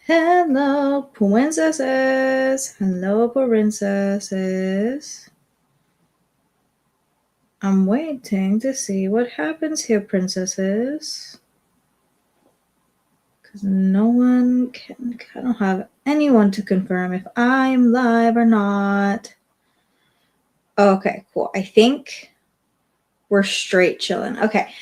Hello, princesses. Hello, princesses. I'm waiting to see what happens here, princesses. Because no one can. I don't have anyone to confirm if I'm live or not. Okay, cool. I think we're straight chilling. Okay.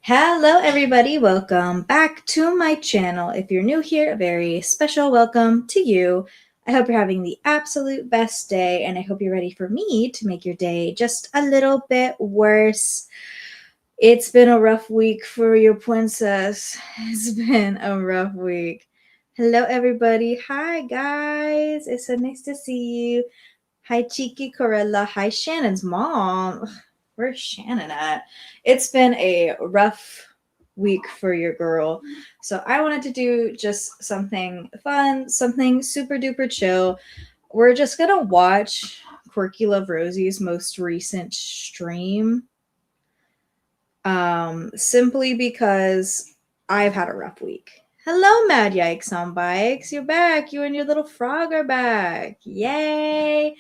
Hello, everybody. Welcome back to my channel. If you're new here, a very special welcome to you. I hope you're having the absolute best day, and I hope you're ready for me to make your day just a little bit worse. It's been a rough week for your princess. It's been a rough week. Hello, everybody. Hi, guys. It's so nice to see you. Hi, Cheeky Corella. Hi, Shannon's mom. Where's Shannon at? It's been a rough week for your girl. So I wanted to do just something fun, something super duper chill. We're just going to watch Quirkyloverosee's most recent stream. Simply because I've had a rough week. Hello, Mad Yikes on Bikes. You're back. You and your little frog are back. Yay.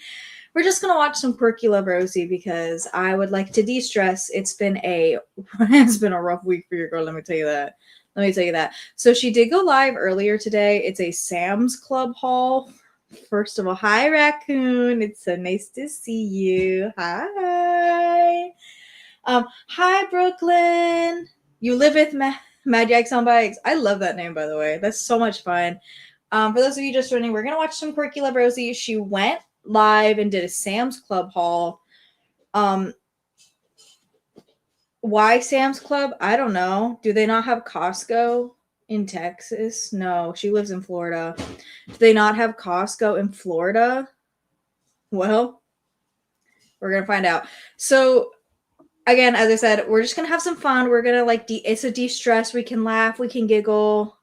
We're just going to watch some Quirkyloverosee because I would like to de-stress. It's been a rough week for your girl, let me tell you that. So she did go live earlier today. It's a Sam's Club haul. First of all, hi, Raccoon. It's so nice to see you. Hi. Hi, Brooklyn. You live with Mad Yikes on Bikes. I love that name, by the way. That's so much fun. For those of you just joining, we're going to watch some Quirkyloverosee. She went live and did a Sam's Club haul. Why Sam's Club? I don't know. Do they not have Costco in Texas? No, she lives in Florida. Do they not have Costco in Florida? Well, we're going to find out. So, again, as I said, we're just going to have some fun. We're going to it's a de-stress. We can laugh. We can giggle.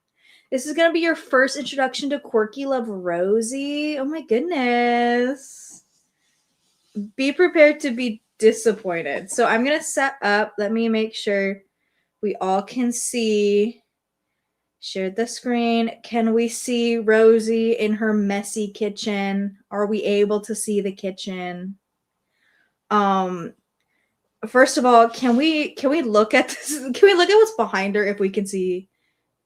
This is going to be your first introduction to Quirkyloverosee. Oh my goodness. Be prepared to be disappointed. So I'm going to set up. Let me make sure we all can see. Share the screen. Can we see Rosie in her messy kitchen? Are we able to see the kitchen? First of all, can we look at this? Can we look at what's behind her if we can see?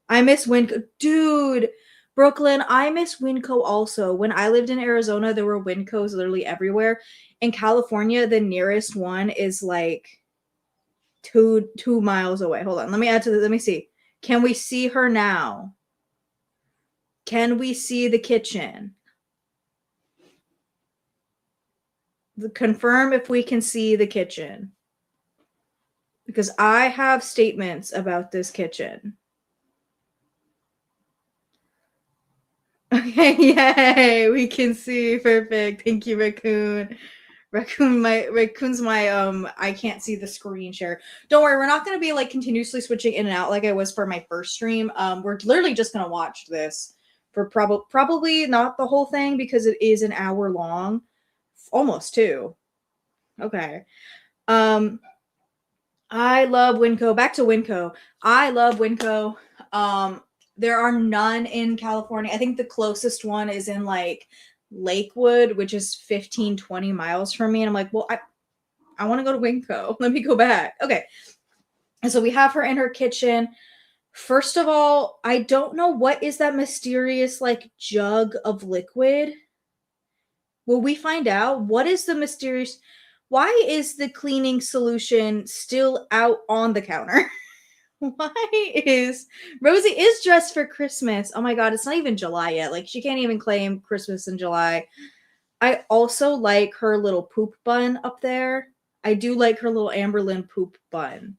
I miss Winco. Dude, Brooklyn, I miss Winco also. When I lived in Arizona, there were Wincos literally everywhere. In California, the nearest one is like two miles away. Hold on. Let me add to this. Let me see. Can we see her now? Can we see the kitchen? Confirm if we can see the kitchen. Because I have statements about this kitchen. Okay, yay, we can see. Perfect. Thank you, Raccoon. Raccoon's my I can't see the screen share. Don't worry, we're not gonna be like continuously switching in and out like I was for my first stream. We're literally just gonna watch this for probably not the whole thing because it is an hour long. Almost two. Okay. I love Winco. Back to Winco. I love Winco. There are none in California. I think the closest one is in like Lakewood, which is 15, 20 miles from me. And I'm like, well, I want to go to Winco. Let me go back. Okay. And so we have her in her kitchen. First of all, I don't know what is that mysterious like jug of liquid. Will we find out? What is the mysterious? Why is the cleaning solution still out on the counter? Why is Rosie is dressed for Christmas? Oh my god, it's not even July yet. Like she can't even claim Christmas in July. I also like her little poop bun up there. I do like her little Amberlynn poop bun.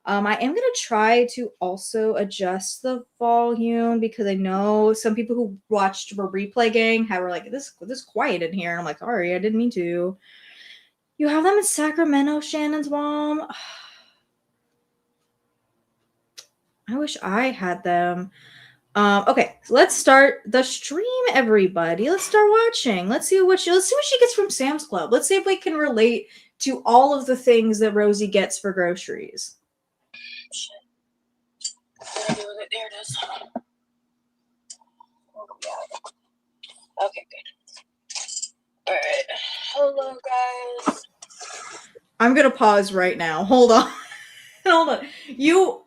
I am gonna try to also adjust the volume because I know some people who watched the replay gang were like, this quiet in here. And I'm like, sorry, I didn't mean to. You have them in Sacramento, Shannon's mom. I wish I had them. Okay, so let's start the stream, everybody. Let's start watching. Let's see what she gets from Sam's Club. Let's see if we can relate to all of the things that Rosie gets for groceries. Shit. There it is. Okay, good. Alright. Hello, guys. I'm gonna pause right now. Hold on. Hold on. You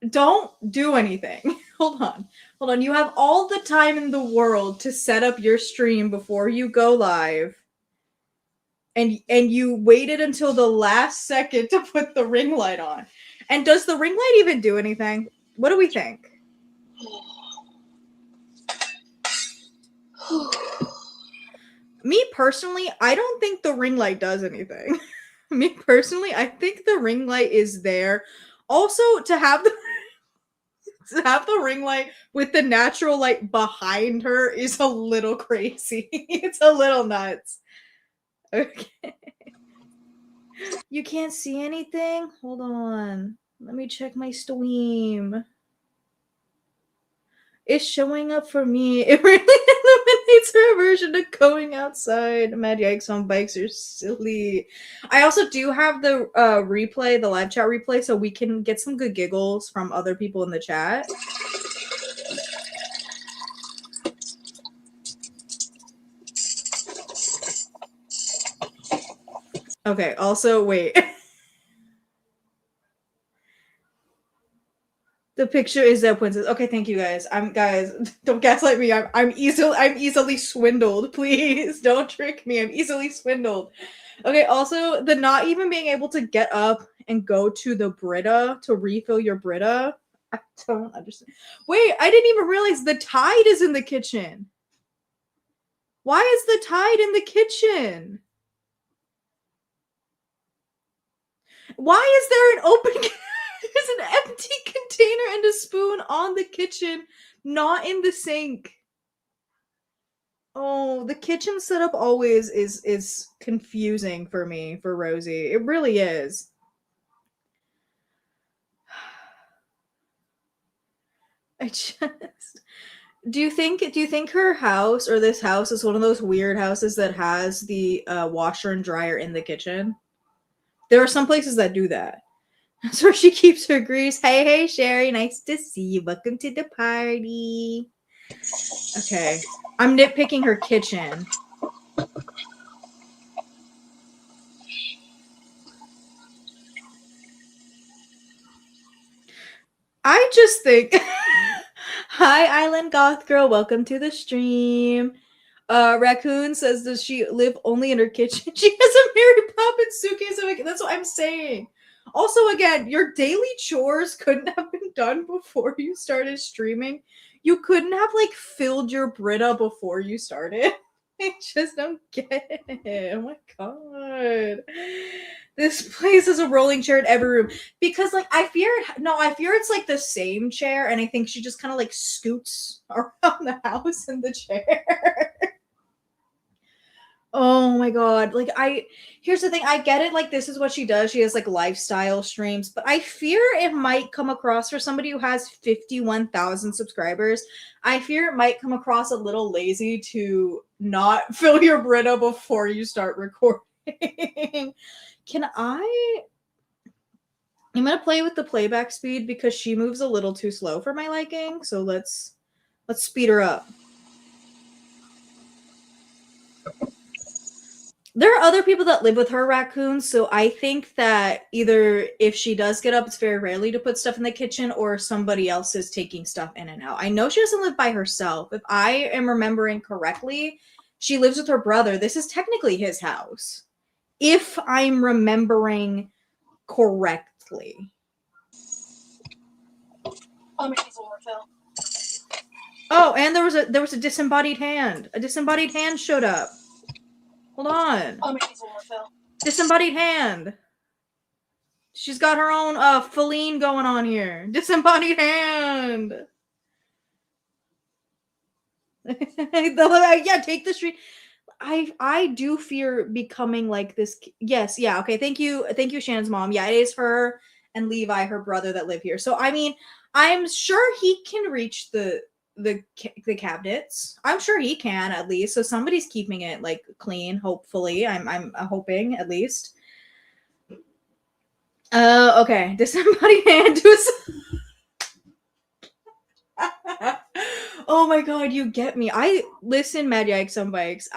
don't do anything. Hold on. Hold on. You have all the time in the world to set up your stream before you go live. And you waited until the last second to put the ring light on. And does the ring light even do anything? What do we think? Me personally, I don't think the ring light does anything. Me personally, I think the ring light is there. Also, to have the ring light with the natural light behind her is a little crazy. It's a little nuts. Okay. You can't see anything? Hold on. Let me check my stream. It's showing up for me. It really eliminates her aversion to going outside. Mad yikes on bikes are silly. I also do have the replay, the live chat replay, so we can get some good giggles from other people in the chat. Okay, also, wait. The picture is that princess. Okay, thank you guys. Guys, don't gaslight me. I'm easily swindled. Please don't trick me. I'm easily swindled. Okay, also the not even being able to get up and go to the Brita to refill your Brita. I don't understand. Wait, I didn't even realize the Tide is in the kitchen. Why is the Tide in the kitchen? Why is there an open there's an empty container and a spoon on the kitchen, not in the sink? Oh, the kitchen setup always is confusing for me, for Rosie. It really is. I just do you think her house or this house is one of those weird houses that has the washer and dryer in the kitchen? There are some places that do that. That's where she keeps her grease. Hey, Sherry, nice to see you. Welcome to the party. Okay, I'm nitpicking her kitchen. I just think Hi, Island Goth Girl. Welcome to the stream. Raccoon says, does she live only in her kitchen? She has a Mary Poppins suitcase. That's what I'm saying. Also, again, your daily chores couldn't have been done before you started streaming. You couldn't have, like, filled your Brita before you started. I just don't get it. Oh my god. This place has a rolling chair in every room. Because, like, I fear it's like the same chair, and I think she just kind of like scoots around the house in the chair. Oh my god. Like, here's the thing, I get it, like, this is what she does. She has like lifestyle streams, but I fear it might come across, for somebody who has 51,000 subscribers, I fear it might come across a little lazy to not fill your Brita before you start recording. I'm gonna play with the playback speed because she moves a little too slow for my liking. So let's speed her up. There are other people that live with her, raccoons, so I think that either if she does get up, it's very rarely to put stuff in the kitchen, or somebody else is taking stuff in and out. I know she doesn't live by herself. If I am remembering correctly, she lives with her brother. This is technically his house, if I'm remembering correctly. Oh, and there was a disembodied hand. A disembodied hand showed up. Hold on. Disembodied hand. She's got her own Feline going on here. Disembodied hand. Yeah, take the street. I do fear becoming like this. Yes, yeah, okay. Thank you, Shannon's mom. Yeah, it is her and Levi, her brother, that live here. So I mean, I'm sure he can reach the cabinets. I'm sure he can, at least. So somebody's keeping it like clean. Hopefully, I'm hoping, at least. Okay. Does somebody hand to us? Oh my god, you get me. I listen, Mad Yikes on Bikes.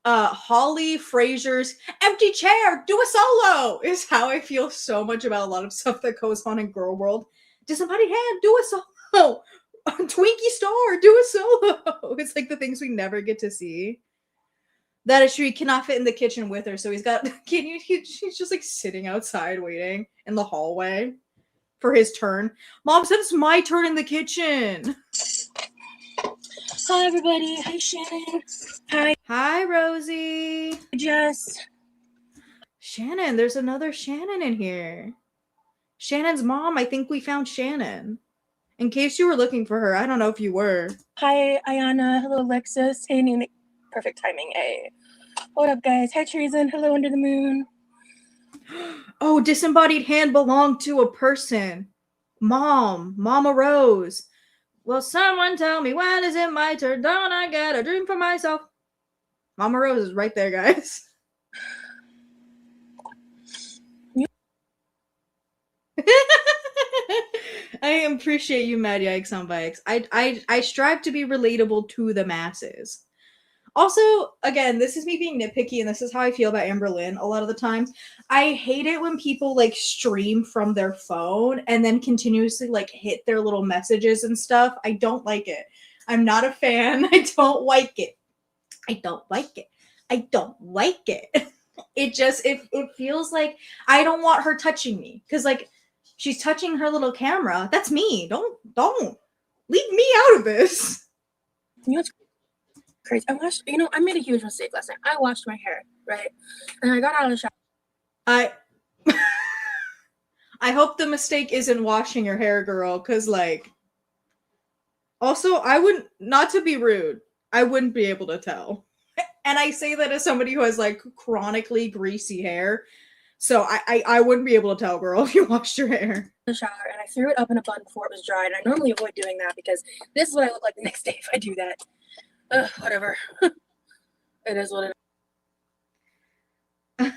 Holly Frazier's empty chair, do a solo is how I feel so much about a lot of stuff that goes on in girl world. Disembodied hand, do a solo. Twinkie Star, do a solo. It's like the things we never get to see. That is true. He cannot fit in the kitchen with her, so he's got. She's just like sitting outside waiting in the hallway for his turn. Mom said it's my turn in the kitchen. Hi, everybody. Hi, Shannon. Hi. Hi, Rosie. Jess. Shannon, there's another Shannon in here. Shannon's mom. I think we found Shannon. In case you were looking for her, I don't know if you were. Hi, Ayana. Hello, Alexis. Hey, Nina. Perfect timing. Hey. What up, guys? Hi, Treason. Hello, Under the Moon. Oh, disembodied hand belonged to a person. Mama Rose. Will someone tell me when is it my turn? Don't I get a dream for myself? Mama Rose is right there, guys. I appreciate you, Mad Yikes on Bikes. I strive to be relatable to the masses. Also, again, this is me being nitpicky, and this is how I feel about Amber Lynn a lot of the times. I hate it when people like stream from their phone and then continuously like hit their little messages and stuff. I don't like it. I'm not a fan. I don't like it. I don't like it. I don't like it. It feels like I don't want her touching me because like she's touching her little camera. That's me. Don't leave me out of this. You know what's crazy? I made a huge mistake last night. I washed my hair, right? And I got out of the shower. I hope the mistake isn't washing your hair, girl, because like also I wouldn't, not to be rude, I wouldn't be able to tell. And I say that as somebody who has like chronically greasy hair. So I wouldn't be able to tell, girl, if you washed your hair. The shower and I threw it up in a bun before it was dry. And I normally avoid doing that because this is what I look like the next day if I do that. Whatever. It is what it is.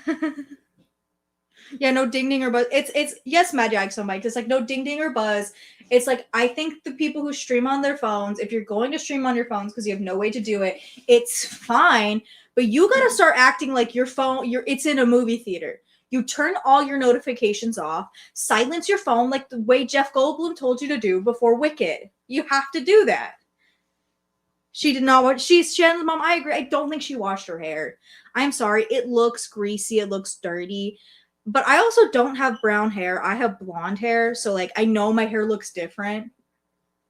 Yeah, no ding ding or buzz. It's yes, Mad Yikes on Mike. It's like no ding ding or buzz. It's like I think the people who stream on their phones, if you're going to stream on your phones because you have no way to do it, it's fine. But you gotta start acting like your phone, it's in a movie theater. You turn all your notifications off, silence your phone like the way Jeff Goldblum told you to do before Wicked. You have to do that. She did not watch. She's Shannon's mom. I agree. I don't think she washed her hair. I'm sorry. It looks greasy. It looks dirty. But I also don't have brown hair. I have blonde hair. So, like, I know my hair looks different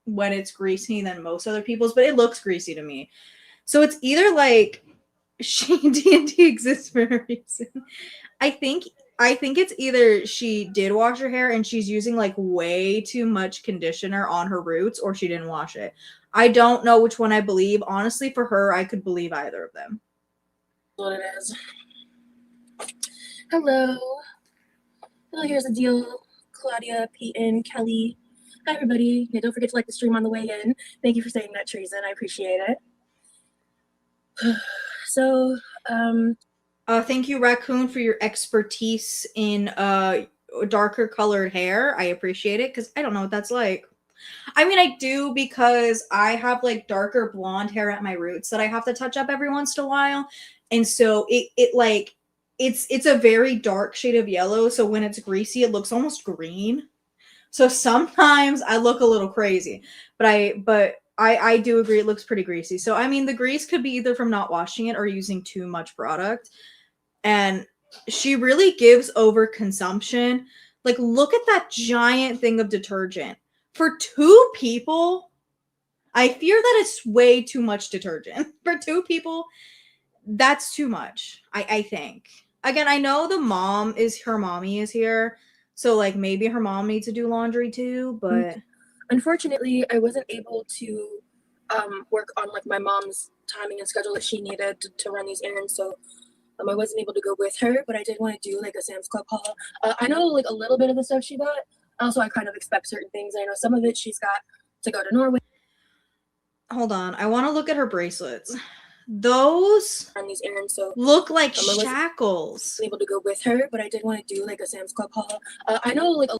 when it's greasy than most other people's, but it looks greasy to me. So it's either, like, D&D exists for a reason. I think it's either she did wash her hair and she's using, like, way too much conditioner on her roots, or she didn't wash it. I don't know which one I believe. Honestly, for her, I could believe either of them. What it is. Hello. Hello, here's the deal. Claudia, Peyton, Kelly. Hi, everybody. Yeah, don't forget to like the stream on the way in. Thank you for saying that, Treason. I appreciate it. So, thank you, Raccoon, for your expertise in darker colored hair. I appreciate it because I don't know what that's like. I mean, I do because I have like darker blonde hair at my roots that I have to touch up every once in a while. And so it's a very dark shade of yellow. So when it's greasy, it looks almost green. So sometimes I look a little crazy, but I do agree it looks pretty greasy. So I mean, the grease could be either from not washing it or using too much product. And she really gives over consumption. Like, look at that giant thing of detergent. For 2 people, I fear that it's way too much detergent. For 2 people, that's too much, I think. Again, I know her mommy is here, so like maybe her mom needs to do laundry too, but unfortunately, I wasn't able to work on like my mom's timing and schedule that she needed to run these errands, so I wasn't able to go with her, but I did want to do like a Sam's Club haul. I know like a little bit of the stuff she got. Also, I kind of expect certain things. I know some of it she's got to go to Norway. Hold on, I want to look at her bracelets. Those on these errands, so look like shackles. I wasn't able to go with her, but I did want to do like a Sam's Club haul. I know like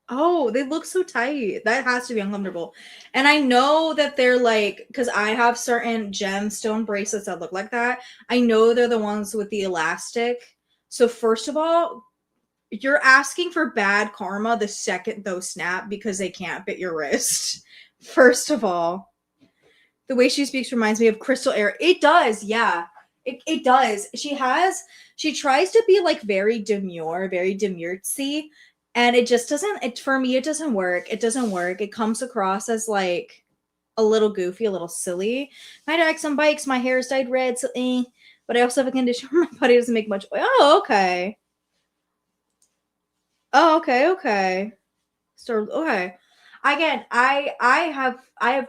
Oh, they look so tight. That has to be uncomfortable. And I know that they're like, because I have certain gemstone bracelets that look like that. I know they're the ones with the elastic. So, first of all, you're asking for bad karma the second those snap because they can't fit your wrist. First of all, the way she speaks reminds me of Crystal Air. It does, yeah. It does. She tries to be like very demure, very demurtsy, and it just doesn't, it for me, it doesn't work. It doesn't work. It comes across as like a little goofy, a little silly. I ride some bikes, my hair is dyed red, so but I also have a condition where my body doesn't make much. Oh, okay. Oh, okay, okay. So okay. Again, I have a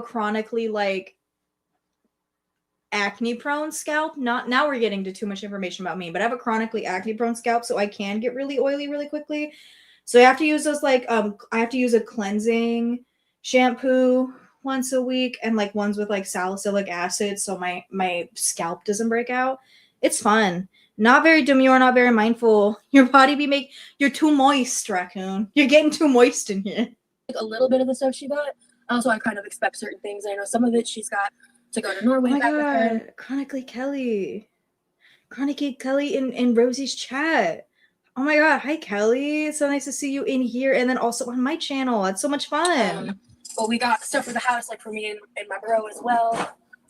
chronically like acne prone scalp. Not now we're getting to too much information about me, but I have a chronically acne prone scalp, so I can get really oily really quickly. So I have to use those like I have to use a cleansing shampoo once a week and like ones with like salicylic acid so my scalp doesn't break out. It's fun. Not very demure, not very mindful. Your body be make you're too moist, raccoon. You're getting too moist in here. Like a little bit of the stuff she got. Also, I kind of expect certain things. I know some of it she's got to go to Norway Oh my back with her. god, chronically Kelly. Chronically Kelly in Rosie's chat. Oh my god, hi Kelly. It's so nice to see you in here and then also on my channel. It's so much fun. But we got stuff for the house, like for me and my bro as well.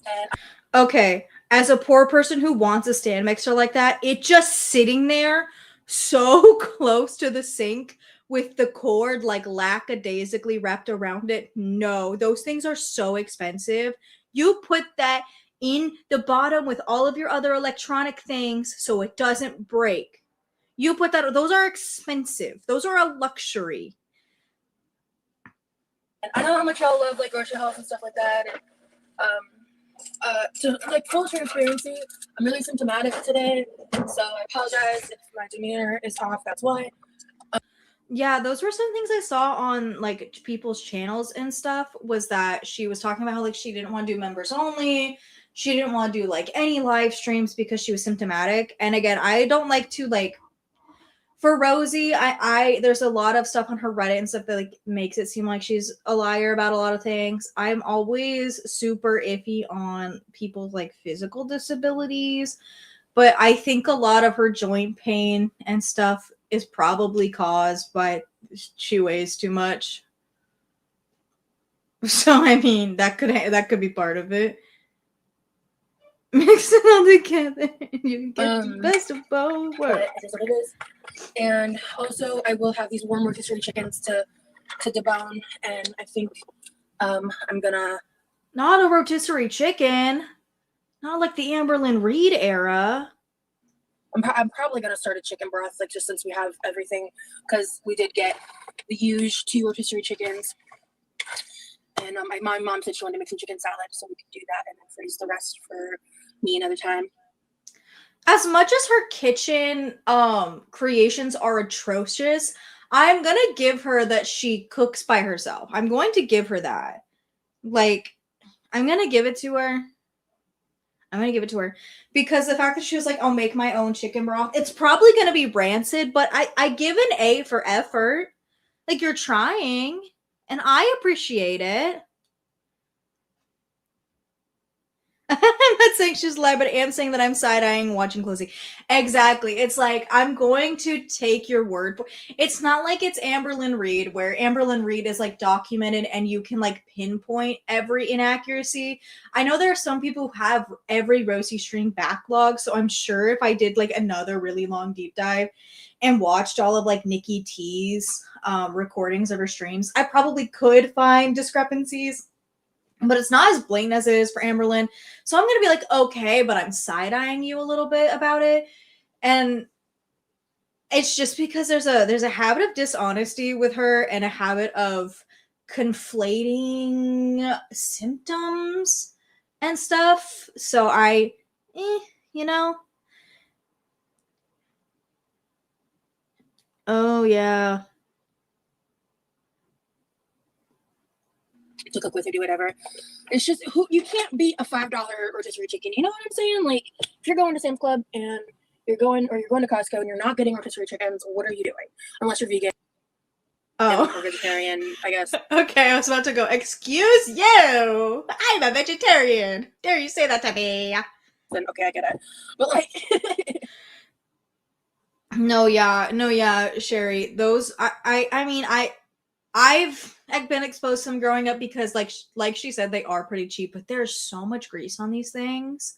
And Okay, as a poor person who wants a stand mixer like that, it just sitting there so close to the sink with the cord like lackadaisically wrapped around it. No, those things are so expensive. You put that in the bottom with all of your other electronic things so it doesn't break. You put that, those are expensive. Those are a luxury. I know how much y'all love like grocery hauls and stuff like that. And to like full transparency, I'm really symptomatic today, so I apologize if my demeanor is off. That's why. Yeah, those were some things I saw on like people's channels and stuff, was that she was talking about how like she didn't want to do members only. She didn't want to do like any live streams because she was symptomatic. And again, I don't like to like for Rosie, I there's a lot of stuff on her Reddit and stuff that like makes it seem like she's a liar about a lot of things. I'm always super iffy on people's like physical disabilities, but I think a lot of her joint pain and stuff is probably caused by she weighs too much. So I mean that could be part of it. Mix it all together and you get the best of both worlds. It is what it is. And also, I will have these warm rotisserie chickens to debone, and I think I'm gonna Not a rotisserie chicken. Not like the Amberlynn Reed era. I'm probably gonna start a chicken broth, like just since we have everything, because we did get the huge 2 rotisserie chickens, and my mom said she wanted to make some chicken salad, so we could do that and then freeze the rest for me another time. As much as her kitchen creations are atrocious, I'm gonna give her that she cooks by herself. I'm going to give her that. Like, I'm gonna give it to her. I'm gonna give it to her because the fact that she was like, "I'll make my own chicken broth," it's probably gonna be rancid, but I give an A for effort. Like you're trying, and I appreciate it. I'm not saying she's lied, but I am saying that I'm side-eyeing watching closely. Exactly. It's like, I'm going to take your word for it's not like it's Amberlynn Reed, where Amberlynn Reed is like documented and you can like pinpoint every inaccuracy. I know there are some people who have every Rosie stream backlog, so I'm sure if I did like another really long deep dive and watched all of like Nikki T's recordings of her streams, I probably could find discrepancies. But it's not as blatant as it is for Amberlynn. So I'm going to be like, okay, but I'm side-eyeing you a little bit about it. And it's just because there's a habit of dishonesty with her and a habit of conflating symptoms and stuff. So you know. Oh, yeah. To cook with or do whatever. It's just you can't beat a $5 rotisserie chicken. You know what I'm saying? Like if you're going to Sam's Club and you're going to Costco and you're not getting rotisserie chickens, what are you doing? Unless you're vegan. Oh. or vegetarian, I guess. Okay, I was about to go, excuse you! I'm a vegetarian! Dare you say that to me? Then okay, I get it. But like No, yeah, Sherry. Those, I mean, I've been exposed to them growing up because, like she said, they are pretty cheap, but there's so much grease on these things.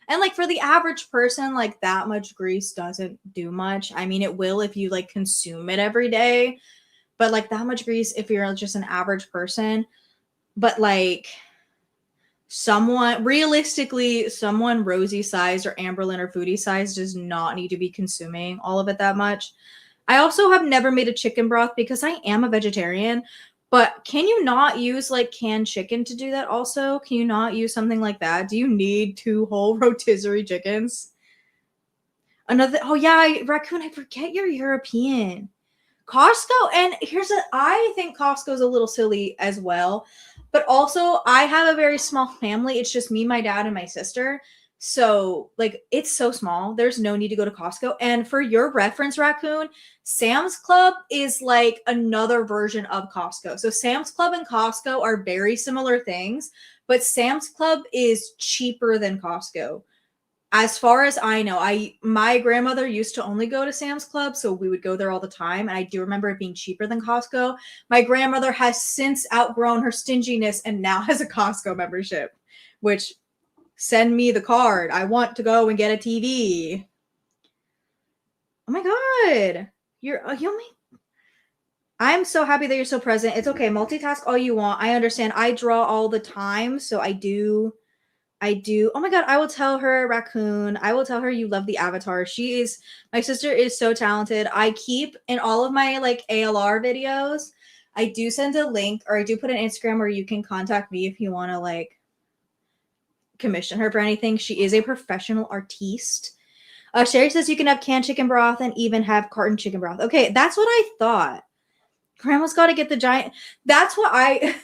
And like for the average person, like that much grease doesn't do much. I mean, it will if you like consume it every day, but like that much grease if you're just an average person. But like someone realistically, someone Rosie size or Amberlyn or Foodie size does not need to be consuming all of it that much. I also have never made a chicken broth because I am a vegetarian. But can you not use like canned chicken to do that also? Can you not use something like that? Do you need 2 whole rotisserie chickens? Another, oh yeah, Raccoon, I forget you're European. Costco, and I think Costco's a little silly as well, but also I have a very small family. It's just me, my dad, and my sister. So, like, it's so small. There's no need to go to Costco. And for your reference, Raccoon, Sam's Club is like another version of Costco. So, Sam's Club and Costco are very similar things, but Sam's Club is cheaper than Costco. As far as I know, my grandmother used to only go to Sam's Club, so we would go there all the time, and I do remember it being cheaper than Costco. My grandmother has since outgrown her stinginess and now has a Costco membership, which send me the card. I want to go and get a TV. Oh my god. I'm so happy that you're so present. It's okay. Multitask all you want. I understand. I draw all the time, so I do. Oh my god, I will tell her, Raccoon. I will tell her you love the Avatar. My sister is so talented. I keep in all of my like ALR videos, I do send a link or I do put an Instagram where you can contact me if you want to like commission her for anything. She is a professional artiste. Sherry says you can have canned chicken broth and even have carton chicken broth. Okay, that's what I thought. Grandma's got to get the giant. That's what I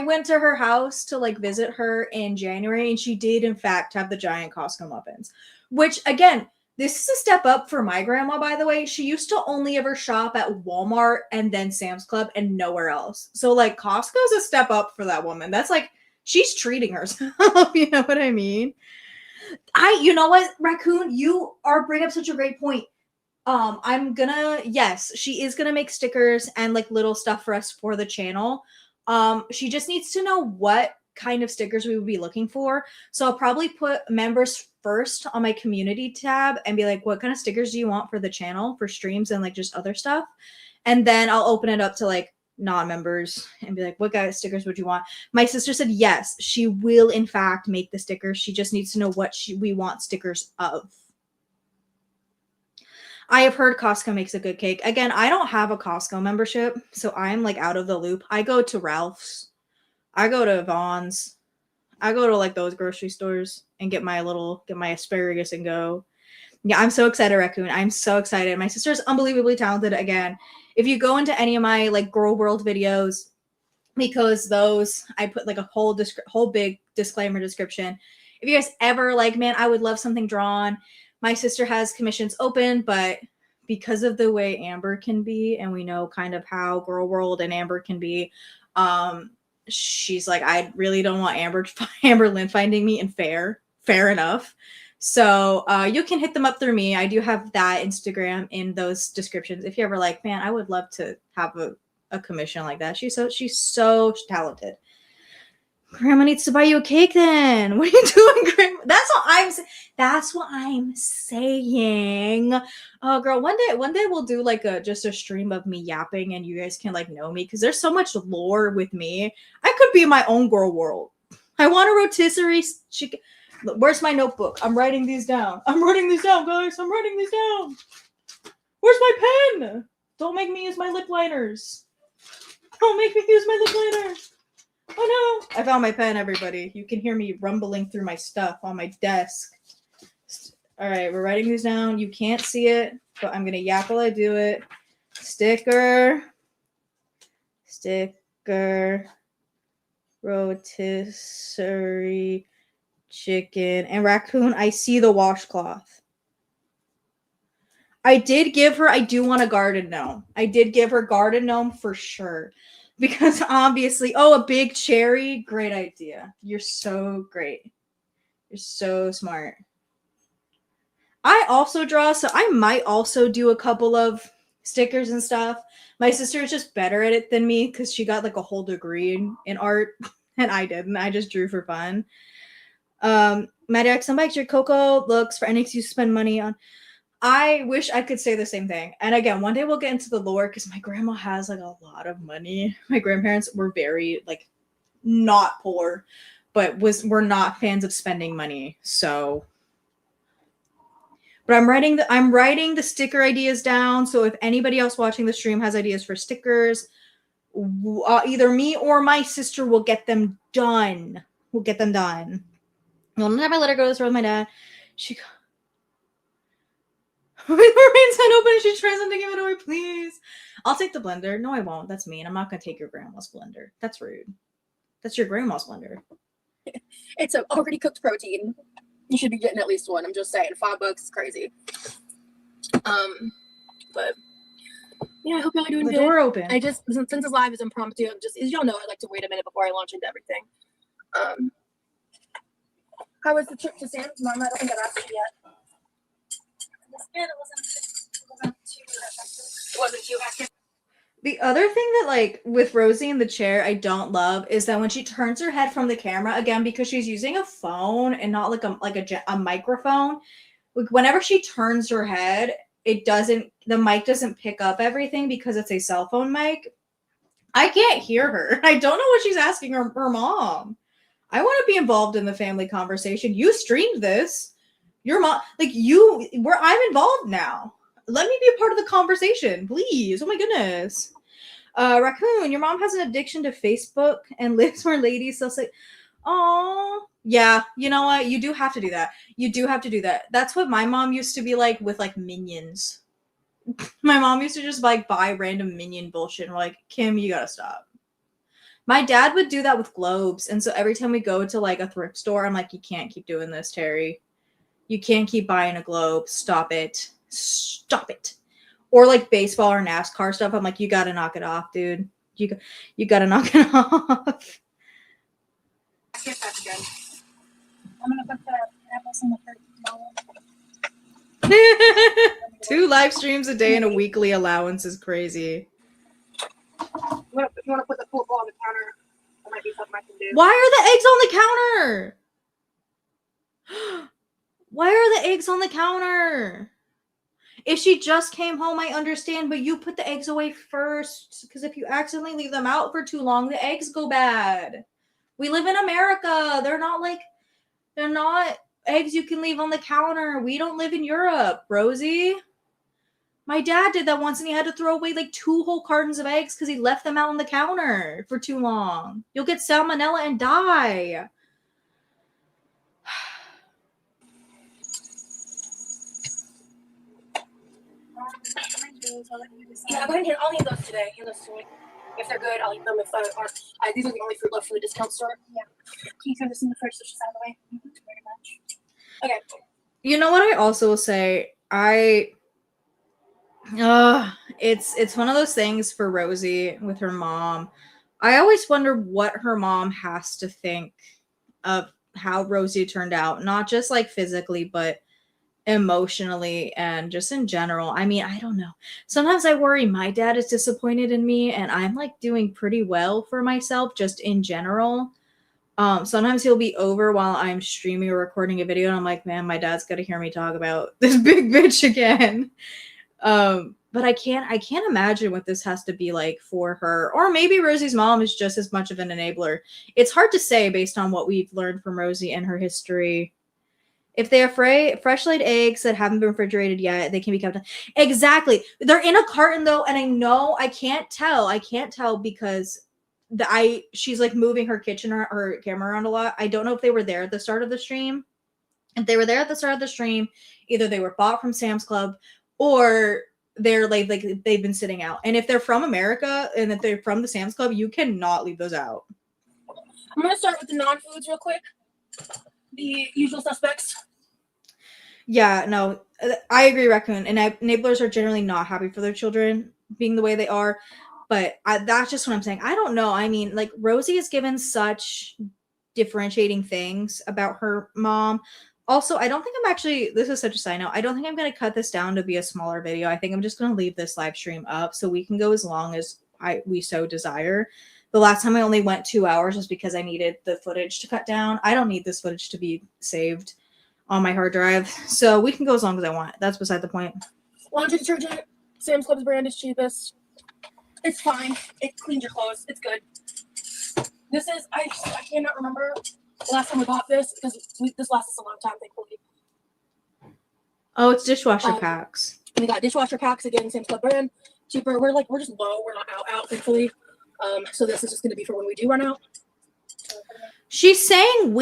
went to her house to like visit her in January, and she did in fact have the giant Costco muffins. Which again, this is a step up for my grandma. By the way, she used to only ever shop at Walmart and then Sam's Club and nowhere else. So like Costco's a step up for that woman. That's like she's treating herself. You know what I mean? You know what, Raccoon, you are bring up such a great point. Yes, she is gonna make stickers and like little stuff for us for the channel. She just needs to know what kind of stickers we would be looking for. So I'll probably put members first on my community tab and be like, what kind of stickers do you want for the channel for streams and like just other stuff? And then I'll open it up to like non-members and be like, what kind of stickers would you want? My sister said yes, she will in fact make the stickers. She just needs to know what we want stickers of. I have heard Costco makes a good cake. Again, I don't have a Costco membership, so I'm like out of the loop. I go to Ralph's. I go to Vaughn's. I go to like those grocery stores and get my asparagus and go. Yeah, I'm so excited, Raccoon. I'm so excited. My sister's unbelievably talented. Again, if you go into any of my like Girl World videos, because those I put like a whole big disclaimer description. If you guys ever like, man, I would love something drawn. My sister has commissions open, but because of the way Amber can be, and we know kind of how Girl World and Amber can be, she's like, I really don't want Amber Lynn finding me, and fair enough. So you can hit them up through me. I do have that Instagram in those descriptions. If you're ever like, man, I would love to have a commission like that. She's so talented. Grandma needs to buy you a cake then. What are you doing, Grandma? That's what I'm saying. Oh girl, one day we'll do like just a stream of me yapping and you guys can like know me because there's so much lore with me. I could be in my own Girl World. I want a rotisserie chicken. Where's my notebook? I'm writing these down. I'm writing these down, guys. I'm writing these down. Where's my pen? Don't make me use my lip liners. Don't make me use my lip liners. Oh no! I found my pen, everybody. You can hear me rumbling through my stuff on my desk. All right, we're writing these down. You can't see it, but I'm going to yap while I do it. Sticker. Rotisserie chicken. And Raccoon, I see the washcloth. I did give her, I do want a garden gnome. I did give her garden gnome for sure. Because obviously, oh, a big cherry. Great idea. You're so great. You're so smart. I also draw, so I might also do a couple of stickers and stuff. My sister is just better at it than me because she got like a whole degree in art, and I didn't. I just drew for fun. Maddie, some bikes your Coco looks for any excuse to spend money on. I wish I could say the same thing. And again, one day we'll get into the lore because my grandma has like a lot of money. My grandparents were very like not poor, but were not fans of spending money. So, but I'm writing the sticker ideas down. So if anybody else watching the stream has ideas for stickers, either me or my sister will get them done. We'll get them done. One time I let her go to this road with my dad. She with remains unopened and she tries not to give it away, please. I'll take the blender. No, I won't. That's mean. I'm not gonna take your grandma's blender. That's rude. That's your grandma's blender. It's an already cooked protein. You should be getting at least one. I'm just saying, $5 is crazy. But yeah, I hope y'all are doing good. The door open. I just, since this live is impromptu, just as y'all know, I like to wait a minute before I launch into everything. How was the trip to Sam's, Mom? I don't think I've asked you yet. It wasn't too effective. It wasn't too effective. The other thing that, like, with Rosie in the chair, I don't love is that when she turns her head from the camera, again, because she's using a phone and not like a microphone, like, whenever she turns her head, the mic doesn't pick up everything because it's a cell phone mic. I can't hear her. I don't know what she's asking her mom. I want to be involved in the family conversation. You streamed this. Your mom, like I'm involved now. Let me be a part of the conversation, please. Oh my goodness. Raccoon, your mom has an addiction to Facebook and lives where ladies still say, oh, yeah, you know what? You do have to do that. You do have to do that. That's what my mom used to be like with like minions. My mom used to just like buy random minion bullshit and we're like, Kim, you gotta stop. My dad would do that with globes. And so every time we go to like a thrift store, I'm like, you can't keep doing this, Terry. You can't keep buying a globe. Stop it. Stop it. Or like baseball or NASCAR stuff. I'm like, you got to knock it off, dude. You got to knock it off. I guess that's good. I'm going to put the apples in the fridge. 2 live streams a day and a weekly allowance is crazy. You want to put the football on the counter? That might be something I can do. Why are the eggs on the counter? Why are the eggs on the counter? If she just came home, I understand, but you put the eggs away first. Because if you accidentally leave them out for too long, the eggs go bad. We live in America. They're not eggs you can leave on the counter. We don't live in Europe, Rosie. My dad did that once and he had to throw away like 2 whole cartons of eggs because he left them out on the counter for too long. You'll get salmonella and die. Yeah, go ahead and hand. I'll eat those today. Hand those to me. If they're good, I'll eat them. If not, these are the only fruit left from the discount store. Yeah. Can you throw this in the fridge so she's out of the way? Thank you very much. Okay. You know what I also will say? It's one of those things for Rosie with her mom. I always wonder what her mom has to think of how Rosie turned out, not just like physically, but emotionally and just in general. I mean, I don't know. Sometimes I worry my dad is disappointed in me and I'm like doing pretty well for myself just in general. Sometimes he'll be over while I'm streaming or recording a video and I'm like, man, my dad's got to hear me talk about this big bitch again. But I can't imagine what this has to be like for her. Or maybe Rosie's mom is just as much of an enabler. It's hard to say based on what we've learned from Rosie and her history. If they are fresh laid eggs that haven't been refrigerated yet, they can be kept. Exactly. They're in a carton though, and I know I can't tell because she's like moving her her camera around a lot. I don't know if they were there at the start of the stream. If they were there at the start of the stream, either they were bought from Sam's Club or they're like they've been sitting out. And if they're from America and if they're from the Sam's Club, you cannot leave those out. I'm gonna start with the non-foods real quick. The usual suspects. Yeah, no, I agree, Raccoon. And enablers are generally not happy for their children being the way they are. But that's just what I'm saying. I don't know. I mean, like, Rosie is given such differentiating things about her mom. Also, I don't think I'm actually, this is such a side note, I don't think I'm going to cut this down to be a smaller video. I think I'm just going to leave this live stream up so we can go as long as we so desire. The last time I only went 2 hours was because I needed the footage to cut down. I don't need this footage to be saved on my hard drive, so we can go as long as I want. That's beside the point. Laundry detergent, Sam's Club's brand is cheapest. It's fine. It cleans your clothes. It's good. This is, I cannot remember the last time we bought this because this lasts us a long time, thankfully. Oh, it's dishwasher packs. We got dishwasher packs again, Sam's Club brand, cheaper. We're just low. We're not out, thankfully. So this is just going to be for when we do run out. She's saying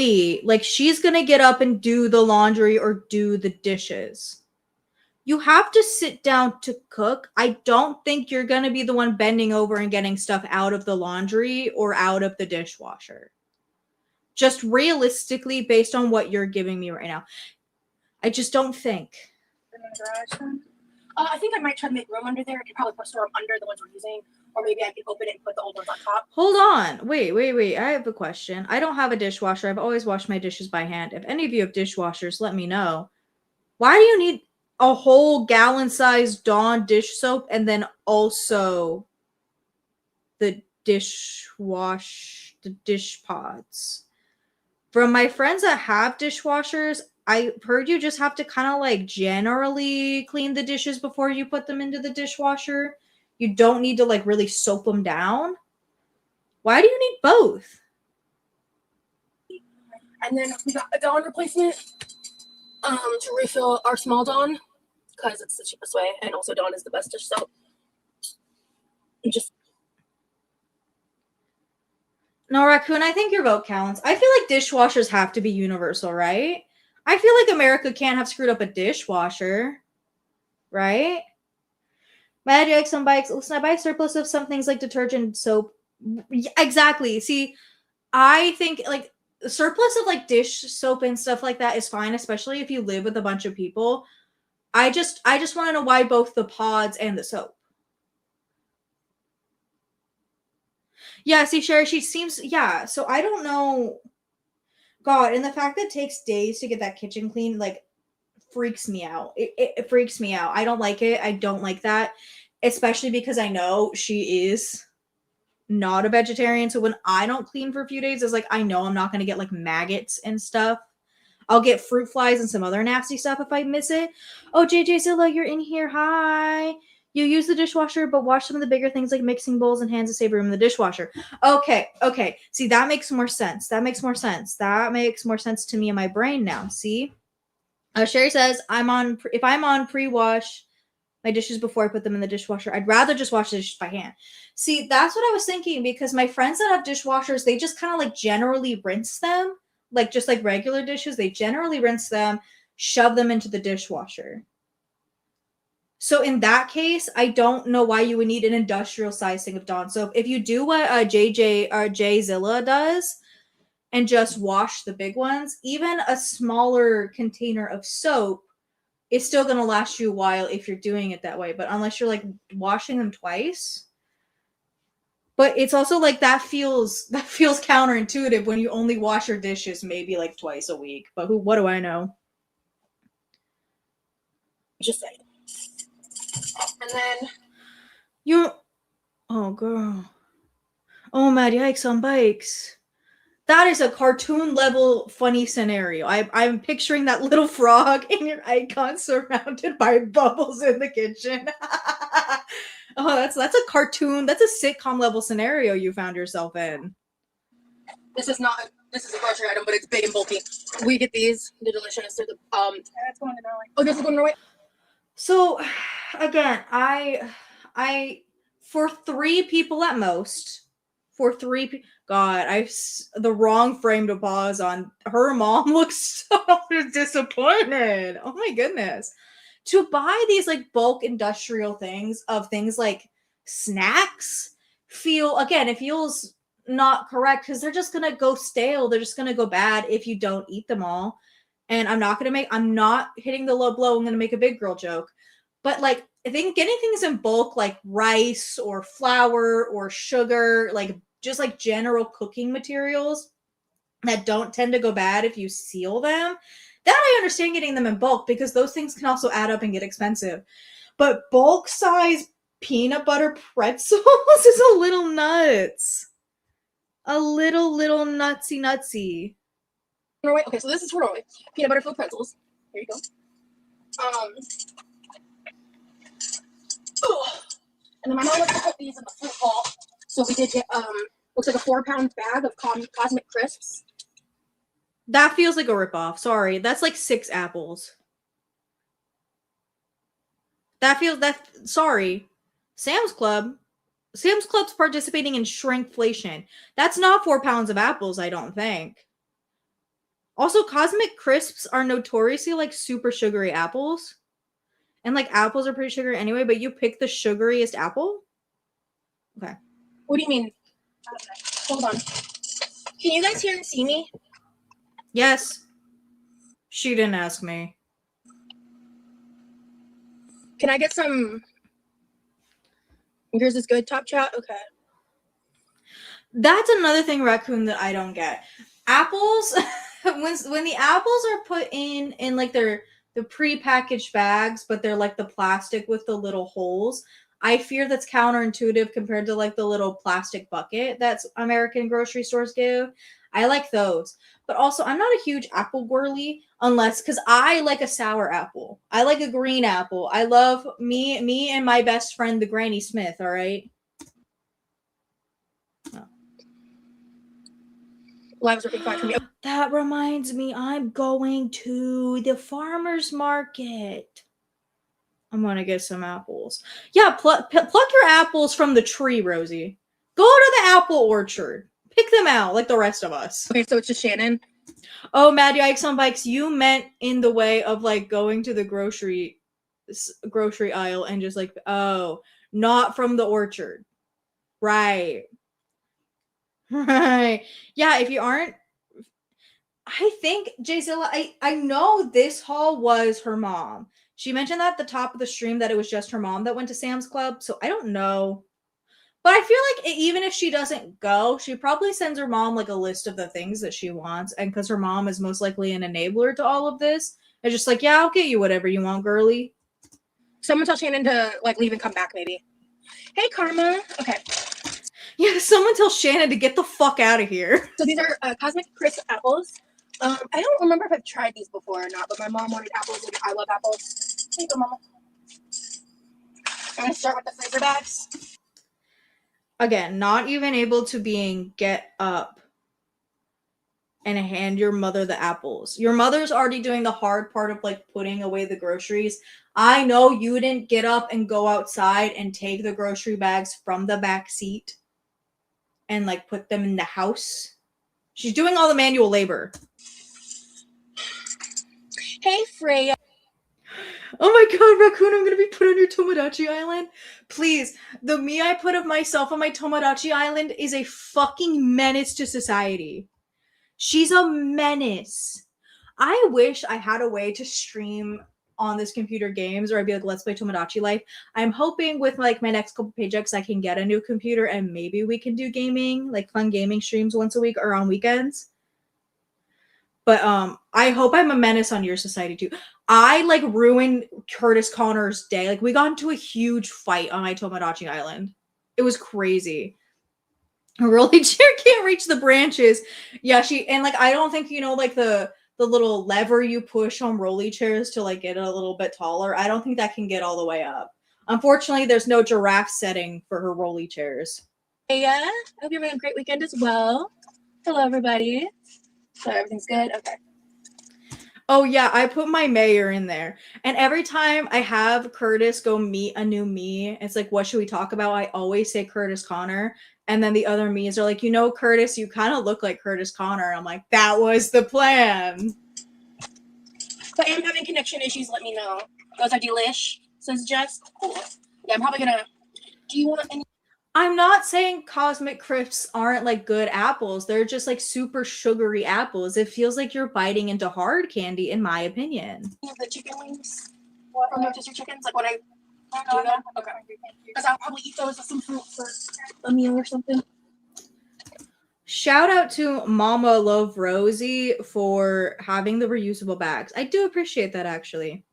like she's going to get up and do the laundry or do the dishes. You have to sit down to cook. I don't think you're going to be the one bending over and getting stuff out of the laundry or out of the dishwasher. Just realistically, based on what you're giving me right now. I just don't think. I think I might try to make room under there. I could probably store them under the ones we're using. Or maybe I could open it and put the old ones on top. Hold on. Wait. I have a question. I don't have a dishwasher. I've always washed my dishes by hand. If any of you have dishwashers, let me know. Why do you need a whole gallon-sized Dawn dish soap and then also the dish pods? From my friends that have dishwashers, I heard you just have to kind of like generally clean the dishes before you put them into the dishwasher. You don't need to like really soap them down. Why do you need both? And then we got a Dawn replacement to refill our small Dawn because it's the cheapest way, and also Dawn is the best dish soap. And just no, Raccoon, I think your vote counts. I feel like dishwashers have to be universal, right? I feel like America can't have screwed up a dishwasher, right? Magic, some bikes. Listen, I buy surplus of some things like detergent, soap. Exactly. See, I think like the surplus of like dish soap and stuff like that is fine, especially if you live with a bunch of people. I just want to know why both the pods and the soap. Yeah, see, Sherry, she seems, yeah, so I don't know. God, and the fact that it takes days to get that kitchen clean, like, freaks me out. It freaks me out. I don't like it. I don't like that, especially because I know she is not a vegetarian. So when I don't clean for a few days, it's like I know I'm not going to get like maggots and stuff. I'll get fruit flies and some other nasty stuff if I miss it. Oh, JJ Zilla, you're in here. Hi. You use the dishwasher, but wash some of the bigger things like mixing bowls and hands to save room in the dishwasher. Okay. See, that makes more sense. That makes more sense to me in my brain now. See? Sherry says, if I'm on pre-wash my dishes before I put them in the dishwasher, I'd rather just wash the dishes by hand. See, that's what I was thinking because my friends that have dishwashers, they just kind of like generally rinse them, like just like regular dishes. They generally rinse them, shove them into the dishwasher. So in that case, I don't know why you would need an industrial sizing of Dawn soap. If you do what Jay Zilla does, and just wash the big ones, even a smaller container of soap is still going to last you a while if you're doing it that way. But unless you're like washing them twice. But it's also like that feels counterintuitive when you only wash your dishes maybe like twice a week. But what do I know? Just saying. And then oh girl. Oh mad yikes on bikes. That is a cartoon level funny scenario. I'm picturing that little frog in your icon surrounded by bubbles in the kitchen. Oh, that's a cartoon. That's a sitcom level scenario you found yourself in. This is a grocery item, but it's big and bulky. We get these. They're delicious. They're the that's going to Norway. Oh, this is going to Norway. So, again, I for 3 people at most. For 3 people. God, the wrong frame to pause on. Her mom looks so disappointed. Oh my goodness. To buy these like bulk industrial things of things like snacks it feels not correct because they're just going to go stale. They're just going to go bad if you don't eat them all. And I'm not hitting the low blow. I'm gonna make a big girl joke. But like, I think getting things in bulk, like rice or flour or sugar, like just like general cooking materials that don't tend to go bad if you seal them, that I understand getting them in bulk because those things can also add up and get expensive. But bulk size peanut butter pretzels is a little nuts. A little nutsy. Norway. Okay, so this is for Norway. Peanut butter filled pretzels. Here you go. And then my mom wants to put these in the fruit bowl. So we did get looks like a 4-pound bag of Cosmic Crisps. That feels like a ripoff. Sorry, that's like 6 apples. Sorry. Sam's Club's participating in shrinkflation. That's not 4 pounds of apples, I don't think. Also, Cosmic Crisps are notoriously like super sugary apples. And like apples are pretty sugary anyway, but you pick the sugariest apple? Okay. What do you mean? Hold on. Can you guys hear and see me? Yes. She didn't ask me. Can I get some? Yours is good, Top Chat? Okay. That's another thing, Raccoon, that I don't get. Apples, when the apples are put in like the pre-packaged bags, but they're like the plastic with the little holes, I fear that's counterintuitive compared to like the little plastic bucket that's American grocery stores give. I like those. But also, I'm not a huge apple girly because I like a sour apple. I like a green apple. I love me and my best friend, the Granny Smith, all right? Lives working fine for me. That reminds me, I'm going to the farmer's market. I'm gonna get some apples. Yeah, pluck your apples from the tree, Rosie. Go to the apple orchard. Pick them out like the rest of us. Okay, so it's just Shannon. Oh, Mad Yikes on Bikes, you meant in the way of like going to the grocery aisle and just like, oh, not from the orchard. Right. Right. Yeah, if you aren't, I think Jayzilla, I know this haul was her mom. She mentioned that at the top of the stream that it was just her mom that went to Sam's Club, so I don't know. But I feel like even if she doesn't go, she probably sends her mom like a list of the things that she wants, and because her mom is most likely an enabler to all of this, it's just like, yeah, I'll get you whatever you want, girly. Someone tell Shannon to like leave and come back, maybe. Hey, Karma. Okay. Yeah, someone tell Shannon to get the fuck out of here. So these are Cosmic Crisp apples. I don't remember if I've tried these before or not, but my mom wanted apples and I love apples. Here you go, Mama. I'm going to start with the freezer bags. Again, not even able to get up and hand your mother the apples. Your mother's already doing the hard part of like putting away the groceries. I know you didn't get up and go outside and take the grocery bags from the back seat and like put them in the house. She's doing all the manual labor. Hey, Freya. Oh my god, Raccoon, I'm gonna be put on your Tomodachi Island. Please, the me I put of myself on my Tomodachi Island is a fucking menace to society. She's a menace. I wish I had a way to stream on this computer games, or I'd be like, let's play Tomodachi Life. I'm hoping with like my next couple paychecks I can get a new computer and maybe we can do gaming, like fun gaming streams once a week or on weekends. But I hope I'm a menace on your society too. I like ruined Curtis Connor's day. Like we got into a huge fight on my Tomodachi Island. It was crazy. A rolly chair can't reach the branches. Yeah, and like I don't think like the little lever you push on rolly chairs to like get it a little bit taller. I don't think that can get all the way up. Unfortunately, there's no giraffe setting for her rolly chairs. Hey, I hope you're having a great weekend as well. Hello, everybody. So everything's good? Okay. Oh, yeah, I put my mayor in there. And every time I have Curtis go meet a new me, it's like, what should we talk about? I always say Curtis Connor. And then the other me's are like, Curtis, you kind of look like Curtis Connor. I'm like, that was the plan. If I am having connection issues, let me know. Those are delish, says Jess. Cool. Yeah, I'm probably going to... Do you want any... I'm not saying Cosmic Crisps aren't like good apples. They're just like super sugary apples. It feels like you're biting into hard candy, in my opinion. The chicken wings from rotisserie chickens, like when I do that. Okay. Because I'll probably eat those with some fruit for a meal or something. Shout out to Mama Love Rosie for having the reusable bags. I do appreciate that, actually.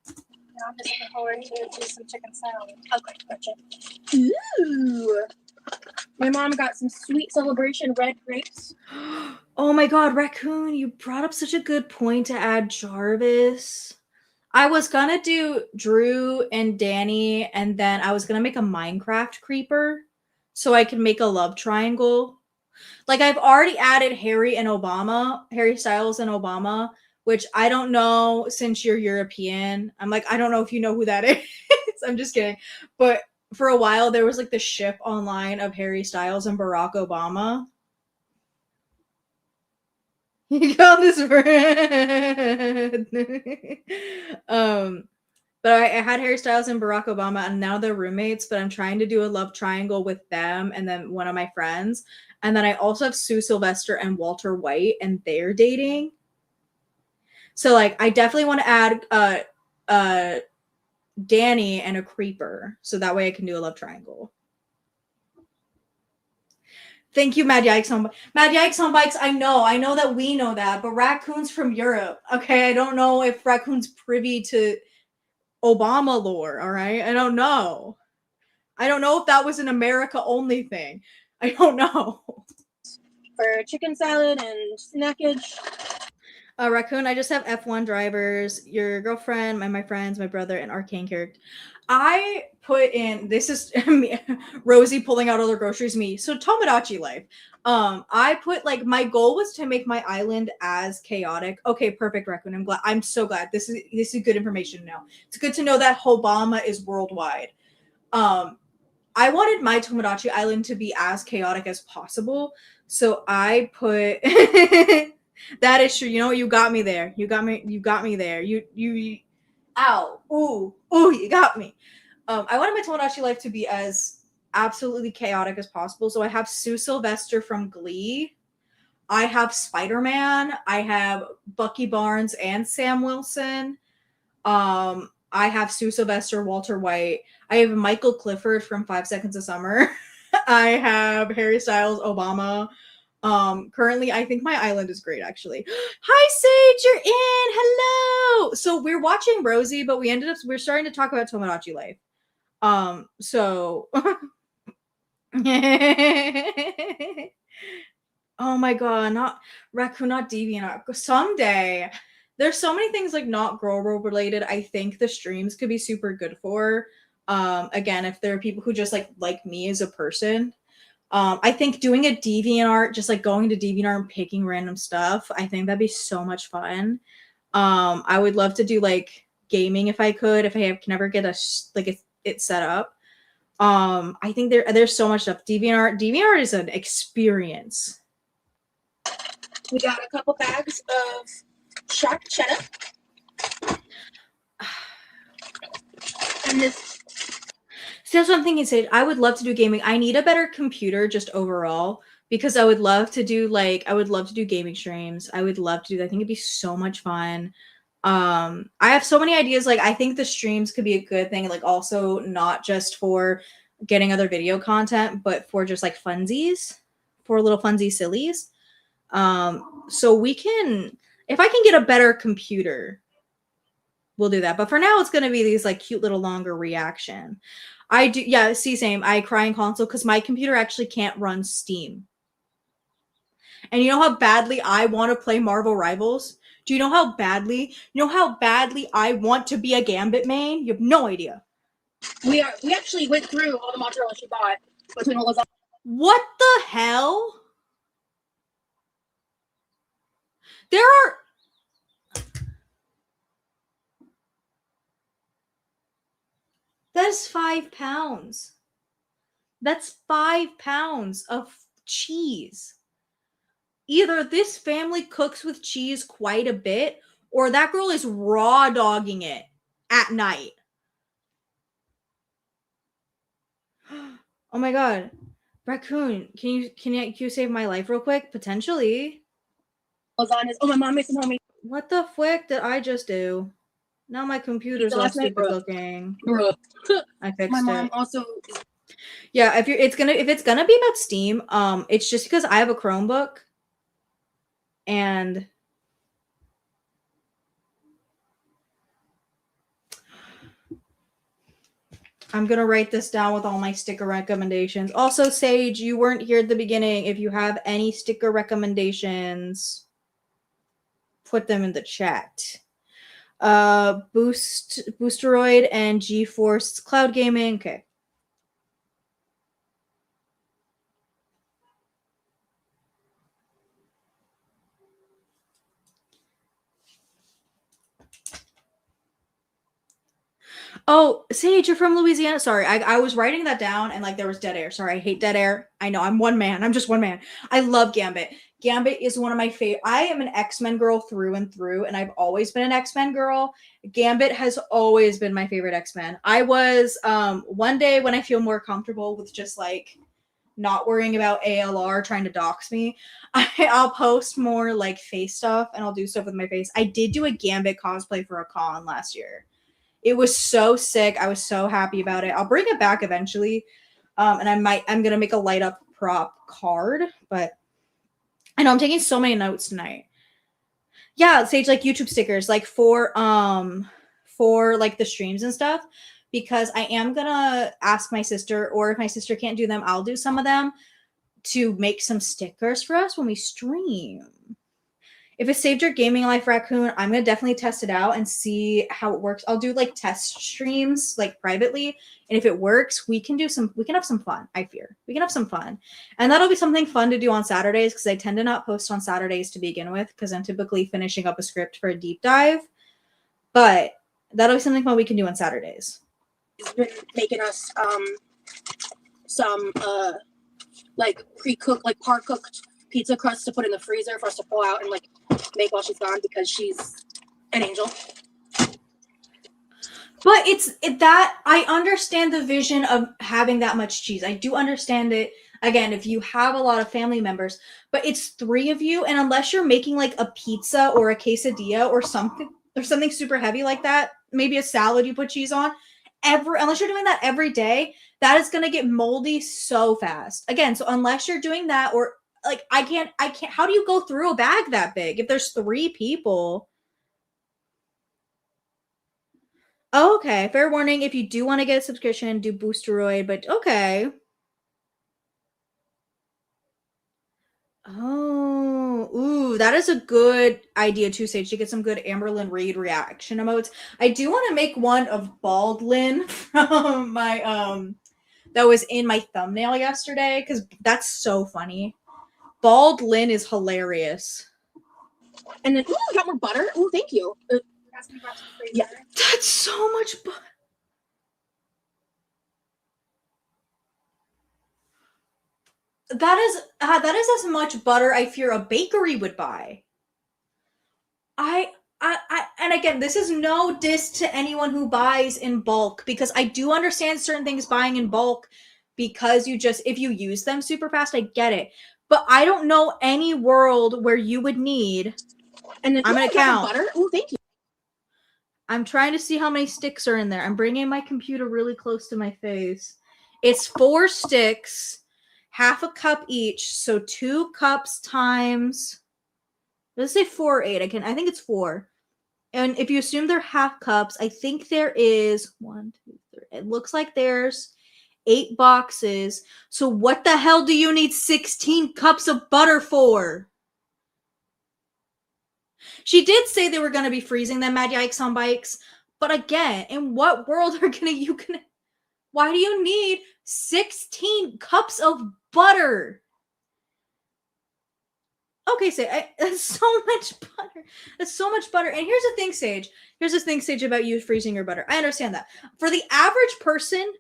Yeah, I'm just looking forward to do some chicken salad. Okay, gotcha. Ooh. My mom got some Sweet Celebration red grapes. Oh my god, Raccoon, you brought up such a good point to add Jarvis. I was gonna do Drew and Danny, and then I was gonna make a Minecraft creeper so I can make a love triangle. Like, I've already added Harry Styles and Obama, which I don't know since you're European. I'm like, I don't know if you know who that is. I'm just kidding. But for a while, there was like the ship online of Harry Styles and Barack Obama. You got this red. But I had Harry Styles and Barack Obama, and now they're roommates. But I'm trying to do a love triangle with them and then one of my friends. And then I also have Sue Sylvester and Walter White, and they're dating. So like, I definitely want to add Danny and a creeper, so that way I can do a love triangle. Thank you, Mad Yikes on Bikes. I know that we know that, but Raccoon's from Europe. Okay, I don't know if Raccoon's privy to Obama lore. All right, I don't know. I don't know if that was an America only thing. I don't know. For chicken salad and snackage. Raccoon, I just have F1 drivers, your girlfriend, my friends, my brother, and arcane character. I put in, this is me, Rosie pulling out all her groceries, me. So Tomodachi life. I put like, my goal was to make my island as chaotic. Okay, perfect, Raccoon. I'm so glad. This is good information to know. It's good to know that Obama is worldwide. I wanted my Tomodachi Island to be as chaotic as possible. So I put that is true. You know, you got me there. You got me there. You ow. Ooh, you got me. I wanted my Tomodachi life to be as absolutely chaotic as possible. So I have Sue Sylvester from Glee. I have Spider-Man. I have Bucky Barnes and Sam Wilson. I have Sue Sylvester, Walter White. I have Michael Clifford from 5 Seconds of Summer. I have Harry Styles, Obama. Currently, I think my island is great, actually. Hi, Sage, you're in. Hello. So we're watching Rosie, but we're starting to talk about Tomodachi life. So oh my god, not Raccoon, not DeviantArt. Someday. There's so many things like not girl world related. I think the streams could be super good for. Again, if there are people who just like me as a person. I think doing a DeviantArt, just like going to DeviantArt and picking random stuff, I think that'd be so much fun. I would love to do like gaming if I could, if I can ever get it set up. I think there's so much stuff. DeviantArt is an experience. We got a couple bags of sharp cheddar. And this. See, that's what I'm thinking, Sage. I would love to do gaming. I need a better computer just overall because I would love to do gaming streams. I would love to do that. I think it'd be so much fun. I have so many ideas. Like, I think the streams could be a good thing. Like, also not just for getting other video content, but for just like funsies, for little funsy sillies. So we can, if I can get a better computer, we'll do that. But for now, it's going to be these like cute little longer reaction. I do, yeah, same. I cry in console because my computer actually can't run Steam. And you know how badly I want to play Marvel Rivals? Do you know how badly I want to be a Gambit main? You have no idea. We actually went through all the mozzarella she bought between all those. What the hell? There are. That's 5 pounds. That's 5 pounds of cheese. Either this family cooks with cheese quite a bit, or that girl is raw dogging it at night. Oh my god. Raccoon, can you save my life real quick? Potentially. Lasagnas. Oh, my mom made some homemade What the frick did I just do? Now my computer's pizza all last night. stupid looking. Bruh. I fixed My mom it. also Yeah, if it's gonna be about Steam, it's just because I have a Chromebook and I'm gonna write this down with all my sticker recommendations. Also, Sage, you weren't here at the beginning. If you have any sticker recommendations, put them in the chat. Boosteroid and GeForce Cloud Gaming. Okay. Oh, Sage, you're from Louisiana. Sorry, I was writing that down and like there was dead air. Sorry, I hate dead air. I know, I'm one man. I'm just one man. I love Gambit. Gambit is one of my favorite. I am an X-Men girl through and through, and I've always been an X-Men girl. Gambit has always been my favorite X-Men. I was one day when I feel more comfortable with just like not worrying about ALR trying to dox me, I'll post more like face stuff and I'll do stuff with my face. I did do a Gambit cosplay for a con last year. It was so sick. I was so happy about it. I'll bring it back eventually. And I'm going to make a light up prop card, but I know I'm taking so many notes tonight. Yeah, Sage, like YouTube stickers, like for like the streams and stuff, because I am going to ask my sister, or if my sister can't do them, I'll do some of them to make some stickers for us when we stream. If it saved your gaming life, Raccoon, I'm gonna definitely test it out and see how it works. I'll do like test streams like privately, and if it works, we can have some fun. I fear we can have some fun, and that'll be something fun to do on Saturdays because I tend to not post on Saturdays to begin with because I'm typically finishing up a script for a deep dive. But that'll be something fun we can do on Saturdays. has been making us some like pre-cooked, like par-cooked pizza crust to put in the freezer for us to pull out and like make while she's gone because she's an angel. But that I understand the vision of having that much cheese. I do understand it. Again, if you have a lot of family members, but it's 3 of you, and unless you're making like a pizza or a quesadilla or something super heavy like that, maybe a salad you put cheese on, unless you're doing that every day, that is gonna get moldy so fast. Again, so unless you're doing that, or like I can't. How do you go through a bag that big if there's 3 people? Oh, okay. Fair warning. If you do want to get a subscription, do Boosteroid, but okay. Oh, ooh, that is a good idea too, Sage, to get some good Amberlyn Reed reaction emotes. I do want to make one of Baldlin from my that was in my thumbnail yesterday because that's so funny. Baldlin is hilarious. And then, ooh, I got more butter. Ooh, thank you. Yeah, That's so much butter. That is as much butter I fear a bakery would buy. And again, this is no diss to anyone who buys in bulk because I do understand certain things buying in bulk because if you use them super fast, I get it. But I don't know any world where you would need. And then I'm gonna count. Butter. Ooh, thank you. I'm trying to see how many sticks are in there. I'm bringing my computer really close to my face. It's 4 sticks, half a cup each, so 2 cups times. Let's say 4 or 8. I think it's 4. And if you assume they're half cups, I think there is 1, 2, 3. It looks like there's 8 boxes. So what the hell do you need 16 cups of butter for? She did say they were going to be freezing them, Mad Yikes on Bikes. But again, in what world why do you need 16 cups of butter? Okay, Sage, that's so much butter. That's so much butter. And here's the thing, Sage. Here's the thing, Sage, about you freezing your butter. I understand that. For the average person,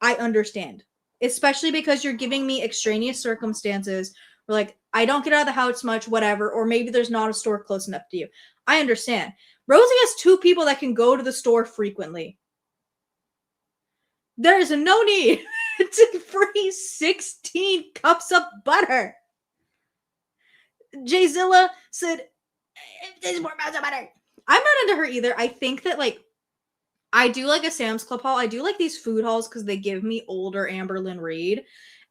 I understand. Especially because you're giving me extraneous circumstances where, like, I don't get out of the house much, whatever, or maybe there's not a store close enough to you. I understand. Rosie has 2 people that can go to the store frequently. There is no need to freeze 16 cups of butter. Jayzilla said, there's more pounds of butter. I'm not into her either. I think that, like, I do like a Sam's Club haul. I do like these food hauls because they give me older Amberlyn Reed.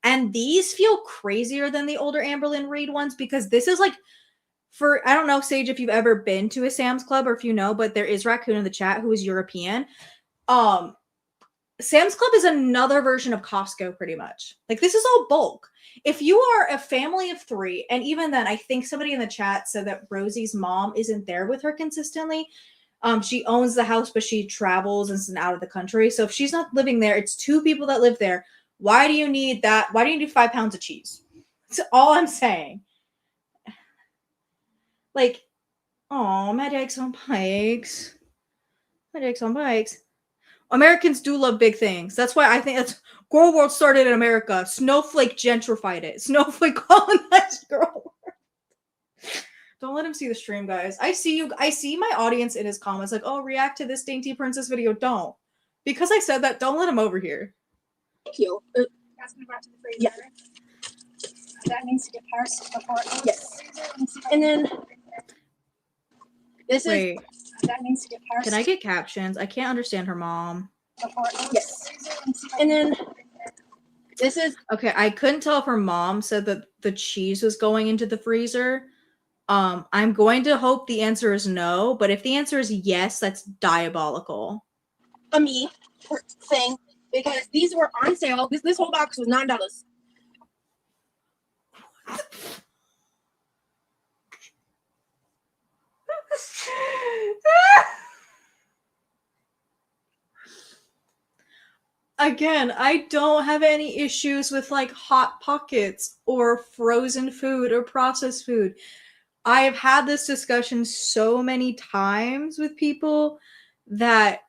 And these feel crazier than the older Amberlyn Reed ones because this is like, I don't know, Sage, if you've ever been to a Sam's Club or if you know, but there is Raccoon in the chat who is European. Sam's Club is another version of Costco, pretty much. Like, this is all bulk. If you are a family of 3, and even then, I think somebody in the chat said that Rosie's mom isn't there with her consistently. She owns the house, but she travels and is out of the country. So if she's not living there, it's 2 people that live there. Why do you need that? Why do you need 5 pounds of cheese? That's all I'm saying. Like, oh, Mad Yikes on Pikes. Mad Yikes on Pikes. Americans do love big things. That's why I think that's Girl World started in America. Snowflake gentrified it. Snowflake colonized Girl World. Don't let him see the stream, guys. I see you. I see my audience in his comments like, oh, react to this Dainty Princess video. Don't. Because I said that, don't let him over here. Thank you. Asking about to the freezer. Yeah. That needs to get parsed before it goes Yes. to the freezer. And then this Wait, That needs to get parsed can I get captions? I can't understand her mom. before it goes Yes. to the freezer. and then this is Okay, I couldn't tell if her mom said that the cheese was going into the freezer. I'm going to hope the answer is no, but if the answer is yes, that's diabolical. a me thing because these were on sale. This whole box was $9. Again, I don't have any issues with like Hot Pockets or frozen food or processed food. I have had this discussion so many times with people that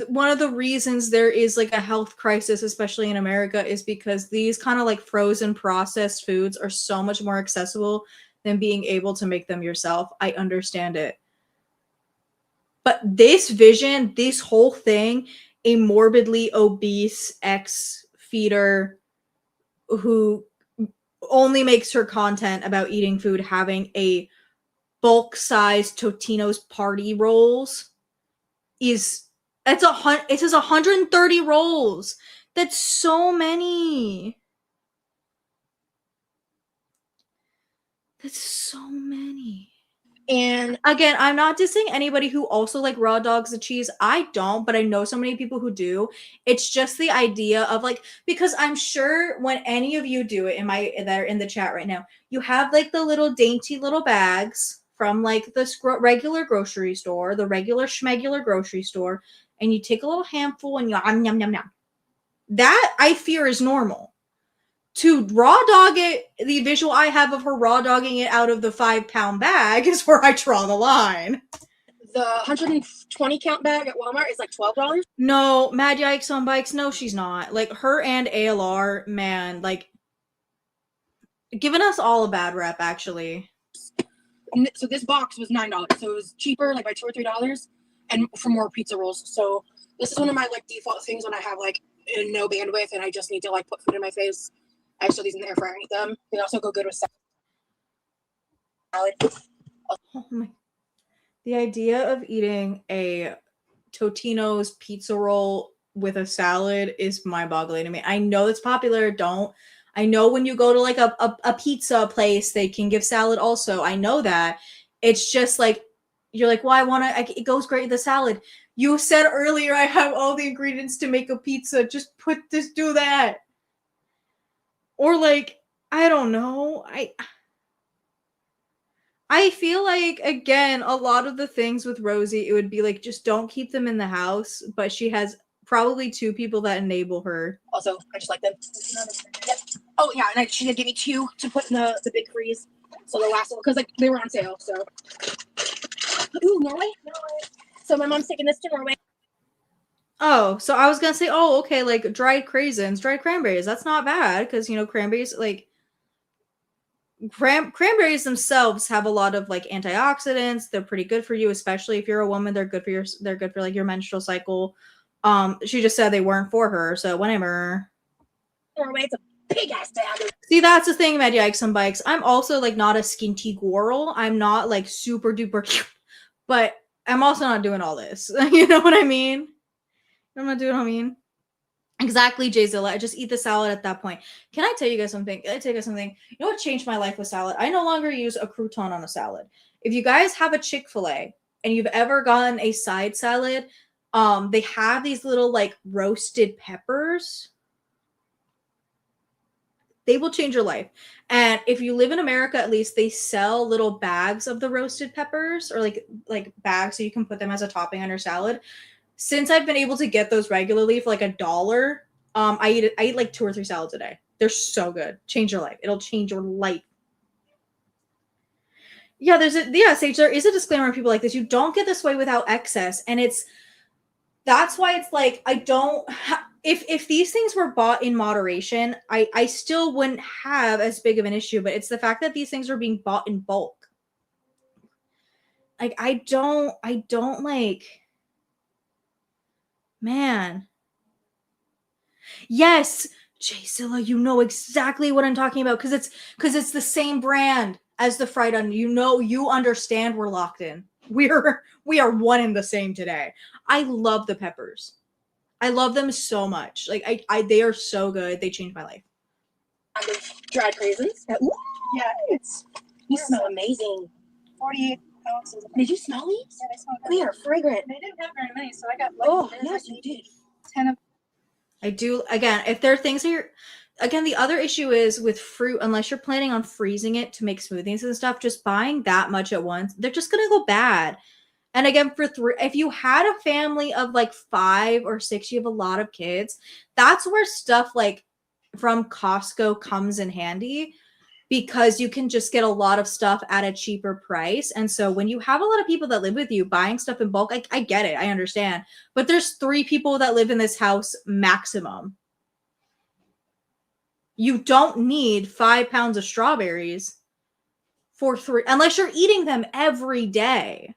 one of the reasons there is like a health crisis, especially in America, is because these kind of like frozen processed foods are so much more accessible than being able to make them yourself. I understand it. But this vision, this whole thing, a morbidly obese ex-feeder who only makes her content about eating food having a bulk-sized Totino's party rolls is it says 130 rolls. That's so many. That's so many. And again, I'm not dissing anybody who also like raw dogs and cheese. I don't, but I know so many people who do. It's just the idea of like, because I'm sure when any of you do it that are in the chat right now, you have like the little dainty little bags from like the regular grocery store, the regular schmegular grocery store, and you take a little handful and you yum yum yum. That I fear is normal. To raw dog it, the visual I have of her raw dogging it out of the 5-pound bag is where I draw the line. the 120 count bag at Walmart is like $12. No, Mad Yikes on Bikes. No, she's not. Like, her and ALR, man, like, giving us all a bad rep, actually. So this box was $9. So it was cheaper, like by $2 or $3, and for more pizza rolls. So this is one of my like default things when I have like no bandwidth and I just need to like put food in my face. I throw these in the air fryer and eat them. They also go good with salad. Oh my. The idea of eating a Totino's pizza roll with a salad is mind-boggling to me. I know it's popular. I know when you go to like a pizza place, they can give salad also. I know that. It's just like, you're like, well, it goes great with the salad. You said earlier, I have all the ingredients to make a pizza. Just do that. Or like, I don't know. I feel like, again, a lot of the things with Rosie, it would be like, just don't keep them in the house. But she has probably 2 people that enable her. Also, I just like them. Yep. Oh yeah, and she did give me 2 to put in the big freeze. So the last one, because like they were on sale. So, ooh, Norway. So my mom's taking this to Norway. Oh, so I was gonna say, oh, okay, like dried craisins, dried cranberries. That's not bad because cranberries, like cranberries themselves have a lot of like antioxidants. They're pretty good for you, especially if you're a woman. They're good for like your menstrual cycle. She just said they weren't for her, so whatever. It's a big ass dagger. See, that's the thing, Mad Yikes on Bikes. I'm also like not a skinty girl. I'm not like super duper cute, but I'm also not doing all this. You know what I mean? I'm not doing what I mean. Exactly, Jayzilla. I just eat the salad at that point. Can I tell you guys something? Can I tell you guys something? You know what changed my life with salad? I no longer use a crouton on a salad. If you guys have a Chick-fil-A and you've ever gotten a side salad, they have these little like roasted peppers. They will change your life. And if you live in America, at least they sell little bags of the roasted peppers, or like bags so you can put them as a topping on your salad. Since I've been able to get those regularly for like $1, I eat like 2 or 3 salads a day. They're so good. Change your life. It'll change your life. Yeah, Sage, there is a disclaimer on people like this. You don't get this way without excess. And that's why it's like, I don't, if these things were bought in moderation, I still wouldn't have as big of an issue, but it's the fact that these things are being bought in bulk. Like, I don't like, man. Yes, Jayzilla, you know exactly what I'm talking about, because it's the same brand as the fried onion. You understand we're locked in. We are one and the same today. I love the peppers. I love them so much. Like they are so good. They changed my life. Dried raisins. Ooh. Yeah, You smell amazing. 48 ounces. Did you smell these? Yeah, they smell good. They are fragrant. They didn't have very many, so I got yes, you did. 10 of. I do. Again, if there are things that you're, again, the other issue is with fruit, unless you're planning on freezing it to make smoothies and stuff, just buying that much at once, they're just going to go bad. And again, if you had a family of like 5 or 6, you have a lot of kids, that's where stuff like from Costco comes in handy, because you can just get a lot of stuff at a cheaper price. And so when you have a lot of people that live with you buying stuff in bulk, I get it. I understand. But there's 3 people that live in this house maximum. You don't need 5 pounds of strawberries for 3, unless you're eating them every day.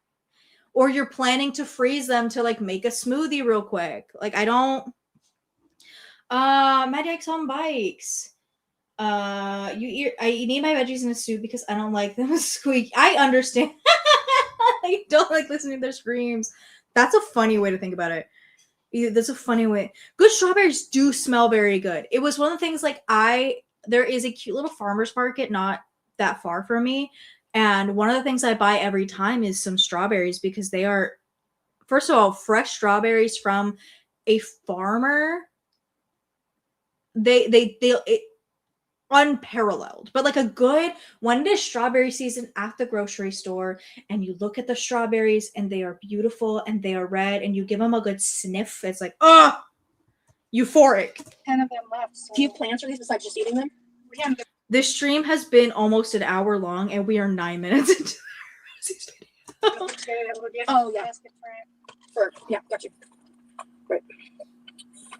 Or you're planning to freeze them to like make a smoothie real quick. Like I don't. Mad Yikes on Bikes. I need my veggies in a soup because I don't like them squeak. I understand. I don't like listening to their screams. That's a funny way to think about it. That's a funny way. Good strawberries do smell very good. It was one of the things like there is a cute little farmer's market not that far from me. And one of the things I buy every time is some strawberries, because they are, first of all, fresh strawberries from a farmer. They unparalleled, but like a good, when it is strawberry season at the grocery store and you look at the strawberries and they are beautiful and they are red and you give them a good sniff, it's like, oh, euphoric. 10 of them left. So Do you have plans for these besides just eating them? we have This stream has been almost an hour long and we are 9 minutes into Rosie's video. Oh, yeah. Yeah, got you. Right.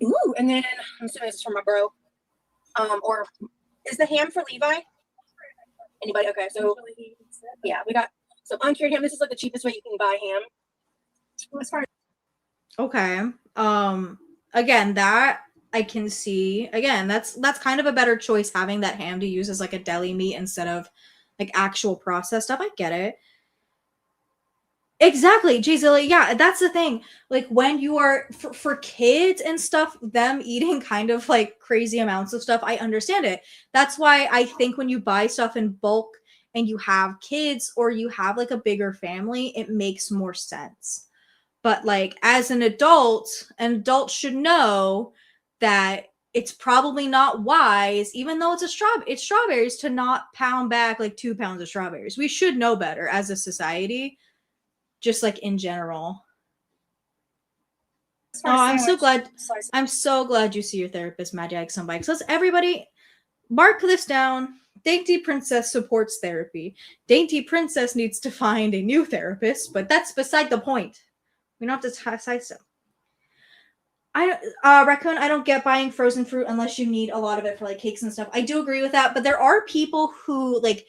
Ooh, and then I'm assuming this is from my bro. Or is the ham for Levi? Anybody? Okay, so yeah, we got some uncured ham. This is like the cheapest way you can buy ham. As far as Okay. Again, that I can see. Again, that's kind of a better choice, having that ham to use as like a deli meat instead of like actual processed stuff. I get it. Exactly, Jayzilla. Yeah, that's the thing. Like when you are for kids and stuff, them eating kind of like crazy amounts of stuff, I understand it. That's why I think when you buy stuff in bulk and you have kids or you have like a bigger family, it makes more sense. But like as an adult should know that it's probably not wise, even though it's strawberries, to not pound back like 2 pounds of strawberries. We should know better as a society. Just like in general. Oh, I'm so glad you see your therapist, Mad Yikes on Bikes. Let's everybody mark this down. Dainty Princess supports therapy. Dainty Princess needs to find a new therapist, but that's beside the point. We don't have to decide so. Raccoon, I don't get buying frozen fruit unless you need a lot of it for like cakes and stuff. I do agree with that, but there are people who like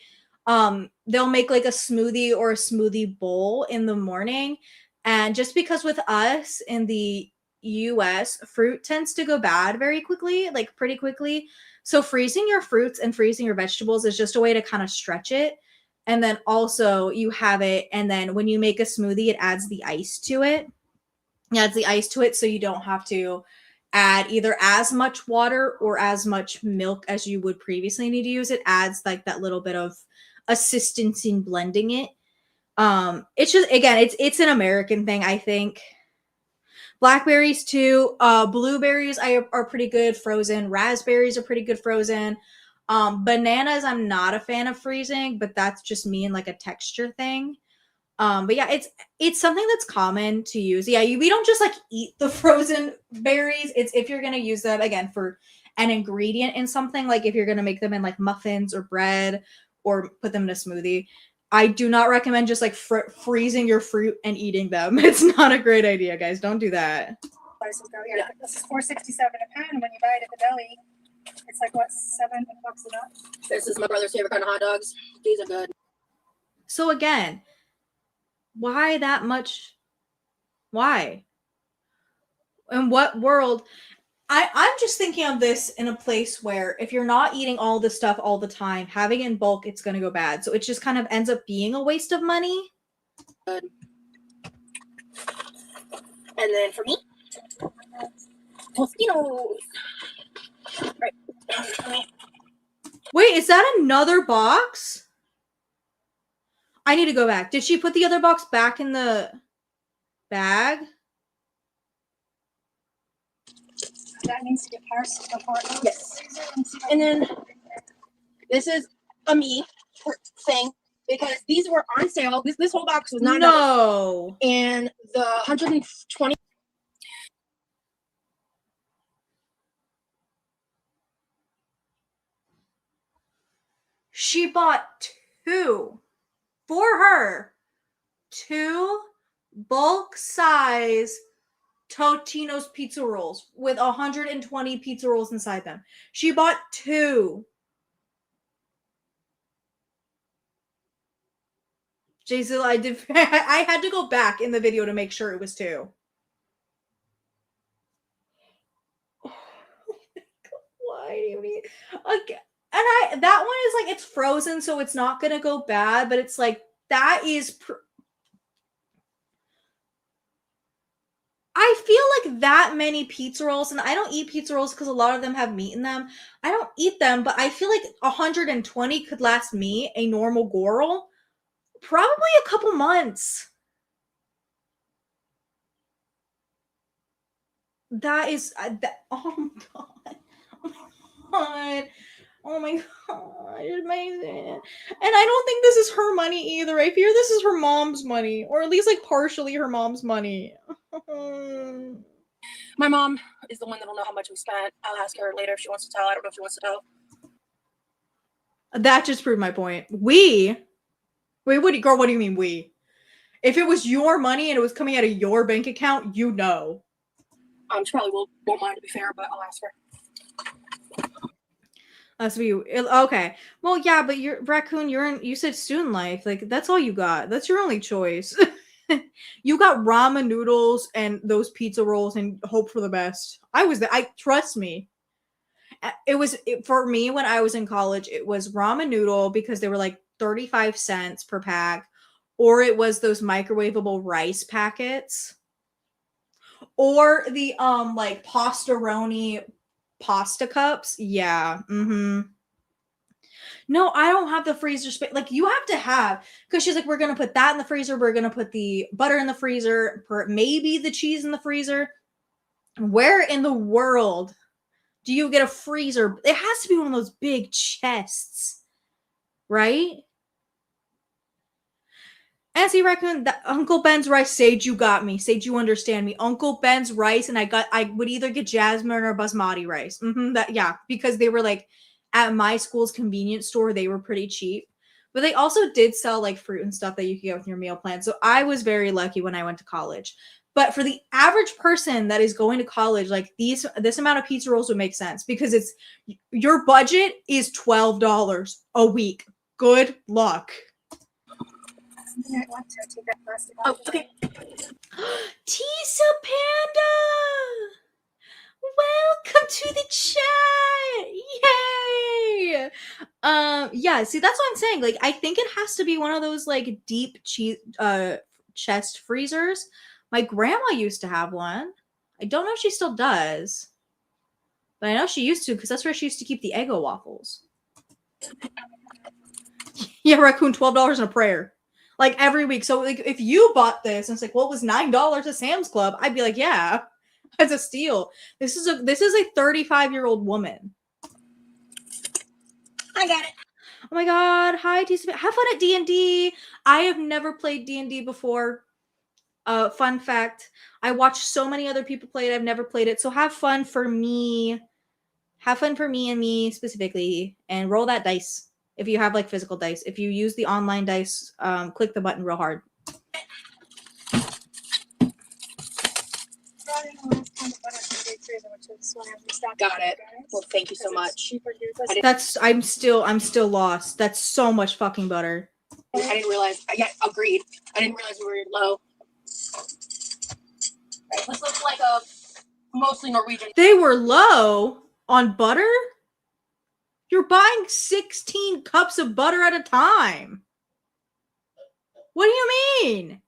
they'll make like a smoothie or a smoothie bowl in the morning. And just because with us in the US, fruit tends to go bad very quickly, like pretty quickly. So freezing your fruits and freezing your vegetables is just a way to kind of stretch it. And then also you have it, and then when you make a smoothie, it adds the ice to it. It adds the ice to it so you don't have to add either as much water or as much milk as you would previously need to use. It adds like that little bit of assistance in blending it. It's just, again, it's an American thing, I think. Blackberries too. Blueberries are pretty good frozen. Raspberries are pretty good frozen. Bananas, I'm not a fan of freezing, but that's just me and like a texture thing. But yeah, it's something that's common to use. Yeah, we don't just like eat the frozen berries. It's if you're gonna use them again for an ingredient in something, like if you're gonna make them in like muffins or bread or put them in a smoothie. I do not recommend just like freezing your fruit and eating them. It's not a great idea, guys. Don't do that. Prices go, yeah. This is $4.67 a pound, and when you buy it at the deli, it's like what, $7 a nut? This is my brother's favorite kind of hot dogs. These are good. So again, why that much? Why? In what world? I'm just thinking of this in a place where if you're not eating all this stuff all the time, having it in bulk, it's going to go bad. So it just kind of ends up being a waste of money. Good. And then for me, Tostinos. Right. Wait, is that another box? I need to go back. Did she put the other box back in the bag? That needs to get parsed before it goes. Yes. And then this is a me thing because these were on sale. This whole box was $9. No. And the 120. She bought two for her. Two bulk size Totino's pizza rolls with 120 pizza rolls inside them. She bought two. Jason, I had to go back in the video to make sure it was two. Why do you mean? Okay. And that one is like, it's frozen, so it's not gonna go bad, but it's like, that is I feel like that many pizza rolls, and I don't eat pizza rolls because a lot of them have meat in them. I don't eat them, but I feel like 120 could last me, a normal girl, probably a couple months. That is, oh my god. Oh my god. Oh my god, it's amazing. And I don't think this is her money either. I fear this is her mom's money, or at least like partially her mom's money. My mom is the one that'll know how much we spent. I'll ask her later if she wants to tell. I don't know if she wants to tell. That just proved my point. Wait, what do you mean we? If it was your money and it was coming out of your bank account, you know. She probably won't mind, to be fair, but I'll ask her. Okay. Well, yeah, but you're Raccoon. You said student life. Like that's all you got. That's your only choice. You got ramen noodles and those pizza rolls and hope for the best. I trust me. For me when I was in college. It was ramen noodle because they were like 35 cents per pack, or it was those microwavable rice packets, or the like pastaroni pasta cups. Yeah. No, I don't have the freezer space. Like you have to have, because she's like, we're gonna put that in the freezer. We're gonna put the butter in the freezer. Maybe the cheese in the freezer. Where in the world do you get a freezer? It has to be one of those big chests, right? And see, Raccoon, Uncle Ben's rice. Sage, you got me. Sage, you understand me. Uncle Ben's rice, and I would either get jasmine or basmati rice. Because they were like at my school's convenience store, they were pretty cheap. But they also did sell like fruit and stuff that you could get with your meal plan. So I was very lucky when I went to college. But for the average person that is going to college, like this amount of pizza rolls would make sense because your budget is $12 a week. Good luck. something I want to take that plastic Oh, off. okay. Tisa Panda! Welcome to the chat! Yay! Yeah, see, that's what I'm saying. Like, I think it has to be one of those, like, deep chest freezers. My grandma used to have one. I don't know if she still does. But I know she used to, because that's where she used to keep the Eggo waffles. Yeah, Raccoon, $12 in a prayer. Like, every week. So, like, if you bought this, and it's like, well, it was $9 at Sam's Club, I'd be like, yeah, that's a steal. This is a 35-year-old woman. I got it. Oh my god, hi, Tisa. Have fun at D&D. I have never played D&D before. Fun fact, I watched so many other people play it. I've never played it. So have fun for me. Have fun for me and me specifically, and roll that dice. If you have like physical dice, if you use the online dice, click the button real hard. Got it. Well, thank you so much. I'm still lost. That's so much fucking butter. I didn't realize. Yeah, agreed. I didn't realize we were low. Right, this looks like a mostly Norwegian. They were low on butter? You're buying 16 cups of butter at a time. What do you mean?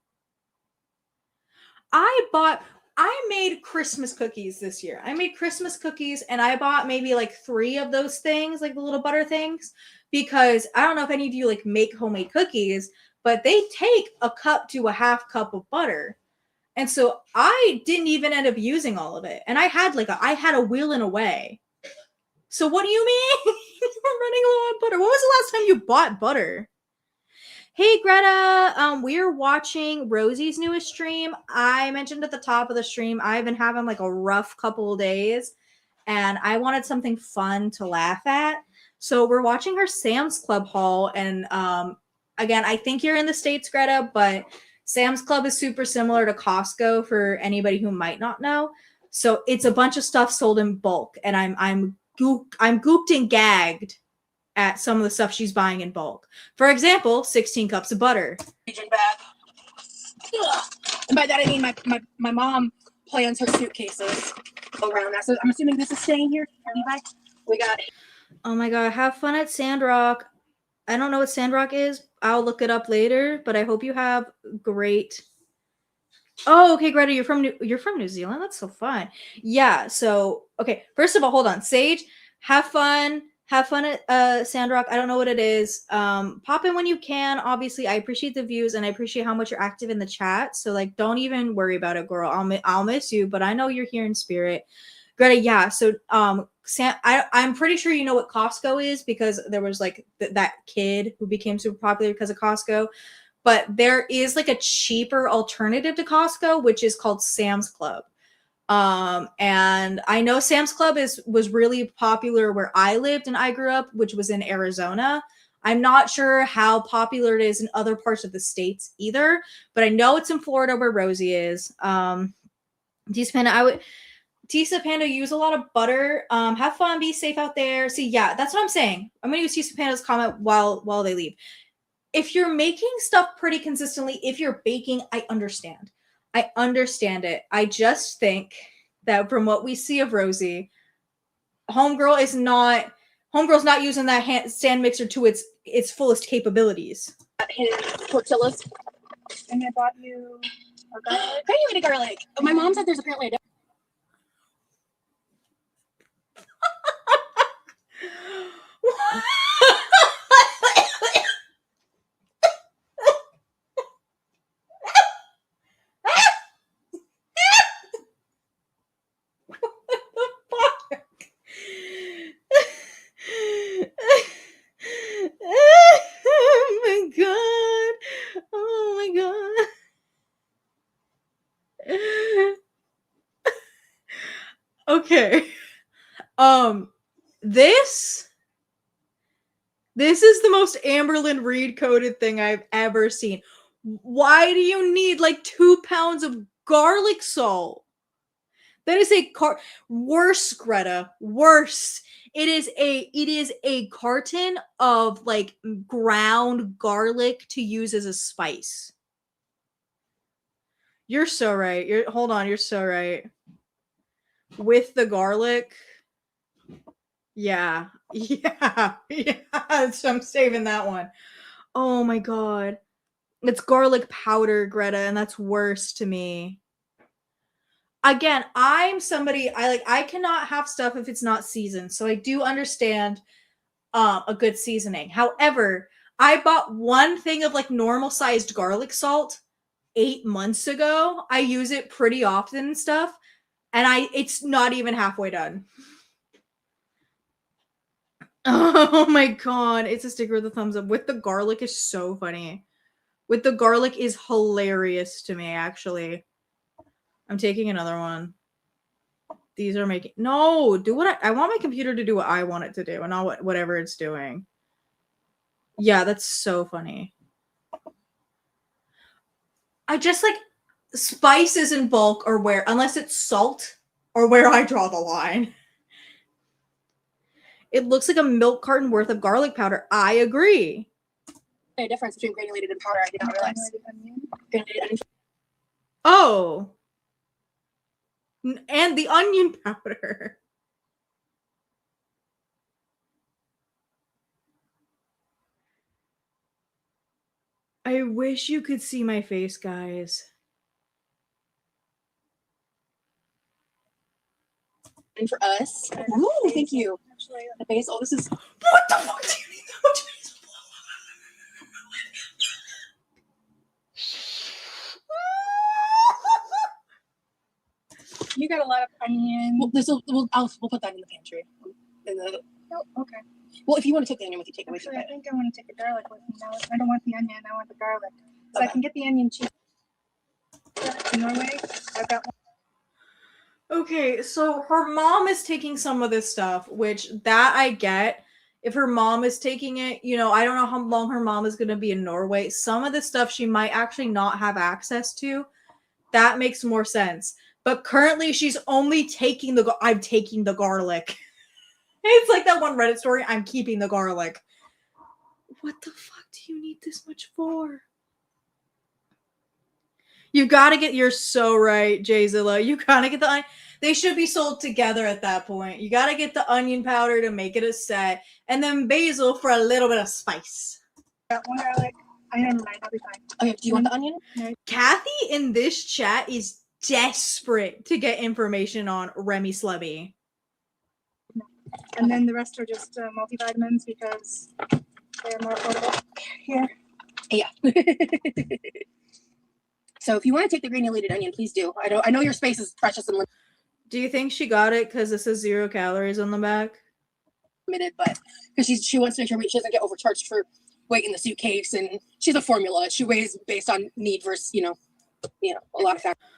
I made Christmas cookies this year. I made Christmas cookies and I bought maybe like 3 of those things, like the little butter things, because I don't know if any of you like make homemade cookies, but they take a cup to a half cup of butter. And so I didn't even end up using all of it. And I had a wheel and a way. So what do you mean? We're running low on butter. When was the last time you bought butter? Hey Greta, we're watching Rosie's newest stream. I mentioned at the top of the stream, I've been having like a rough couple of days and I wanted something fun to laugh at. So we're watching her Sam's Club haul. And again, I think you're in the States, Greta, but Sam's Club is super similar to Costco for anybody who might not know. So it's a bunch of stuff sold in bulk, and I'm gooped and gagged at some of the stuff she's buying in bulk. For example, 16 cups of butter. And by that I mean my mom plans her suitcases around that. So I'm assuming this is staying here. Levi, we got. Oh my god! Have fun at Sandrock. I don't know what Sandrock is. I'll look it up later. But I hope you have great. Oh, okay, Greta, you're from New Zealand. That's so fun. Yeah. So okay. First of all, hold on, Sage. Have fun. Have fun at Sandrock. I don't know what it is. Pop in when you can. Obviously, I appreciate the views and I appreciate how much you're active in the chat. So like, don't even worry about it, girl. I'll miss you, but I know you're here in spirit. Greta, yeah. So I'm pretty sure you know what Costco is because there was like that kid who became super popular because of Costco. But there is like a cheaper alternative to Costco, which is called Sam's Club. And I know Sam's Club was really popular where I lived and I grew up, which was in Arizona. I'm not sure how popular it is in other parts of the states either, but I know it's in Florida where Rosie is. Tisa Panda, use a lot of butter. Have fun, be safe out there. See, yeah, that's what I'm saying. I'm gonna use Tisa Panda's comment while they leave. If you're making stuff pretty consistently, if you're baking, I understand. I understand it. I just think that from what we see of Rosie, Homegirl's not using that stand mixer to its fullest capabilities. Tortillas. And I bought you a garlic. Granulated garlic. Oh, my mom said there's apparently a Okay. This is the most Amberlynn Reed coded thing I've ever seen. Why do you need like 2 pounds of garlic salt? That is a worse, Greta. Worse. It is a carton of like ground garlic to use as a spice. You're so right. Hold on, you're so right. With the garlic. Yeah. Yeah. Yeah. So I'm saving that one. Oh my god. It's garlic powder, Greta, and that's worse to me. Again, I'm somebody I cannot have stuff if it's not seasoned. So I do understand a good seasoning. However, I bought one thing of like normal sized garlic salt 8 months ago. I use it pretty often and stuff, and it's not even halfway done. Oh my god, it's a sticker with a thumbs up. With the garlic is so funny. With the garlic is hilarious to me, actually. I'm taking another one. These are making no, do what I want my computer to do what I want it to do and not whatever it's doing. Yeah, that's so funny. I just like spices in bulk or where unless it's salt or where I draw the line. It looks like a milk carton worth of garlic powder. I agree. A difference between granulated and powder, I did not realize. Granulated onion. Oh. And the onion powder. I wish you could see my face, guys. And for us, ooh, thank you. Actually, the basil. This is what the fuck do you need that much basil? You got a lot of onion. Well, we'll put that in the pantry. Oh, okay. Well, if you want to take the onion with you, take it with you. Actually, I think I want to take the garlic with me now. I don't want the onion. I want the garlic. So I can get the onion cheap in Norway. I've got one. Okay, so her mom is taking some of this stuff, which that I get. If her mom is taking it, I don't know how long her mom is going to be in Norway. Some of the stuff she might actually not have access to. That makes more sense. But currently she's only taking I'm taking the garlic. It's like that one Reddit story, I'm keeping the garlic. What the fuck do you need this much for? You gotta you're so right, Jzilla. You gotta get they should be sold together at that point. You gotta get the onion powder to make it a set, and then basil for a little bit of spice. Got one garlic. I never mind, I'll be fine. Okay, do you want the onion? No. Kathy in this chat is desperate to get information on Remy Slubby. And then the rest are just multivitamins because they're more affordable. Here. Yeah. So if you want to take the granulated onion, please do. I know your space is precious and Do you think she got it because it says 0 calories on the back? limited, but because she wants to make sure she doesn't get overcharged for weight in the suitcase, and she's a formula. She weighs based on need versus a lot of factors.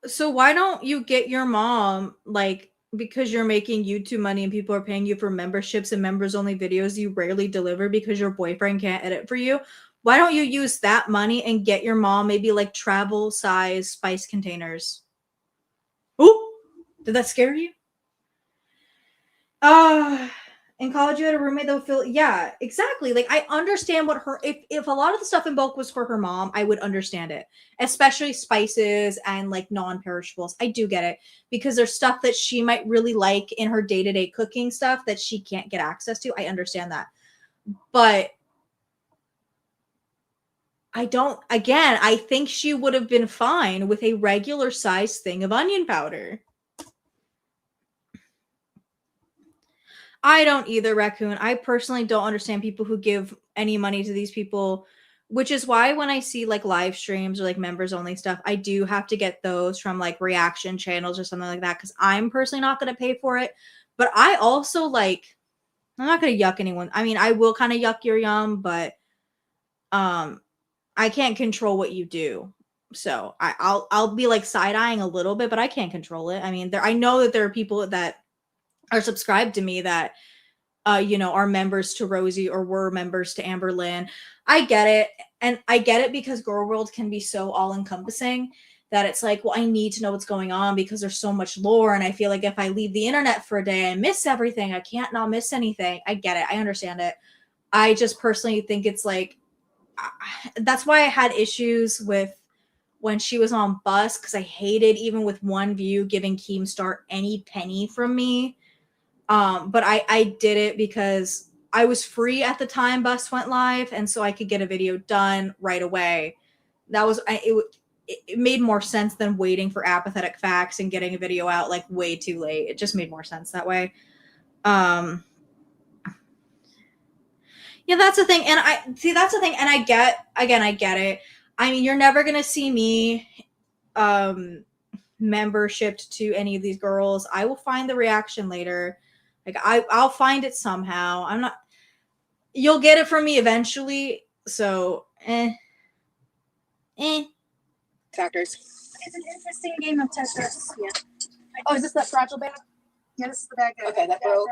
So why don't you get your mom, like, because you're making YouTube money and people are paying you for memberships and members only videos you rarely deliver because your boyfriend can't edit for you? Why don't you use that money and get your mom maybe like travel size spice containers? Ooh, did that scare you? In college you had a roommate that would feel, yeah, exactly. Like I understand what if a lot of the stuff in bulk was for her mom, I would understand it. Especially spices and like non-perishables. I do get it because there's stuff that she might really like in her day-to-day cooking stuff that she can't get access to. I understand that. But I think she would have been fine with a regular size thing of onion powder. I don't either, Raccoon. I personally don't understand people who give any money to these people, which is why when I see like live streams or like members only stuff, I do have to get those from like reaction channels or something like that because I'm personally not going to pay for it. But I also I'm not going to yuck anyone. I mean, I will kind of yuck your yum, but I can't control what you do. So I'll be like side-eyeing a little bit, but I can't control it. I mean, I know that there are people that are subscribed to me that are members to Rosie or were members to Amberlynn. I get it. And I get it because Girl World can be so all-encompassing that it's like, well, I need to know what's going on because there's so much lore. And I feel like if I leave the internet for a day, I miss everything. I can't not miss anything. I get it. I understand it. I just personally think it's like, that's why I had issues with when she was on Bus, because I hated, even with one view, giving Keemstar any penny from me. But I did it because I was free at the time Bus went live, and so I could get a video done right away. That was it made more sense than waiting for Apathetic Facts and getting a video out like way too late. It just made more sense that way. Yeah, that's the thing. And that's the thing. And I get it. I mean, you're never gonna see me membershiped to any of these girls. I will find the reaction later. Like I'll find it somehow. I'm not. You'll get it from me eventually. So, Factors. It's an interesting game of Tetris. Yeah. Oh, is this the fragile bag? Yeah, this is the bag. Okay, that broke.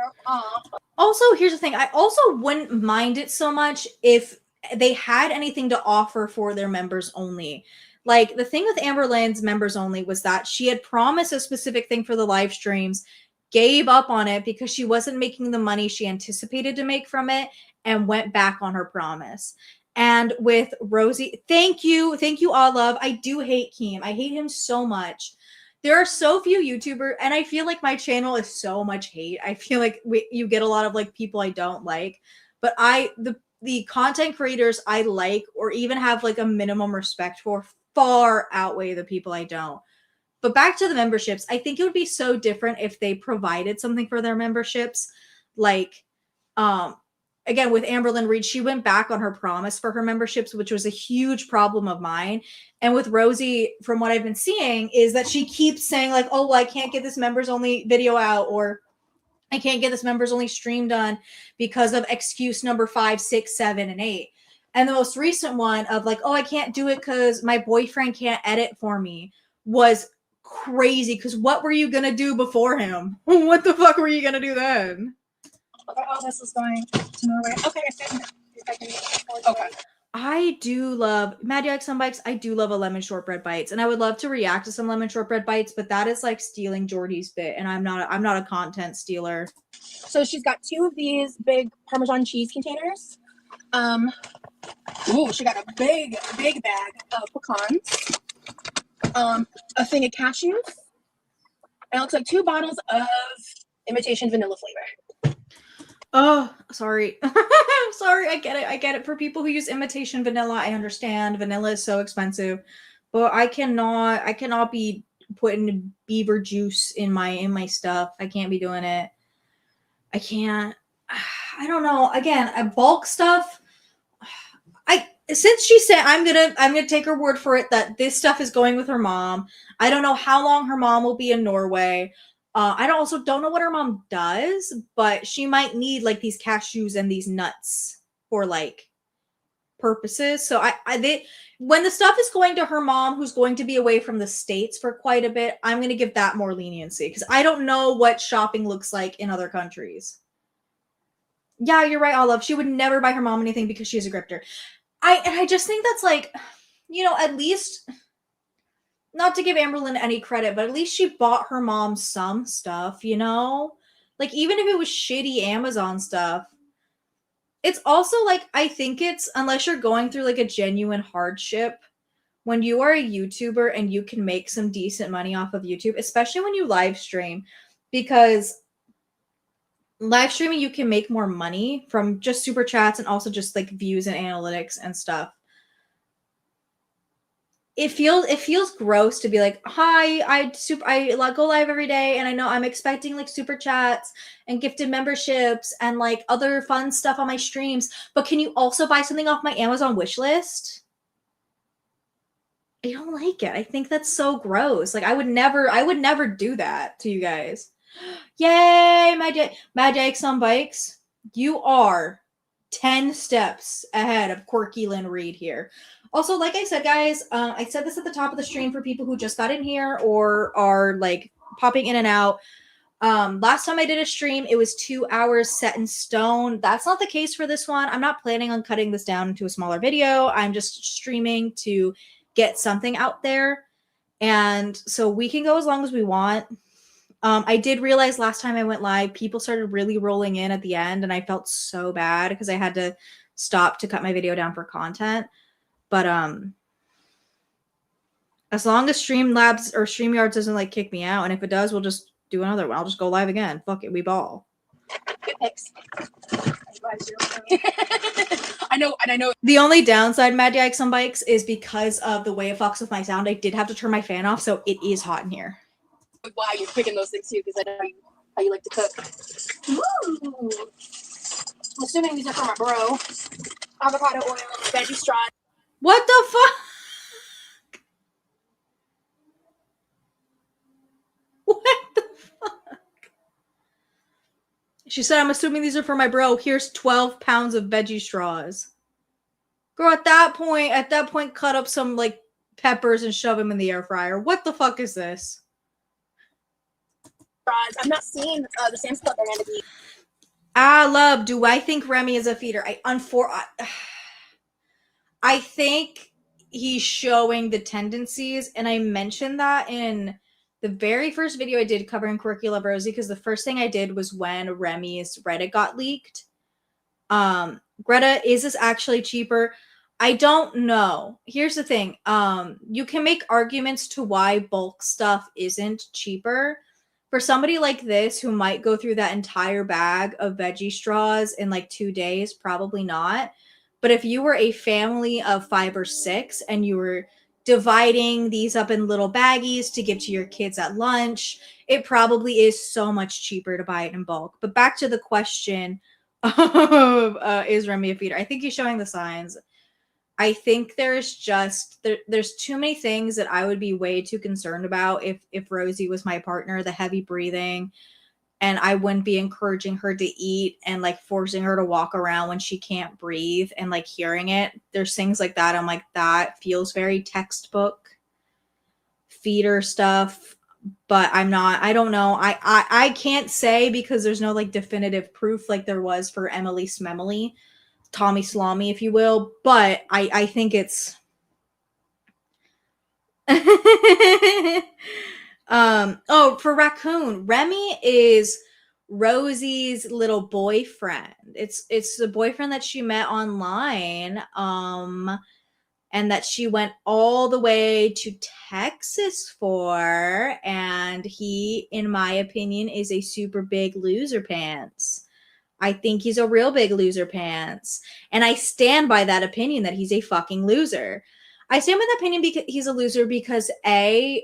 Also, here's the thing. I also wouldn't mind it so much if they had anything to offer for their members only. Like, the thing with Amberlynn's members only was that she had promised a specific thing for the live streams, gave up on it because she wasn't making the money she anticipated to make from it, and went back on her promise. And with Rosie, thank you, all love. I do hate Keem. I hate him so much. There are so few YouTubers, and I feel like my channel is so much hate. I feel like you get a lot of like people I don't like, but the content creators I like or even have like a minimum respect for far outweigh the people I don't. But back to the memberships, I think it would be so different if they provided something for their memberships. Like, again, with Amberlynn Reed, she went back on her promise for her memberships, which was a huge problem of mine. And with Rosie, from what I've been seeing, is that she keeps saying like, oh, well, I can't get this members only video out, or I can't get this members only stream done because of excuse number 5, 6, 7, and 8. And the most recent one of like, oh, I can't do it because my boyfriend can't edit for me was crazy. Because what were you going to do before him? What the fuck were you going to do then? Okay, all this is going to Norway. Okay, Okay. I do love Mad Yak Some Bikes. I do love a lemon shortbread bites, and I would love to react to some lemon shortbread bites, but that is like stealing Jordy's bit, and I'm not a content stealer. So she's got 2 of these big Parmesan cheese containers. She got a big bag of pecans. A thing of cashews. And it looks like 2 bottles of imitation vanilla flavor. Oh, sorry. Sorry, I get it. For people who use imitation vanilla, I understand. Vanilla is so expensive. But I cannot be putting beaver juice in my stuff. I can't be doing it. I can't. I don't know. Again, bulk stuff. Since she said I'm gonna take her word for it that this stuff is going with her mom. I don't know how long her mom will be in Norway. I also don't know what her mom does, but she might need like these cashews and these nuts for like purposes. So when the stuff is going to her mom, who's going to be away from the States for quite a bit, I'm going to give that more leniency because I don't know what shopping looks like in other countries. Yeah, you're right, Olive. She would never buy her mom anything because she's a grifter. I just think that's like, at least, not to give Amberlynn any credit, but at least she bought her mom some stuff, Like, even if it was shitty Amazon stuff. It's also like, I think it's, unless you're going through like a genuine hardship, when you are a YouTuber and you can make some decent money off of YouTube, especially when you live stream, because live streaming, you can make more money from just super chats and also just like views and analytics and stuff. It feels gross to be like, hi, I go live every day, and I know I'm expecting like super chats and gifted memberships and like other fun stuff on my streams, but can you also buy something off my Amazon wish list? I don't like it. I think that's so gross. Like I would never do that to you guys. Yay, Mad Jake Some Bikes. You are 10 steps ahead of Quirkyloverosee Reed here. Also, like I said, guys, I said this at the top of the stream for people who just got in here or are like popping in and out. Last time I did a stream, it was 2 hours set in stone. That's not the case for this one. I'm not planning on cutting this down into a smaller video. I'm just streaming to get something out there. And so we can go as long as we want. I did realize last time I went live, people started really rolling in at the end, and I felt so bad because I had to stop to cut my video down for content. But as long as Streamlabs or StreamYards doesn't like kick me out, and if it does, we'll just do another one. I'll just go live again. Fuck it, we ball. Good picks. I know, and I know. The only downside, Mad Yikes on Bikes, is because of the way it fucks with my sound. I did have to turn my fan off, so it is hot in here. Why you're picking those things too? Because I know how you like to cook. Ooh. I'm assuming these are from our bro. Avocado oil, veggie straw. What the fuck? What the fuck? She said, I'm assuming these are for my bro. Here's 12 pounds of veggie straws. Girl, at that point, cut up some, like, peppers and shove them in the air fryer. What the fuck is this? I'm not seeing the Sam's Club brand to be. Love, do I think Remy is a feeder? I think he's showing the tendencies, and I mentioned that in the very first video I did covering Quirkyloverosee, because the first thing I did was when Remy's Reddit got leaked. Greta, is this actually cheaper? I don't know. Here's the thing. You can make arguments to why bulk stuff isn't cheaper. For somebody like this who might go through that entire bag of veggie straws in like 2 days, probably not. But if you were a family of 5 or 6 and you were dividing these up in little baggies to give to your kids at lunch, it probably is so much cheaper to buy it in bulk. But back to the question of is Remy a feeder? I think he's showing the signs. I think there's just there's too many things that I would be way too concerned about if Rosie was my partner, the heavy breathing, and I wouldn't be encouraging her to eat and like forcing her to walk around when she can't breathe and like hearing it. There's things like that. I'm like, that feels very textbook feeder stuff, but I don't know. I can't say because there's no like definitive proof like there was for Emily Smemily. Tommy Salami, if you will, but I think it's for Raccoon, Remy is Rosie's little boyfriend. It's the boyfriend that she met online, and that she went all the way to Texas for, and he, in my opinion, is a super big loser pants. I think he's a real big loser pants. And I stand by that opinion that he's a fucking loser. I stand by that opinion because he's a loser because I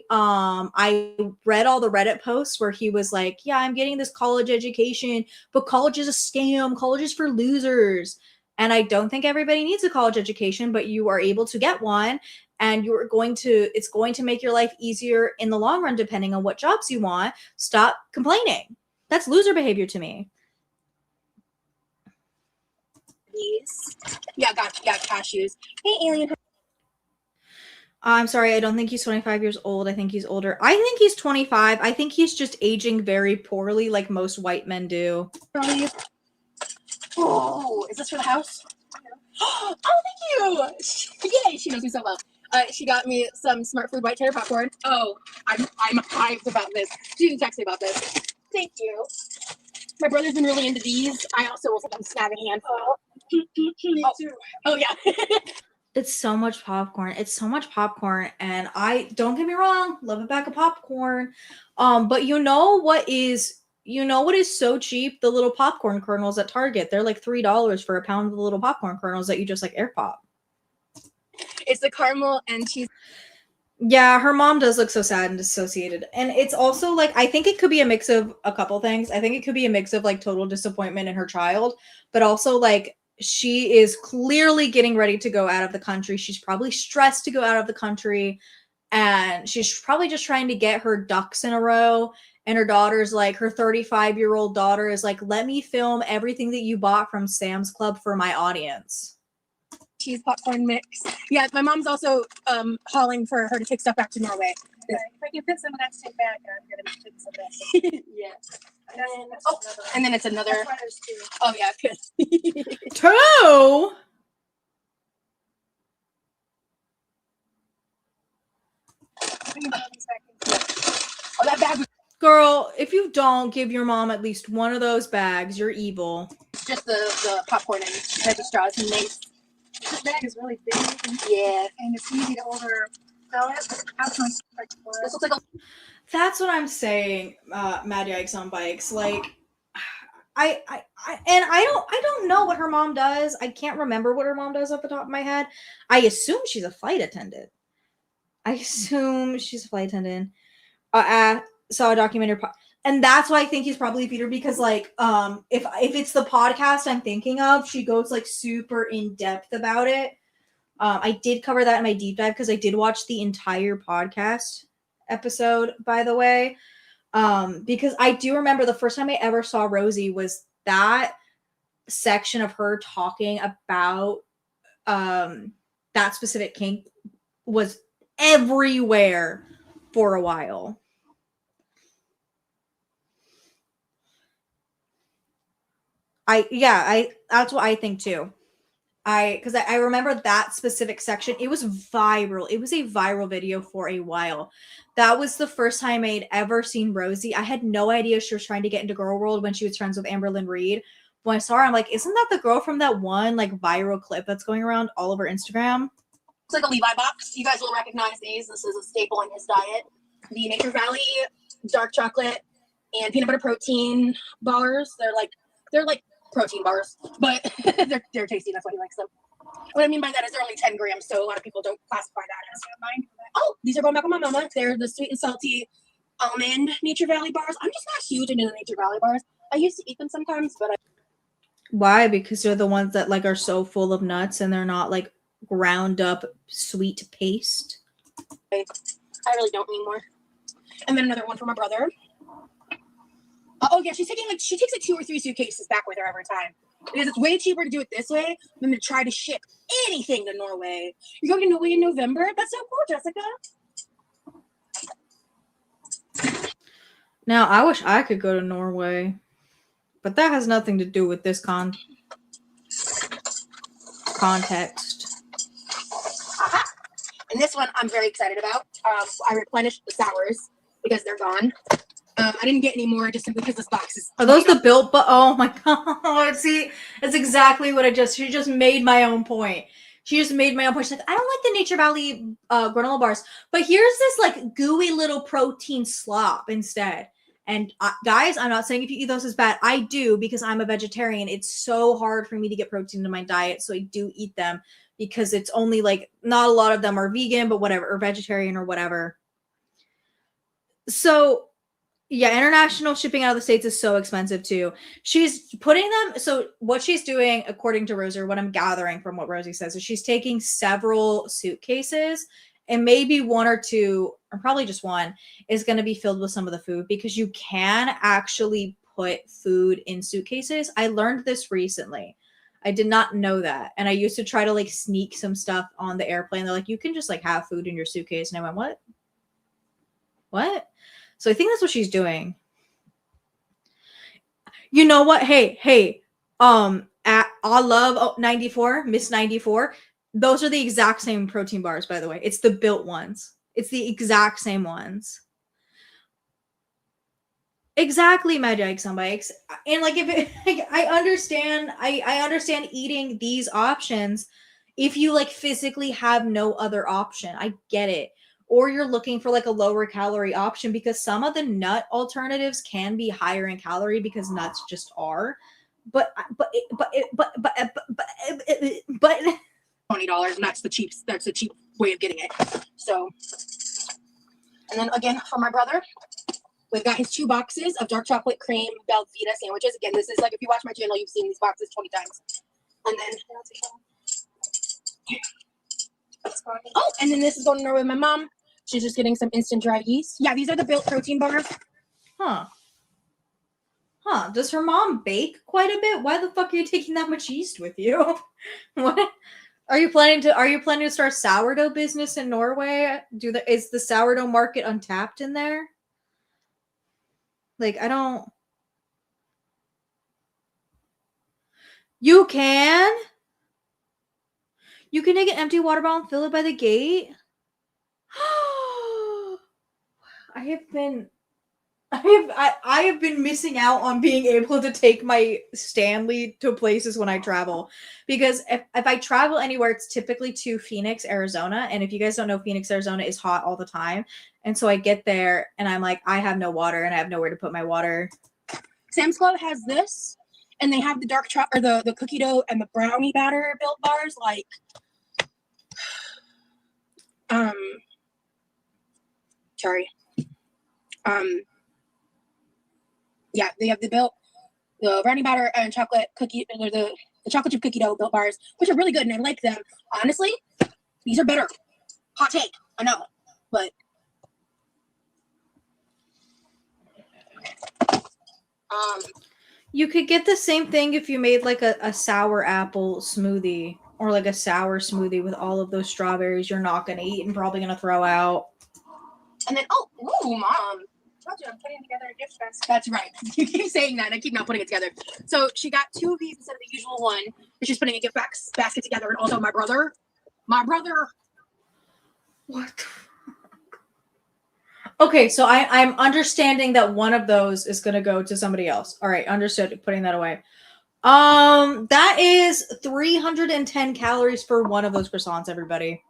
read all the Reddit posts where he was like, yeah, I'm getting this college education, but college is a scam. College is for losers. And I don't think everybody needs a college education, but you are able to get one, and it's going to make your life easier in the long run, depending on what jobs you want. Stop complaining. That's loser behavior to me. Yeah, got cashews. Hey, alien. I'm sorry, I don't think he's 25 years old. I think he's older. I think he's 25. I think he's just aging very poorly, like most white men do. Oh, is this for the house? Oh, thank you! Yay, she knows me so well. She got me some Smart Food white cheddar popcorn. Oh, I'm hyped about this. She didn't text me about this. Thank you. My brother's been really into these. I also will snag a handful. Me too. Oh yeah. It's so much popcorn. It's so much popcorn, and I don't get me wrong, love a bag of popcorn. But you know what is so cheap? The little popcorn kernels at Target. They're like $3 for a pound of the little popcorn kernels that you just like air pop. It's the caramel and cheese. Yeah, her mom does look so sad and dissociated. And it's also like, I think it could be a mix of a couple things. I think it could be a mix of like total disappointment in her child, but also like she is clearly getting ready to go out of the country. She's probably stressed to go out of the country, and she's probably just trying to get her ducks in a row. And her daughter's like, her 35-year-old daughter is like, let me film everything that you bought from Sam's Club for my audience. Cheese popcorn mix. Yeah, my mom's also hauling for her to take stuff back to Norway. Okay. If I can fit some of that same bag, I'm gonna take some of that. Yeah. And then it's another. That's why there's 2. Oh yeah, good. 2? Bring your babies back in. Oh, that bag was Girl, if you don't give your mom at least one of those bags, you're evil. just the popcorn and heavy straws and mace. This bag is really big. Yeah. And it's easy to overfill it. That's my This looks like a That's what I'm saying, Mad Yikes on Bikes. Like, I don't know what her mom does. I can't remember what her mom does off the top of my head. I assume she's a flight attendant. Saw a documentary, and that's why I think he's probably a feeder, because like if it's the podcast I'm thinking of, she goes like super in depth about it. I did cover that in my deep dive because I did watch the entire podcast episode, by the way. Because I do remember the first time I ever saw Rosie was that section of her talking about that specific kink was everywhere for a while. That's what I think too. Because I remember that specific section. It was viral. It was a viral video for a while. That was the first time I'd ever seen Rosie. I had no idea she was trying to get into girl world when she was friends with Amberlynn Reed. When I saw her, I'm like, isn't that the girl from that one like viral clip that's going around all over Instagram? It's like a Levi box. You guys will recognize these. This is a staple in his diet. The Nature Valley dark chocolate and peanut butter protein bars. They're like protein bars, but they're tasty. That's why he likes them. What I mean by that is they're only 10 grams, so a lot of people don't classify that as mine. Oh, these are going back with my mama. They're the sweet and salty almond Nature Valley bars. I'm just not huge into the Nature Valley bars. I used to eat them sometimes, but Why? Because they're the ones that like are so full of nuts and they're not like ground up sweet paste. I really don't anymore. And then another one for my brother. Oh yeah, she takes like 2 or 3 suitcases back with her every time because it's way cheaper to do it this way than to try to ship anything to Norway. You're going to Norway in November? That's so cool, Jessica. Now, I wish I could go to Norway, but that has nothing to do with this context. Uh-huh. And this one I'm very excited about. I replenished the sours because they're gone. I didn't get any more just simply because this box is. Are those the built? But oh my god! See, that's exactly what she just made my own point. She's like, I don't like the Nature Valley granola bars, but here's this like gooey little protein slop instead. And guys, I'm not saying if you eat those is bad. I do because I'm a vegetarian. It's so hard for me to get protein into my diet, so I do eat them because it's only like not a lot of them are vegan, but whatever, or vegetarian or whatever. So. Yeah, international shipping out of the States is so expensive too. She's putting them. So what she's doing, according to Rosie, or what I'm gathering from what Rosie says, is she's taking several suitcases and maybe 1 or 2, or probably just 1, is going to be filled with some of the food because you can actually put food in suitcases. I learned this recently. I did not know that. And I used to try to like sneak some stuff on the airplane. They're like, you can just like have food in your suitcase. And I went, what? What? So I think that's what she's doing. You know what? Hey, I love 94, Miss 94. Those are the exact same protein bars, by the way. It's the built ones. It's the exact same ones. Exactly, Magic on Bikes. And like, I understand eating these options if you like physically have no other option. I get it. Or you're looking for like a lower calorie option because some of the nut alternatives can be higher in calorie because nuts just are. But $20, and that's the cheap way of getting it. So, and then again for my brother, we've got his 2 boxes of dark chocolate cream Belvita sandwiches. Again, this is like if you watch my channel, you've seen these boxes 20 times. And then and then this is going to Norway with my mom. She's just getting some instant dry yeast. Yeah, these are the built protein bars. Huh. Does her mom bake quite a bit? Why the fuck are you taking that much yeast with you? What? Are you planning to start sourdough business in Norway? Is the sourdough market untapped in there? Like, I don't. You can take an empty water bottle and fill it by the gate. I have been missing out on being able to take my Stanley to places when I travel. Because if I travel anywhere, it's typically to Phoenix, Arizona. And if you guys don't know, Phoenix, Arizona is hot all the time. And so I get there and I'm like, I have no water and I have nowhere to put my water. Sam's Club has this, and they have the dark chocolate or the cookie dough and the brownie batter built bars. Like, sorry. Yeah, they have the brownie batter and chocolate cookie, or the chocolate chip cookie dough built bars, which are really good, and I like them. Honestly, these are better. Hot take, I know, but you could get the same thing if you made like a sour apple smoothie or like a sour smoothie with all of those strawberries you're not going to eat and probably going to throw out. And then, Mom. I told you I'm putting together a gift basket. That's right. You keep saying that, and I keep not putting it together. So she got 2 of these instead of the usual one, and she's putting a gift basket together. And also my brother. What? Okay, so I'm understanding that one of those is going to go to somebody else. All right, understood. Putting that away. That is 310 calories for one of those croissants, everybody.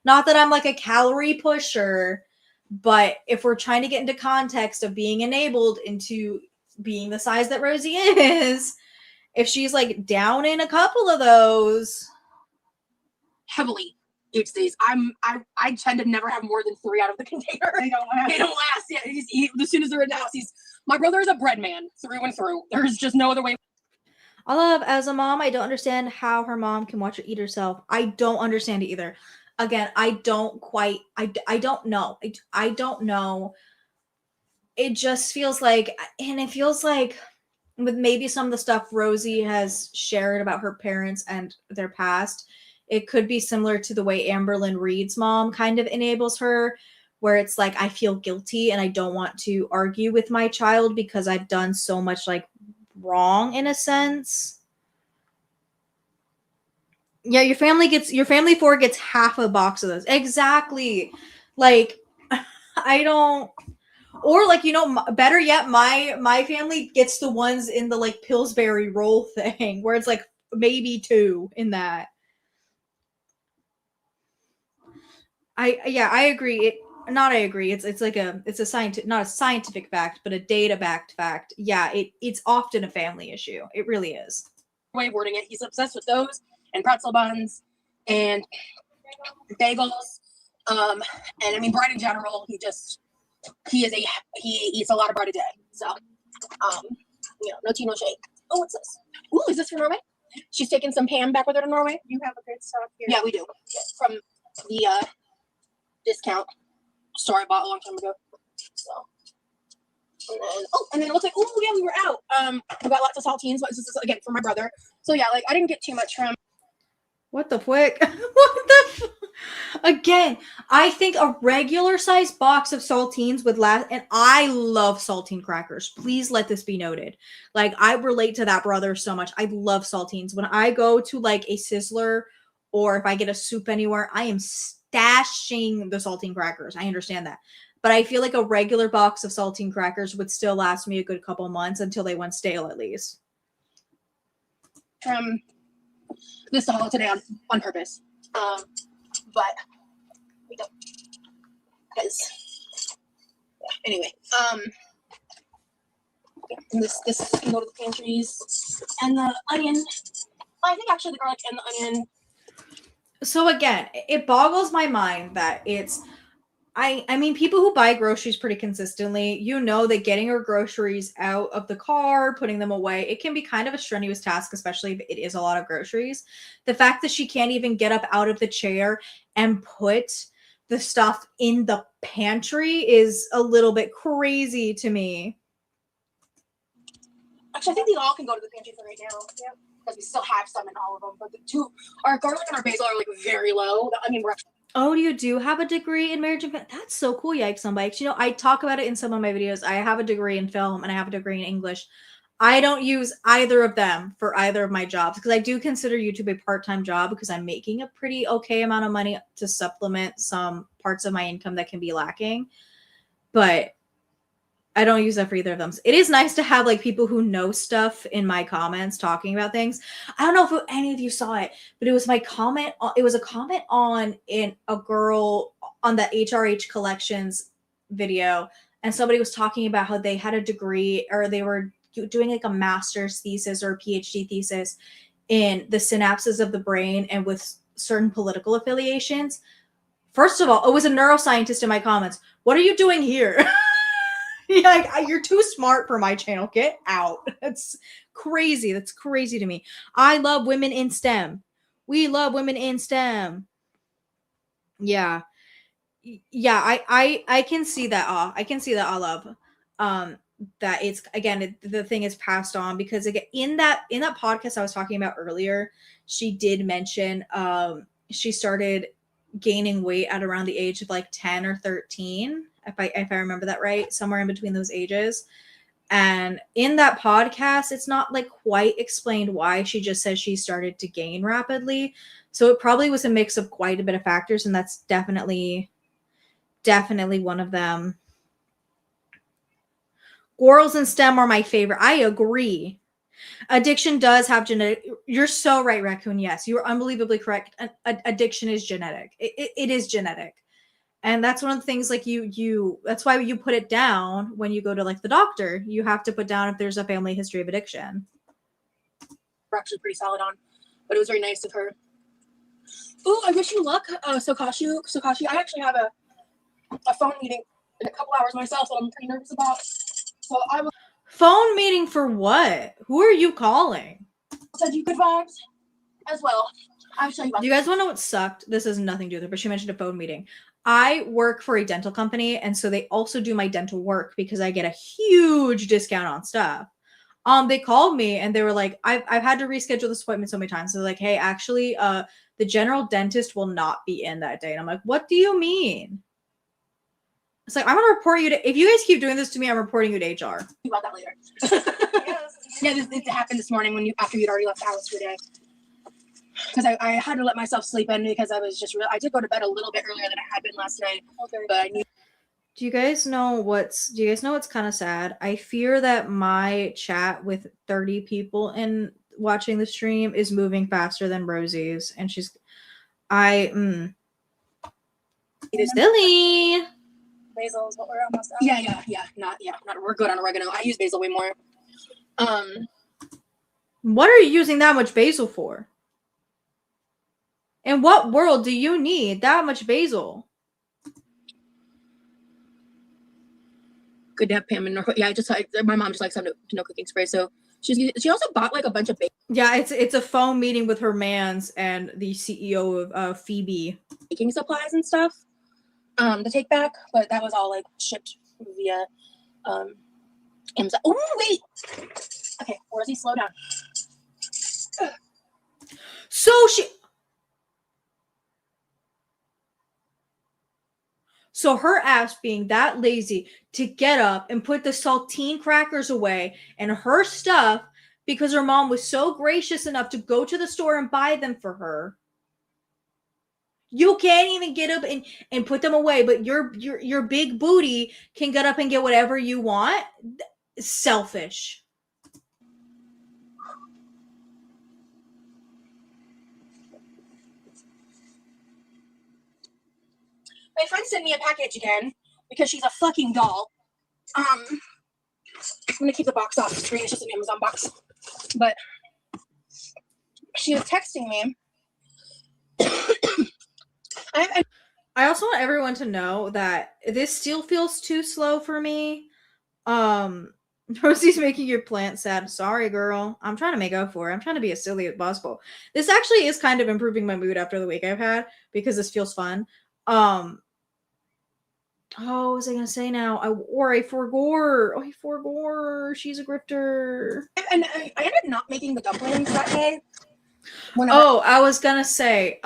Not that I'm like a calorie pusher, but if we're trying to get into context of being enabled into being the size that Rosie is, if she's like down in a couple of those, Heavily eats these. I tend to never have more than 3 out of the container. They don't last. They don't last. Yeah, as soon as they're in the house, my brother is a bread man through and through. There's just no other way. I love, as a mom, I don't understand how her mom can watch her eat herself. I don't understand it either. Again, I don't know. I don't know. It just feels like, and it feels like with maybe some of the stuff Rosie has shared about her parents and their past, it could be similar to the way Amberlynn Reed's mom kind of enables her, where it's like, I feel guilty and I don't want to argue with my child because I've done so much like wrong in a sense. Yeah, your family 4 gets half a box of those. Exactly. Like, I don't, or like, better yet, my family gets the ones in the like Pillsbury roll thing where it's like maybe 2 in that. I agree. I agree. It's like it's a scientific, not a scientific fact, but a data backed fact. Yeah, it's often a family issue. It really is. Way of wording it. He's obsessed with those and pretzel buns and bagels. And I mean bread in general. He eats a lot of bread a day. So no tea, no shake. Oh, what's this? Ooh, is this from Norway? She's taking some Pam back with her to Norway. You have a good stuff here. Yeah, we do. From the discount store I bought a long time ago. So, and then it looks like, oh yeah, we were out. We got lots of saltines, but this is again for my brother. So yeah, like I didn't get too much from. What the frick? What the? Again, I think a regular sized box of saltines would last, and I love saltine crackers. Please let this be noted. Like, I relate to that brother so much. I love saltines. When I go to like a Sizzler or if I get a soup anywhere, I am stashing the saltine crackers. I understand that. But I feel like a regular box of saltine crackers would still last me a good couple months until they went stale at least. This haul today on purpose. But we don't, because anyway, this can go to the pantries and the onion. I think actually the garlic and the onion. So again, it boggles my mind that it's, I mean, people who buy groceries pretty consistently, that getting your groceries out of the car, putting them away, it can be kind of a strenuous task, especially if it is a lot of groceries. The fact that she can't even get up out of the chair and put the stuff in the pantry is a little bit crazy to me. Actually, I think these all can go to the pantry for right now. Yeah, because we still have some in all of them. But our garlic and our basil are like very low. The onion, Oh, you do have a degree in marriage and that's so cool. Yikes on bikes. I talk about it in some of my videos. I have a degree in film and I have a degree in English. I don't use either of them for either of my jobs because I do consider YouTube a part-time job because I'm making a pretty okay amount of money to supplement some parts of my income that can be lacking. but I don't use that for either of them. It is nice to have like people who know stuff in my comments talking about things. I don't know if any of you saw it, but it was my comment. It was a comment on in a girl on the HRH collections video, and somebody was talking about how they had a degree or they were doing like a master's thesis or a PhD thesis in the synapses of the brain and with certain political affiliations. First of all, it was a neuroscientist in my comments. What are you doing here? You're too smart for my channel. Get out. That's crazy. That's crazy to me. I love women in STEM. We love women in STEM. Yeah. Yeah, I can see that. I can see that I love that it's again the thing is passed on because again in that podcast I was talking about earlier, she did mention she started gaining weight at around the age of like 10 or 13 if I remember that right, somewhere in between those ages. And in that podcast it's not like quite explained why, she just says she started to gain rapidly, so it probably was a mix of quite a bit of factors, and that's definitely one of them. Girls in STEM are my favorite. I agree. Addiction does have genetic. You're so right, Raccoon. Yes, you are unbelievably correct. Addiction is genetic. It is genetic, and that's one of the things. Like you. That's why you put it down when you go to like the doctor. You have to put down if there's a family history of addiction. We're actually pretty solid on, but it was very nice of her. Oh, I wish you luck, Sokashi. I actually have a phone meeting in a couple hours myself that I'm pretty nervous about. So I will. Phone meeting for what? Who are you calling? Send you good vibes as well. I'll show you. Do you guys want to know what sucked? This has nothing to do with it, but she mentioned a phone meeting. I work for a dental company, and so they also do my dental work because I get a huge discount on stuff. They called me and they were like, I've had to reschedule this appointment so many times. So they're like, hey, actually, the general dentist will not be in that day. And I'm like, what do you mean? It's like, I'm gonna report you to. If you guys keep doing this to me, I'm reporting you to HR. About that later. Yeah, it happened this morning after you'd already left the house for the day. Because I had to let myself sleep in because I was just I did go to bed a little bit earlier than I had been last night. Okay. But I knew. Do you guys know what's kind of sad? I fear that my chat with 30 people in watching the stream is moving faster than Rosie's, and it is silly. Basil's, but we're almost out. Yeah. We're good on oregano. I use basil way more. What are you using that much basil for? In what world do you need that much basil? Good to have Pam in North. Yeah, my mom just likes having no cooking spray, so she also bought like a bunch of Yeah, it's a phone meeting with her mans and the CEO of Phoebe. Baking supplies and stuff to take back, but that was all like shipped via Amazon. Oh wait, okay, Rosie, slow down. So her ass being that lazy to get up and put the saltine crackers away and her stuff because her mom was so gracious enough to go to the store and buy them for her. You can't even get up and put them away, but your big booty can get up and get whatever you want. Selfish. My friend sent me a package again because she's a fucking doll. I'm gonna keep the box off the screen. It's just an Amazon box. But she was texting me. I also want everyone to know that this still feels too slow for me. Rosie's making your plant sad. Sorry, girl. I'm trying to make up for it. I'm trying to be as silly as possible. This actually is kind of improving my mood after the week I've had because this feels fun. Oh, what was I gonna say now? I forgot. She's a grifter. And I ended up not making the dumplings that day. I was gonna say,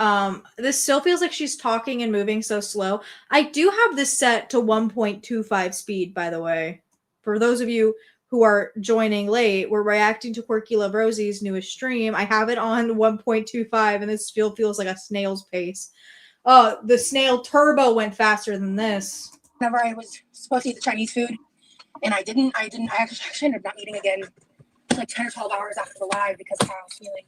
this still feels like she's talking and moving so slow. I do have this set to 1.25 speed, by the way. For those of you who are joining late, we're reacting to Quirkyloverosee's newest stream. I have it on 1.25, and this still feels like a snail's pace. The snail turbo went faster than this. whenever I was supposed to eat the Chinese food, and I didn't. I actually ended up not eating again like 10 or 12 hours after the live because of how I was feeling.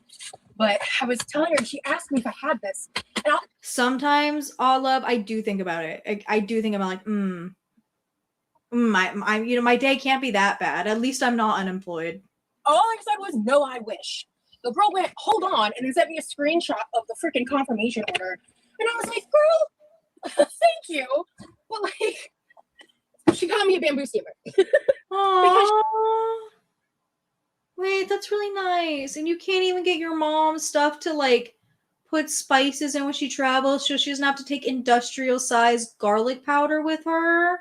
But I was telling her, and she asked me if I had this. And sometimes, Olive, I do think about it. I do think about like, my day can't be that bad. At least I'm not unemployed. all I said was, no, I wish. The girl went, hold on, and then sent me a screenshot of the freaking confirmation order. And I was like, girl, thank you. But like, she got me a bamboo steamer. Aww. Wait, that's really nice. And you can't even get your mom stuff to like put spices in when she travels so she doesn't have to take industrial sized garlic powder with her.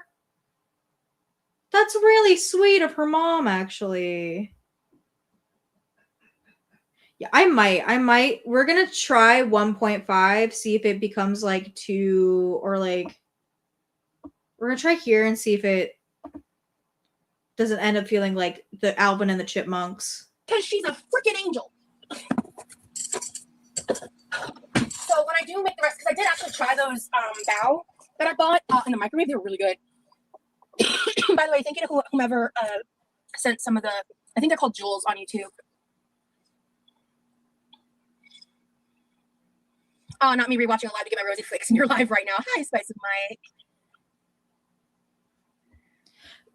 That's really sweet of her mom, actually. Yeah, I might. We're gonna try 1.5, see if it becomes like 2 or like. We're gonna try here and see if it doesn't end up feeling like the Alvin and the Chipmunks. Because she's a freaking angel. So when I do make the rest, because I did actually try those bao that I bought in the microwave, they were really good. By the way, thank you to whomever sent some of the, I think they're called jewels on YouTube. Oh, not me rewatching a live to get my rosy flicks in your live right now. Hi, Spice of Mike.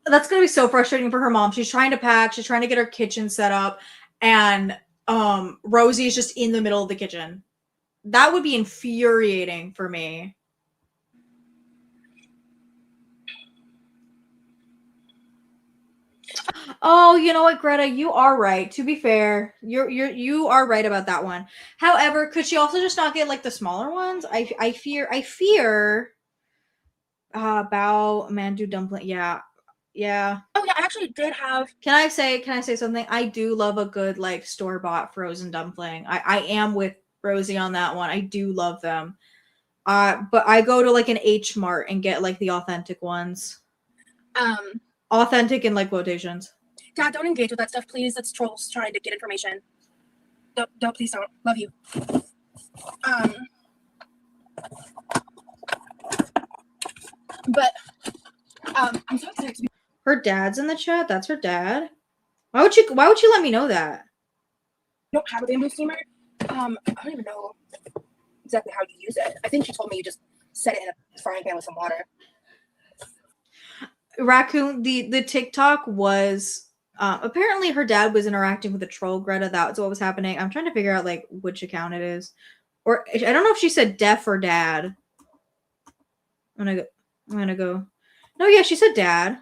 That's gonna be so frustrating for her mom. She's trying to pack, she's trying to get her kitchen set up, and Rosie is just in the middle of the kitchen. That would be infuriating for me. Oh, you know what, Greta? You are right. To be fair, you are right about that one. However, could she also just not get like the smaller ones? I fear bao mandu dumpling. Yeah. Oh yeah, I actually did have. Can I say something? I do love a good like store-bought frozen dumpling. I am with Rosie on that one. I do love them. But I go to like an H Mart and get like the authentic ones. Authentic in like quotations. Dad, don't engage with that stuff, please. That's trolls trying to get information. Don't, please don't. Love you. But I'm so excited to be. Her dad's in the chat. That's her dad. Why would you let me know that? I don't have a bamboo steamer. I don't even know exactly how you use it. I think she told me you just set it in a frying pan with some water. Raccoon, the TikTok was apparently her dad was interacting with a troll, Greta. That's what was happening. I'm trying to figure out like which account it is. Or I don't know if she said Def or Dad. I'm gonna go. No, yeah, she said Dad.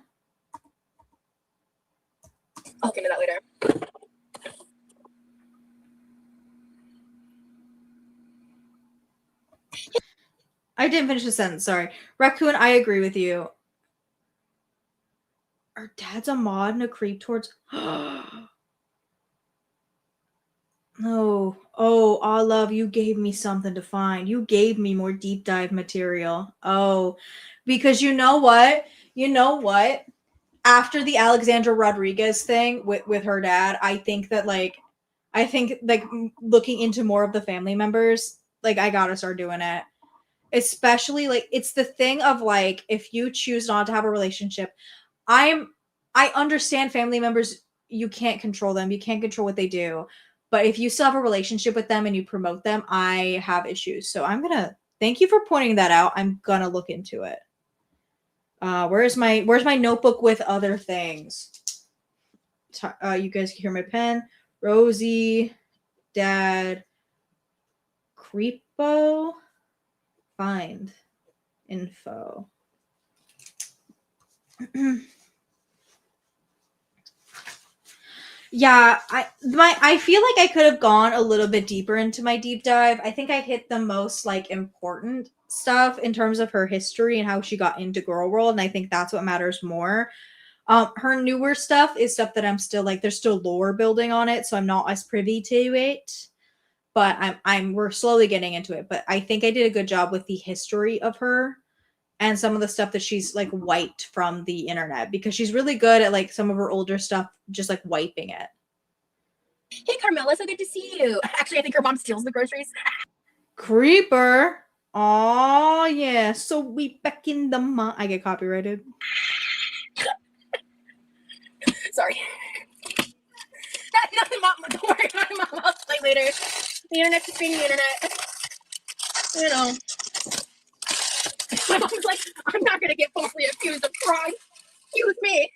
I'll get into that later. I didn't finish the sentence, sorry. Raccoon, I agree with you. Our dad's a mod and a creep towards. No. Oh, Olive, you gave me something to find. You gave me more deep dive material. Oh, because you know what? After the Alexandra Rodriguez thing with her dad, I think looking into more of the family members, like I gotta start doing it. Especially like it's the thing of like if you choose not to have a relationship, I understand family members, you can't control them, you can't control what they do. But if you still have a relationship with them and you promote them, I have issues. So I'm gonna thank you for pointing that out. I'm gonna look into it. Where's my notebook with other things? You guys can hear my pen. Rosie, Dad, Creepo, find info. Yeah, I feel like I could have gone a little bit deeper into my deep dive. I think I hit the most like important stuff in terms of her history and how she got into Girl World, and I think that's what matters more. Her newer stuff is stuff that I'm still like there's still lore building on it, so I'm not as privy to it. But we're slowly getting into it. But I think I did a good job with the history of her and some of the stuff that she's like wiped from the internet because she's really good at like some of her older stuff, just like wiping it. Hey, Carmela, so good to see you. Actually, I think her mom steals the groceries. Creeper. Aw, yeah. So we back in the I get copyrighted. Sorry. Nothing, Mom. Don't worry about it, Mom. I'll play later. The internet's just being the internet. You know. My mom's like, I'm not gonna get falsely accused of crime. Excuse me.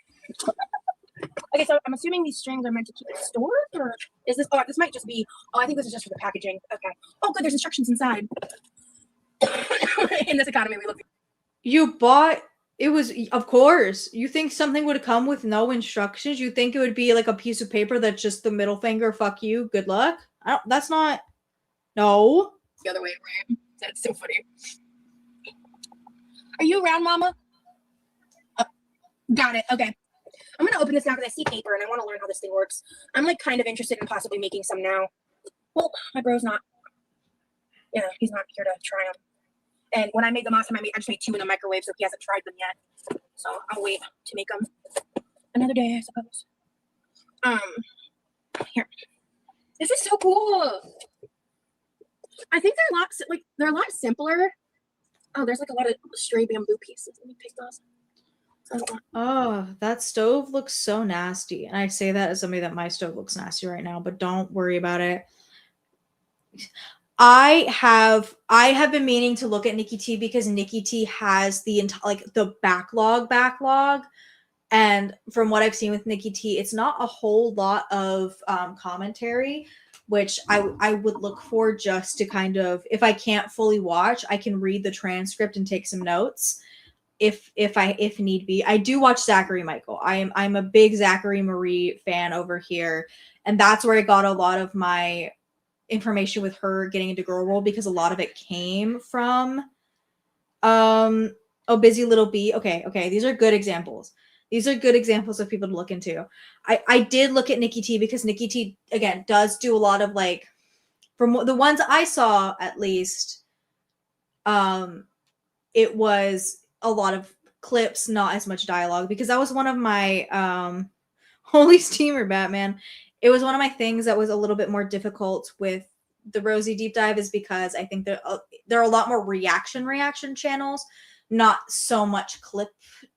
Okay, so I'm assuming these strings are meant to keep it stored, or is this? Oh, this might just be. Oh, I think this is just for the packaging. Okay. Oh, good. There's instructions inside. In this economy, we look. You bought it was of course. You think something would come with no instructions? You think it would be like a piece of paper that's just the middle finger, fuck you, good luck? That's not. No. The other way around. That's so funny. Are you around, Mama? Got it. Okay. I'm gonna open this now because I see paper and I want to learn how this thing works. I'm like kind of interested in possibly making some now. Well, my bro's not. Yeah, he's not here to try them. And when I made them last time, I just made 2 in the microwave, so he hasn't tried them yet. So I'll wait to make them another day, I suppose. Here. This is so cool. I think they're a lot simpler. Oh, there's like a lot of stray bamboo pieces. Let me pick those. Oh, that stove looks so nasty. And I say that as somebody that my stove looks nasty right now, but don't worry about it. I have been meaning to look at Nikki T because Nikki T has the entire the backlog. And from what I've seen with Nikki T, it's not a whole lot of commentary, which I would look for just to kind of, if I can't fully watch, I can read the transcript and take some notes if need be. I do watch Zachary Michael. I'm a big Zachary Marie fan over here, and that's where I got a lot of my information with her getting into Girl World, because a lot of it came from Oh Busy Little Bee. Okay, these are good examples. These are good examples of people to look into. I did look at Nikki T because Nikki T, again, does do a lot of from the ones I saw at least, it was a lot of clips, not as much dialogue, because that was one of my Holy Steamer Batman. It was one of my things that was a little bit more difficult with the Rosie deep dive, is because I think there are a lot more reaction channels, not so much clip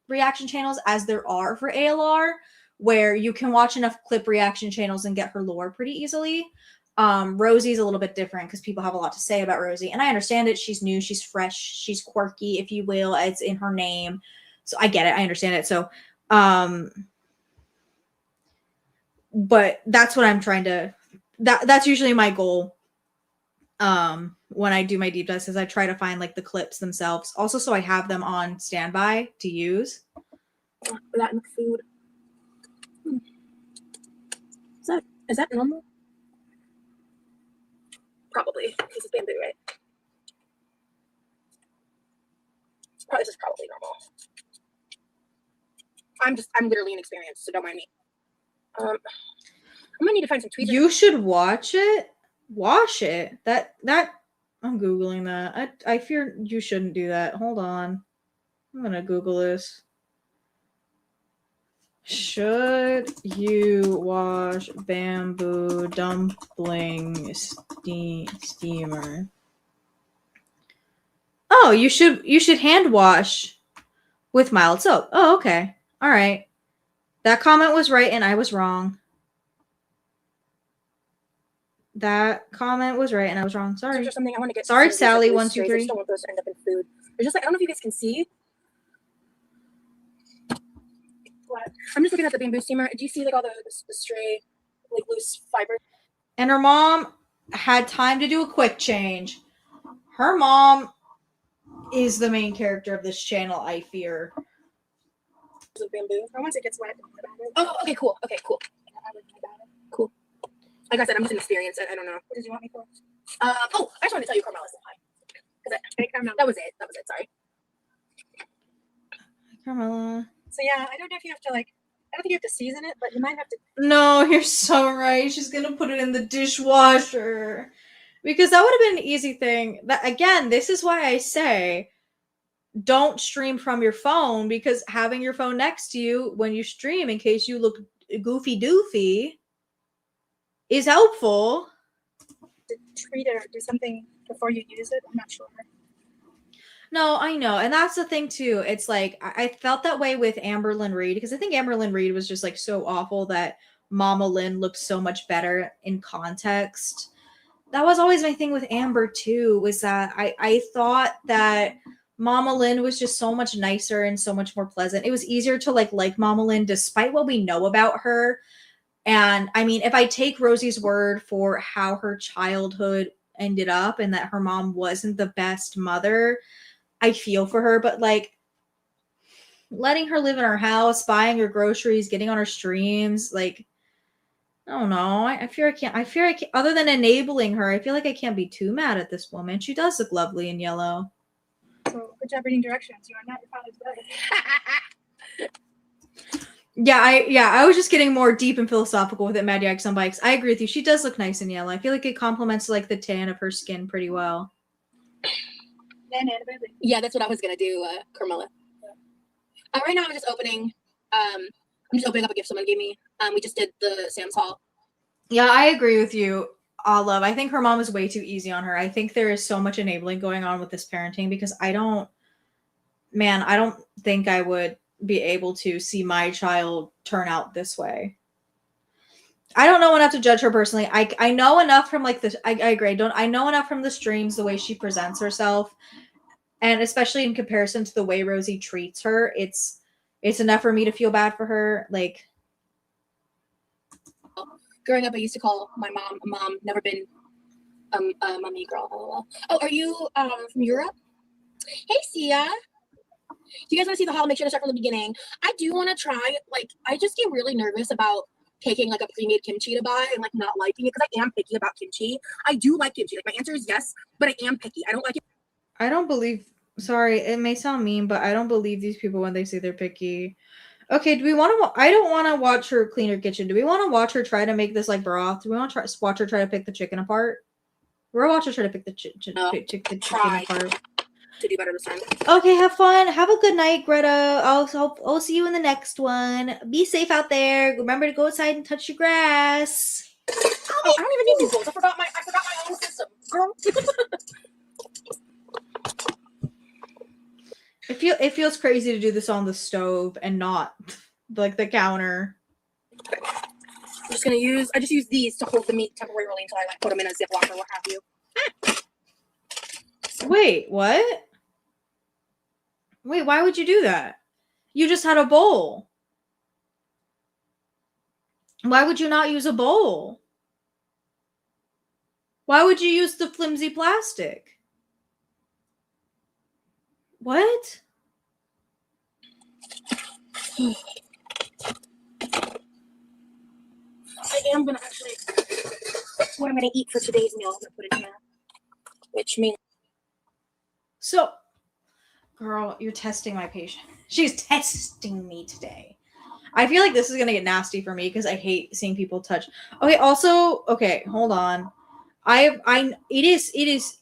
reaction channels as there are for ALR, where you can watch enough clip reaction channels and get her lore pretty easily. Rosie's a little bit different because people have a lot to say about Rosie, and I understand it. She's new, she's fresh, she's quirky, if you will. It's in her name, so I get it. I understand it. So, but that's what I'm trying to. That's usually my goal. When I do my deep dives, is I try to find the clips themselves, also so I have them on standby to use. That and food. Is that normal? Probably. This is bamboo, right? This is probably normal. I'm literally inexperienced, so don't mind me. I'm gonna need to find some tweezers. You should watch it. Wash it. That I'm Googling that. I fear you shouldn't do that. Hold on. I'm gonna Google this. Should you wash bamboo dumpling steamer? Oh, you should hand wash with mild soap. Oh, okay. All right. That comment was right and I was wrong. That comment was right and I was wrong. Sorry. There's something I want to get. Sorry, Sally. 1, 2, 3. I just don't want those to end up in food. There's just I don't know if you guys can see. What? I'm just looking at the bamboo steamer. Do you see all the stray loose fiber? And her mom had time to do a quick change. Her mom is the main character of this channel, I fear. Bamboo. Or once it gets wet. Oh, okay, cool. Okay, cool. Cool. Like I said, I'm just inexperienced. I don't know. What did you want me for? I just wanted to tell you Carmela's hi. That was it. Sorry. Carmela. So yeah, I don't know if you have to I don't think you have to season it, but you might have to. No, you're so right. She's gonna put it in the dishwasher, because that would have been an easy thing. That again, this is why I say don't stream from your phone, because having your phone next to you when you stream in case you look goofy doofy is helpful. To treat it or do something before you use it. I'm not sure. No, I know. And that's the thing too. It's like I felt that way with Amberlyn Reed because I think Amberlyn Reed was just like so awful that Mama Lynn looked so much better in context. That was always my thing with Amber too, was that I thought that Mama Lynn was just so much nicer and so much more pleasant. It was easier to like Mama Lynn despite what we know about her. And I mean, if I take Rosie's word for how her childhood ended up and that her mom wasn't the best mother, I feel for her, but like letting her live in her house, buying her groceries, getting on her streams, like I don't know. I fear I can't. I fear I can't. Other than enabling her, I feel like I can't be too mad at this woman. She does look lovely in yellow. So good job reading directions. You are not your father's brother. Yeah, I was just getting more deep and philosophical with it, Mad Yags on Bikes. I agree with you. She does look nice in yellow. I feel like it complements like the tan of her skin pretty well. Yeah, that's what I was gonna do, Carmela. Right now I'm just opening. I'm just opening up a gift someone gave me. We just did the Sam's haul. Yeah, I agree with you, Olive. I think her mom is way too easy on her. I think there is so much enabling going on with this parenting because I don't think I would be able to see my child turn out this way. I don't know enough to judge her personally. I know enough from like I agree. I know enough from the streams, the way she presents herself, and especially in comparison to the way Rosie treats her, it's enough for me to feel bad for her. Like growing up, I used to call my mom mom. Never been a mummy girl. LOL. Oh, are you from Europe? Hey, Sia. Do you guys want to see the haul? Make sure to start from the beginning. I do want to try. Like, I just get really nervous about picking like a pre-made kimchi to buy and like not liking it because I am picky about kimchi. I do like kimchi. Like my answer is yes, but I am picky. I don't like it. I don't believe. Sorry, it may sound mean, but I don't believe these people when they say they're picky. Okay, do we want to? I don't want to watch her clean her kitchen. Do we want to watch her try to make this like broth? Do we want to watch her try to pick the chicken apart? We're gonna watch her try to pick the chicken apart. To do better this time. Okay, have fun. Have a good night, Greta. I'll see you in the next one. Be safe out there. Remember to go outside and touch your grass. Oh, I don't even need these bowls. I forgot my own system, girl. It feels crazy to do this on the stove and not like the counter. Okay. I just use these to hold the meat temporarily until I like put them in a Ziploc or what have you. Wait, what? Wait, why would you do that? You just had a bowl. Why would you not use a bowl? Why would you use the flimsy plastic? What? I am gonna actually what I'm gonna eat for today's meal. I'm gonna put it in here, which means So, girl, you're testing my patience. She's testing me today. I feel like this is gonna get nasty for me because I hate seeing people touch. Okay, also, okay, hold on. It is.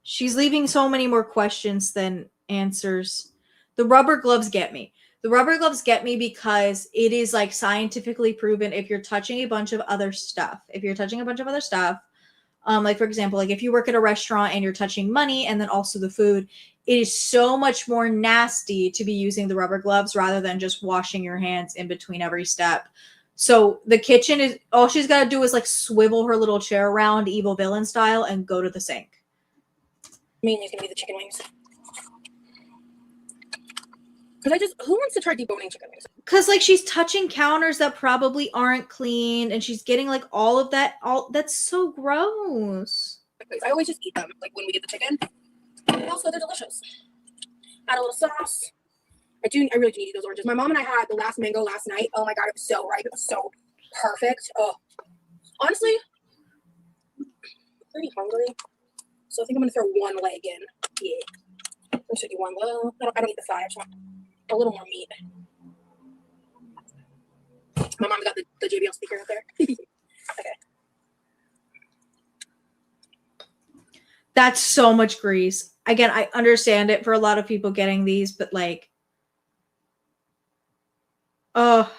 She's leaving so many more questions than answers. The rubber gloves get me. The rubber gloves get me because it is like scientifically proven if you're touching a bunch of other stuff. Like for example, like if you work at a restaurant and you're touching money and then also the food, it is so much more nasty to be using the rubber gloves rather than just washing your hands in between every step. So the kitchen is all she's got to do is like swivel her little chair around evil villain style and go to the sink. mainly is gonna be the chicken wings. Because who wants to try deboning chicken wings? Because like she's touching counters that probably aren't clean and she's getting like all of that. That's so gross. I always just eat them like when we get the chicken. And also, they're delicious. Add a little sauce. I really do need those oranges. My mom and I had the last mango last night. Oh my god, it was so ripe. It was so perfect. Oh, honestly, I'm pretty hungry. So I think I'm gonna throw one leg in. Yeah, I'm gonna do one. Well, I don't eat the thigh. I just want a little more meat. My mom got the JBL speaker up there. Okay. That's so much grease. Again, I understand it for a lot of people getting these, but like, oh.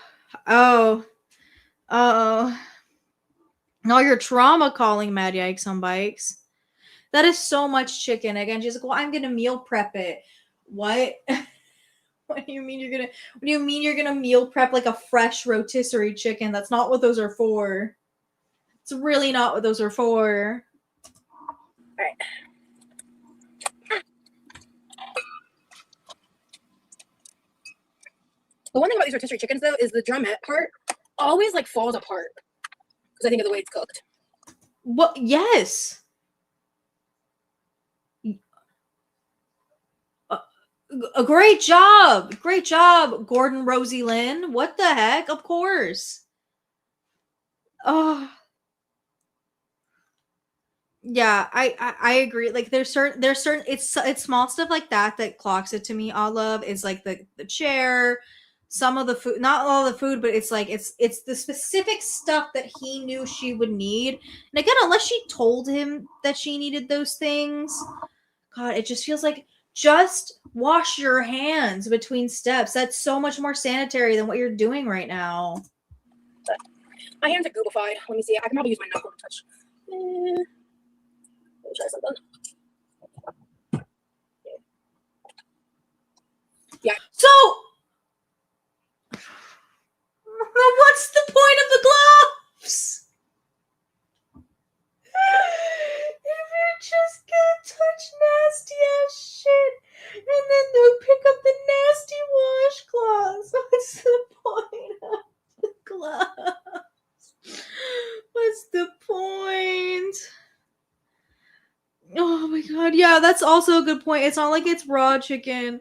No, you're trauma calling Mad Yikes on Bikes. That is so much chicken. Again, she's like, well, I'm gonna meal prep it. What? What do you mean you're gonna meal prep like a fresh rotisserie chicken? That's not what those are for. It's really not what those are for. All right. The one thing about these rotisserie chickens, though, is the drumette part always like falls apart because I think of the way it's cooked. What? Yes. A great job, Gordon Rosie Lynn. What the heck? Of course. Oh. Yeah, I agree. Like there's certain it's small stuff like that clocks it to me. All of is like the chair, some of the food, not all the food, but it's like it's the specific stuff that he knew she would need. And again, unless she told him that she needed those things, God, it just feels like just wash your hands between steps. That's so much more sanitary than what you're doing right now. My hands are goobified. Let me see. I can probably use my knuckle to touch. Let me try something. Yeah. So, what's the point of the gloves? If you're just gonna touch nasty ass shit, and then they'll pick up the nasty washcloths, what's the point of the gloves? What's the point? Oh my god, yeah, that's also a good point. It's not like it's raw chicken,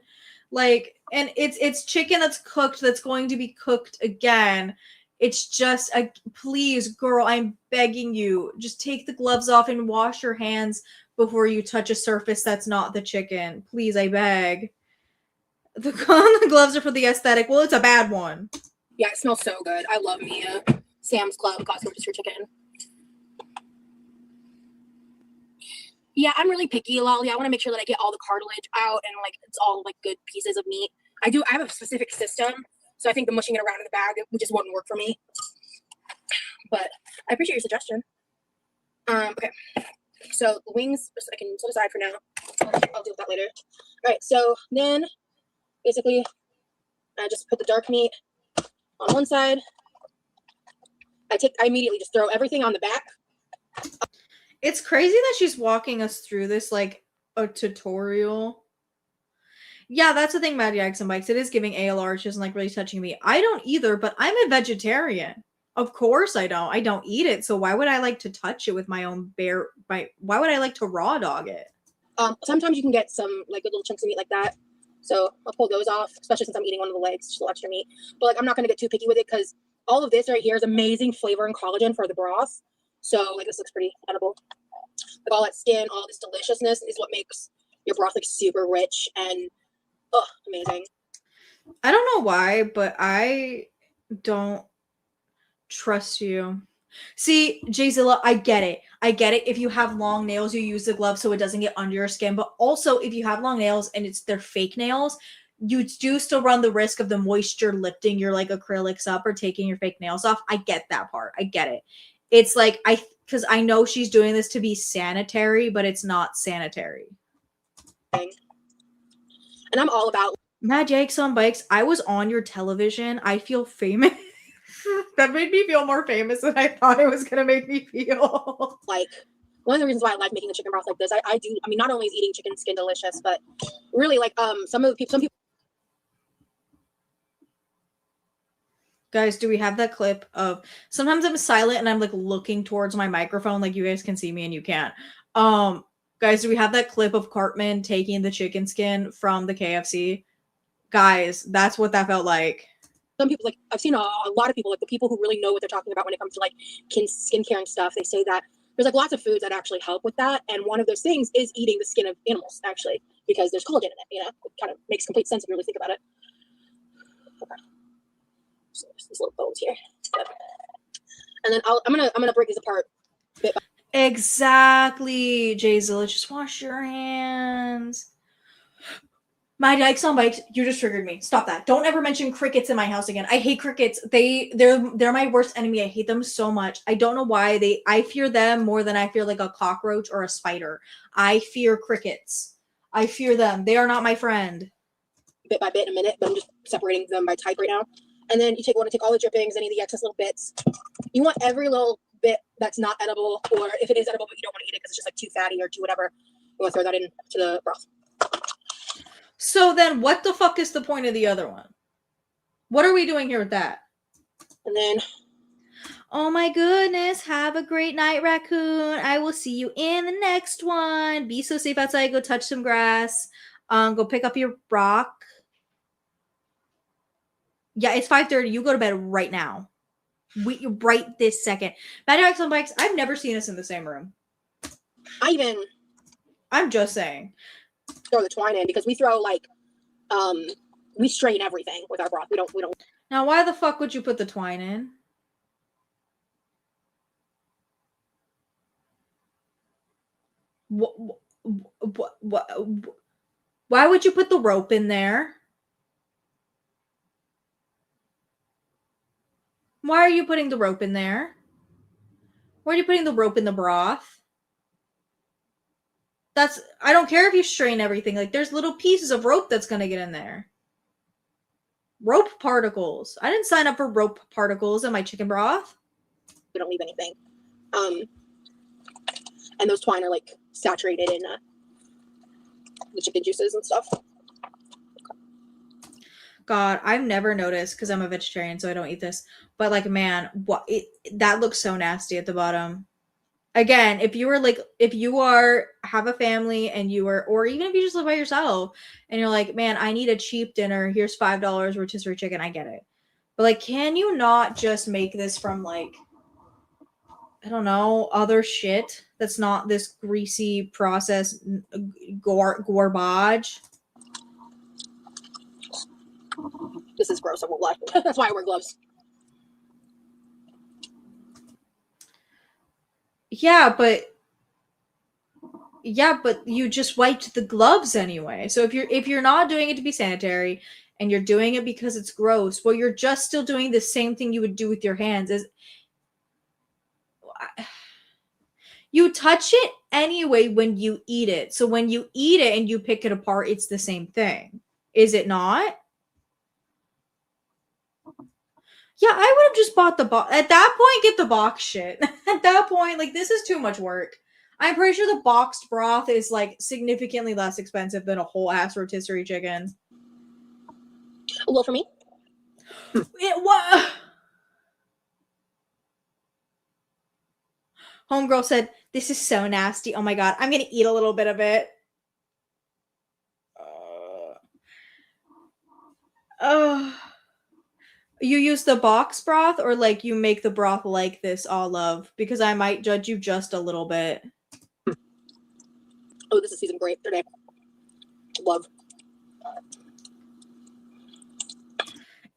like, and it's chicken that's cooked that's going to be cooked again. It's just a please, girl, I'm begging you, just take the gloves off and wash your hands before you touch a surface that's not the chicken. Please, I beg. The gloves are for the aesthetic. Well, it's a bad one. Yeah, it smells so good. I love me a Sam's Club Costco rotisserie chicken. Yeah, I'm really picky, Lolly. I want to make sure that I get all the cartilage out and like it's all like good pieces of meat. I have a specific system, so I think the mushing it around in the bag just wouldn't work for me. But I appreciate your suggestion. Okay, so the wings I can set aside for now. I'll deal with that later. All right, so then basically I just put the dark meat on one side. I immediately just throw everything on the back. It's crazy that she's walking us through this like a tutorial. Yeah, that's the thing about Yags and Bikes. It is giving ALR. She doesn't like really touching me. I don't either, but I'm a vegetarian. Of course I don't. I don't eat it. So why would I like to touch it with my own why would I like to raw dog it? Sometimes you can get some like little chunks of meat like that. So I'll pull those off, especially since I'm eating one of the legs, just a little extra meat. But like I'm not gonna get too picky with it because all of this right here is amazing flavor and collagen for the broth. So like this looks pretty edible. Like all that skin, all this deliciousness is what makes your broth like super rich and amazing. I don't know why, but I don't trust you. See, Jzilla, I get it. I get it. If you have long nails, you use the glove so it doesn't get under your skin. But also, if you have long nails and they're fake nails, you do still run the risk of the moisture lifting your like acrylics up or taking your fake nails off. I get that part. I get it. It's like because I know she's doing this to be sanitary, but it's not sanitary. And I'm all about Mad Yikes on Bikes. I was on your television. I feel famous. That made me feel more famous than I thought it was gonna make me feel. Like one of the reasons why I like making the chicken broth like this, I do. I mean, not only is eating chicken skin delicious, but really like some people. Guys, do we have that clip of sometimes I'm silent and I'm like looking towards my microphone, like you guys can see me and you can't. Guys, do we have that clip of Cartman taking the chicken skin from the KFC? Guys, that's what that felt like. Some people, like I've seen a lot of people, like the people who really know what they're talking about when it comes to like skincare and stuff, they say that there's like lots of foods that actually help with that, and one of those things is eating the skin of animals actually, because there's collagen in it. You know, it kind of makes complete sense if you really think about it. Okay. So there's these little bones here, and then I'm gonna break these apart. Exactly, Jzilla. Just wash your hands. My Dykes on Bikes, you just triggered me. Stop that. Don't ever mention crickets in my house again. I hate crickets. They're my worst enemy. I hate them so much. I don't know why. I fear them more than I fear like a cockroach or a spider. I fear crickets. I fear them. They are not my friend. Bit by bit in a minute, but I'm just separating them by type right now. And then you want to take all the drippings, any of the excess little bits. You want every little bit that's not edible, or if it is edible but you don't want to eat it because it's just like too fatty or too whatever, you want to throw that into the broth. So then what the fuck is the point of the other one? What are we doing here with that? And then... Oh my goodness. Have a great night, raccoon. I will see you in the next one. Be so safe outside. Go touch some grass. Go pick up your rock. Yeah, it's 5:30. You go to bed right now. Right this second. Bad Dykes on Bikes, I've never seen us in the same room. I'm just saying. Throw the twine in because we throw like we strain everything with our broth. We don't. Now why the fuck would you put the twine in? What why would you put the rope in there? Why are you putting the rope in there? Why are you putting the rope in the broth? I don't care if you strain everything. Like, there's little pieces of rope that's going to get in there. Rope particles. I didn't sign up for rope particles in my chicken broth. We don't leave anything. And those twine are like saturated in the chicken juices and stuff. God, I've never noticed because I'm a vegetarian, so I don't eat this. But like, man, that looks so nasty at the bottom. Again, if you have a family and or even if you just live by yourself and you're like, man, I need a cheap dinner. Here's $5 rotisserie chicken. I get it. But like, can you not just make this from like, I don't know, other shit that's not this greasy processed garbage? This is gross. I won't lie. That's why I wear gloves. Yeah, but you just wiped the gloves anyway. So if you're not doing it to be sanitary and you're doing it because it's gross, well, you're just still doing the same thing you would do with your hands. You touch it anyway when you eat it. So when you eat it and you pick it apart, it's the same thing. Is it not? Yeah, I would have just bought the box. At that point, get the box shit. At that point, like, this is too much work. I'm pretty sure the boxed broth is, like, significantly less expensive than a whole-ass rotisserie chicken. Well, for me? What? Homegirl said, this is so nasty. Oh, my God. I'm going to eat a little bit of it. You use the box broth or like you make the broth like this, all love? Because I might judge you just a little bit. Oh, this is seasoned grape today. Love.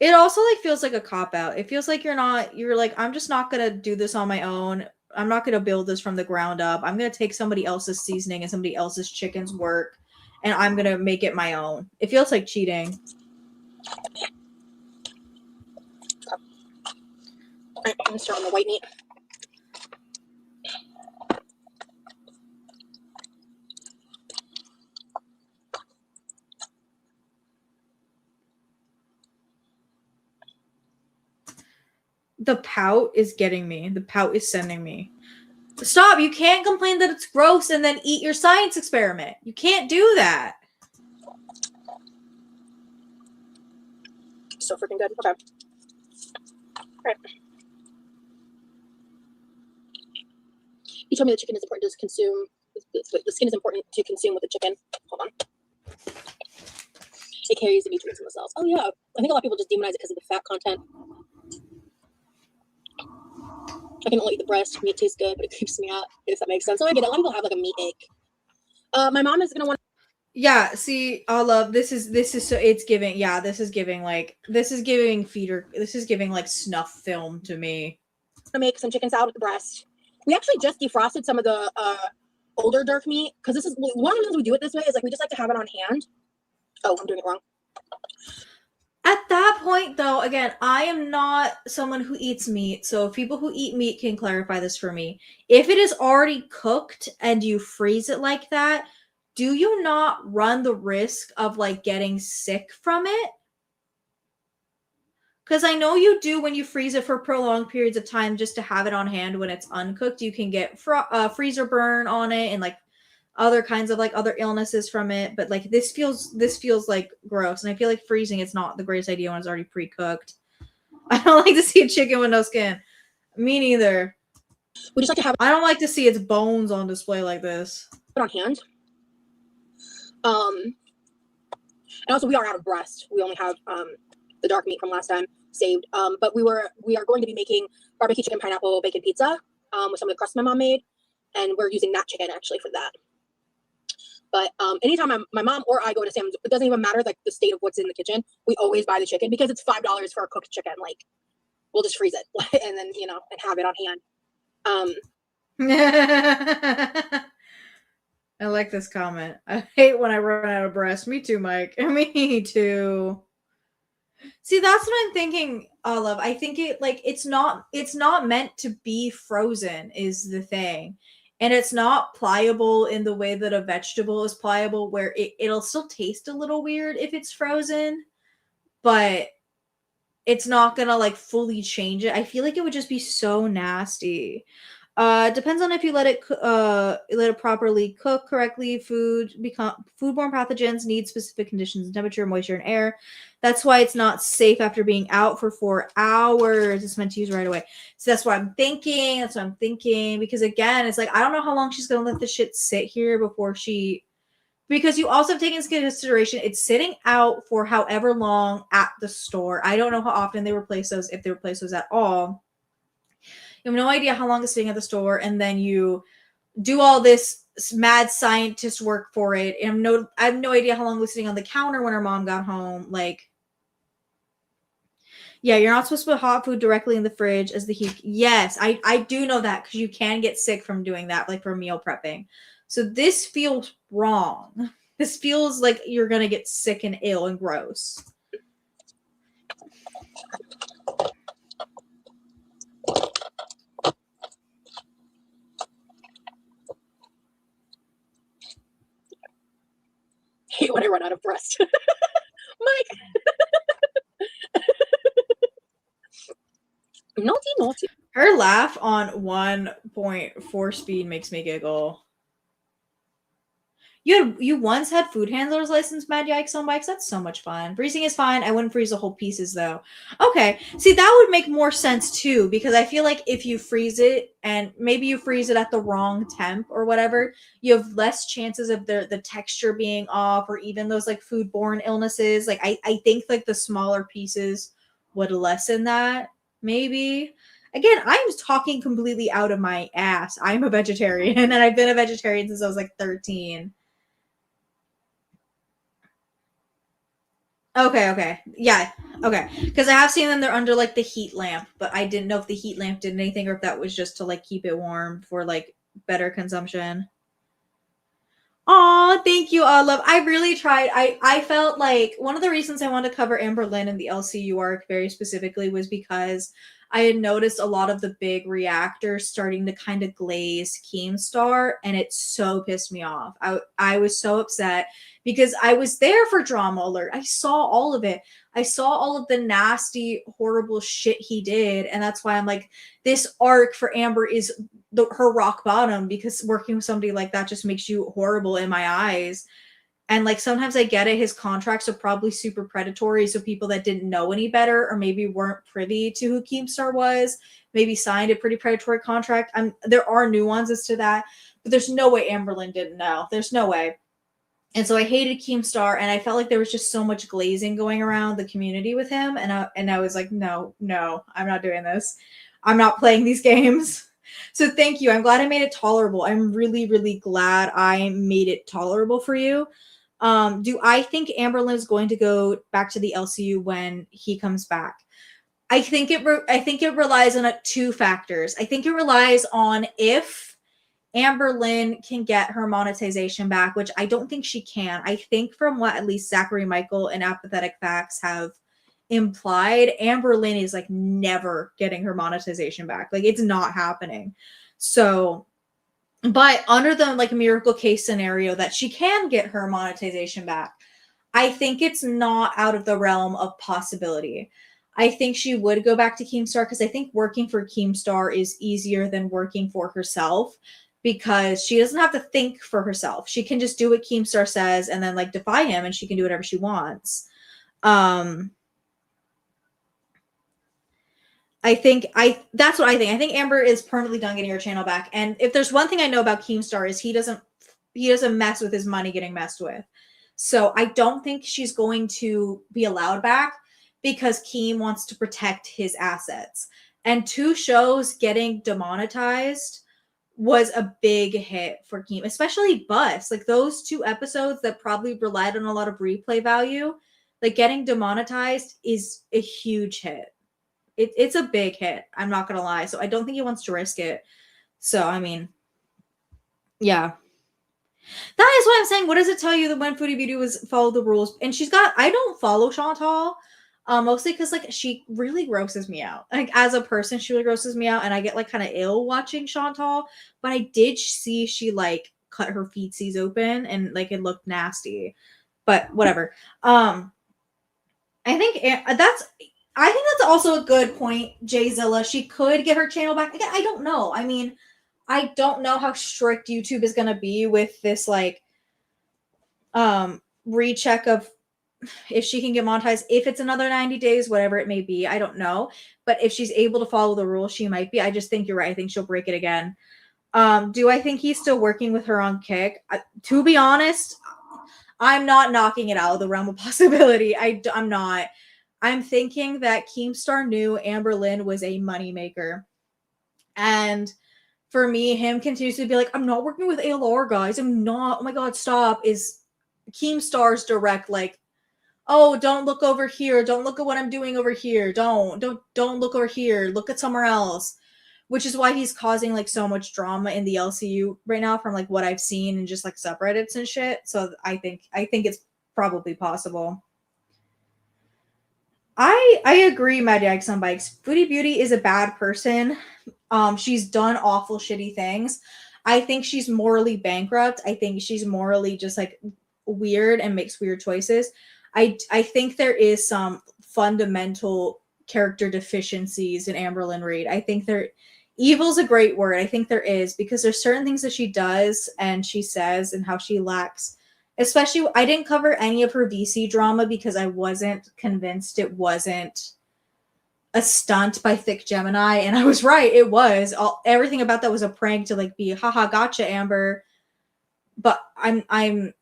It also like feels like a cop-out. It feels like you're like, I'm just not gonna do this on my own. I'm not gonna build this from the ground up. I'm gonna take somebody else's seasoning and somebody else's chicken's work and I'm gonna make it my own. It feels like cheating. All right, I'm gonna start on the white meat. The pout is getting me. The pout is sending me. Stop. You can't complain that it's gross and then eat your science experiment. You can't do that. So freaking good. Okay. All right. You told me the chicken is important to consume. The skin is important to consume with the chicken. Hold on. It carries the nutrients in the cells. Oh, yeah. I think a lot of people just demonize it because of the fat content. I can only eat the breast. Meat tastes good, but it creeps me out, if that makes sense. So I get it. A lot of people have like a meat ache. My mom is going to want. Yeah, see, I love this is so it's giving, yeah, this is giving like feeder, this is giving like snuff film to me. To make some chicken salad with the breast. We actually just defrosted some of the older dark meat because this is one of the reasons we do it this way is like we just like to have it on hand. Oh, I'm doing it wrong. At that point, though, again, I am not someone who eats meat, so if people who eat meat can clarify this for me. If it is already cooked and you freeze it like that, do you not run the risk of like getting sick from it? Because I know you do when you freeze it for prolonged periods of time just to have it on hand when it's uncooked. You can get freezer burn on it and like other kinds of like other illnesses from it. But like this feels like gross, and I feel like freezing it's not the greatest idea when it's already pre-cooked. I don't like to see a chicken with no skin. Me neither. We just like to have I don't like to see its bones on display like this. it on hand. And also we are out of breast. We only have the dark meat from last time saved. But we are going to be making barbecue chicken pineapple bacon pizza with some of the crust my mom made, and we're using that chicken actually for that. But anytime my mom or I go to Sam's, it doesn't even matter like the state of what's in the kitchen. We always buy the chicken because it's $5 for a cooked chicken. Like we'll just freeze it and then and have it on hand. I like this comment. I hate when I run out of breast. Me too, Mike. Me too. See, that's what I'm thinking, Olive. I think it's not meant to be frozen is the thing. And it's not pliable in the way that a vegetable is pliable, where it'll still taste a little weird if it's frozen, but it's not gonna like fully change it. I feel like it would just be so nasty. Depends on if you let it properly cook correctly. Foodborne pathogens need specific conditions and temperature, moisture, and air. That's why it's not safe after being out for 4 hours. It's meant to use right away. So that's what I'm thinking. Because again, it's like I don't know how long she's gonna let the shit sit here before she. Because you also have taken into consideration it's sitting out for however long at the store. I don't know how often they replace those, if they replace those at all. You have no idea how long it's sitting at the store, and then you do all this mad scientist work for it. And I have no idea how long it was sitting on the counter when her mom got home. Like, yeah, you're not supposed to put hot food directly in the fridge as the heat. Yes, I do know that because you can get sick from doing that, like for meal prepping. So this feels wrong. This feels like you're gonna get sick and ill and gross. Hate when I run out of breast. Mike. Naughty. Her laugh on 1.4 speed makes me giggle. You once had food handler's license, Mad Yikes on bikes? That's so much fun. Freezing is fine. I wouldn't freeze the whole pieces though. Okay. See, that would make more sense too, because I feel like if you freeze it and maybe you freeze it at the wrong temp or whatever, you have less chances of the texture being off or even those like foodborne illnesses. Like I think like the smaller pieces would lessen that, maybe. Again, I'm talking completely out of my ass. I'm a vegetarian and I've been a vegetarian since I was like 13. Okay. Yeah. Okay. Because I have seen them, they're under like the heat lamp, but I didn't know if the heat lamp did anything or if that was just to like keep it warm for like better consumption. Aw, thank you, Olive. I really tried. I felt like one of the reasons I wanted to cover Amber Lynn and the LCU arc very specifically was because I had noticed a lot of the big reactors starting to kind of glaze Keemstar, and it so pissed me off. I was so upset because I was there for Drama Alert. I saw all of it. I saw all of the nasty, horrible shit he did, and that's why I'm like, this arc for Amber is her rock bottom, because working with somebody like that just makes you horrible in my eyes. And like sometimes I get it, his contracts are probably super predatory, so people that didn't know any better or maybe weren't privy to who Keemstar was maybe signed a pretty predatory contract. There are nuances to that, but there's no way Amberlynn didn't know. There's no way. And so I hated Keemstar, and I felt like there was just so much glazing going around the community with him, and I was like, no, I'm not doing this. I'm not playing these games. So thank you. I'm glad I made it tolerable. I'm really, really glad I made it tolerable for you. Do I think Amberlynn is going to go back to the LCU when he comes back? I think it relies on two factors. I think it relies on if Amber Lynn can get her monetization back, which I don't think she can. I think from what at least Zachary Michael and Apathetic Facts have implied, Amber Lynn is like never getting her monetization back. Like it's not happening. So, but under the like miracle case scenario that she can get her monetization back, I think it's not out of the realm of possibility. I think she would go back to Keemstar because I think working for Keemstar is easier than working for herself because she doesn't have to think for herself. She can just do what Keemstar says and then like defy him and she can do whatever she wants. That's what I think. I think Amber is permanently done getting her channel back. And if there's one thing I know about Keemstar is he doesn't mess with his money getting messed with. So I don't think she's going to be allowed back because Keem wants to protect his assets. And 2 shows getting demonetized was a big hit for Keem, especially Bus. Like those 2 episodes that probably relied on a lot of replay value, like getting demonetized is a huge hit. It's a big hit. I'm not going to lie. So I don't think he wants to risk it. So, I mean, yeah. That is what I'm saying. What does it tell you that when Foodie Beauty was follow the rules? And I don't follow Chantal, mostly because like she really grosses me out. Like as a person, she really grosses me out, and I get like kind of ill watching Chantal. But I did see she like cut her feetsies open, and like it looked nasty. But whatever. I think that's also a good point, Jay Zilla. She could get her channel back. Again, I don't know. I mean, I don't know how strict YouTube is going to be with this, like, recheck of if she can get monetized. If it's another 90 days, whatever it may be, I don't know. But if she's able to follow the rules, she might be. I just think you're right. I think she'll break it again. Do I think he's still working with her on Kick? To be honest, I'm not knocking it out of the realm of possibility. I'm not. I'm thinking that Keemstar knew Amber Lynn was a moneymaker. And for me, him continues to be like, I'm not working with ALR, guys. I'm not. Oh my God, stop. Is Keemstar's direct, like, oh, don't look over here. Don't look at what I'm doing over here. Don't look over here. Look at somewhere else. Which is why he's causing like so much drama in the LCU right now from like what I've seen and just like subreddits and shit. So I think it's probably possible. I agree, Mad Yikes on Bikes. Foodie Beauty is a bad person. She's done awful shitty things. I think she's morally bankrupt. I think she's morally just like weird and makes weird choices. I think there is some fundamental character deficiencies in Amberlyn Reed. I think evil's a great word. I think there is, because there's certain things that she does and she says and how she lacks. Especially, I didn't cover any of her VC drama because I wasn't convinced it wasn't a stunt by Thick Gemini, and I was right. It was. Everything about that was a prank to like be, haha, gotcha, Amber. But I'm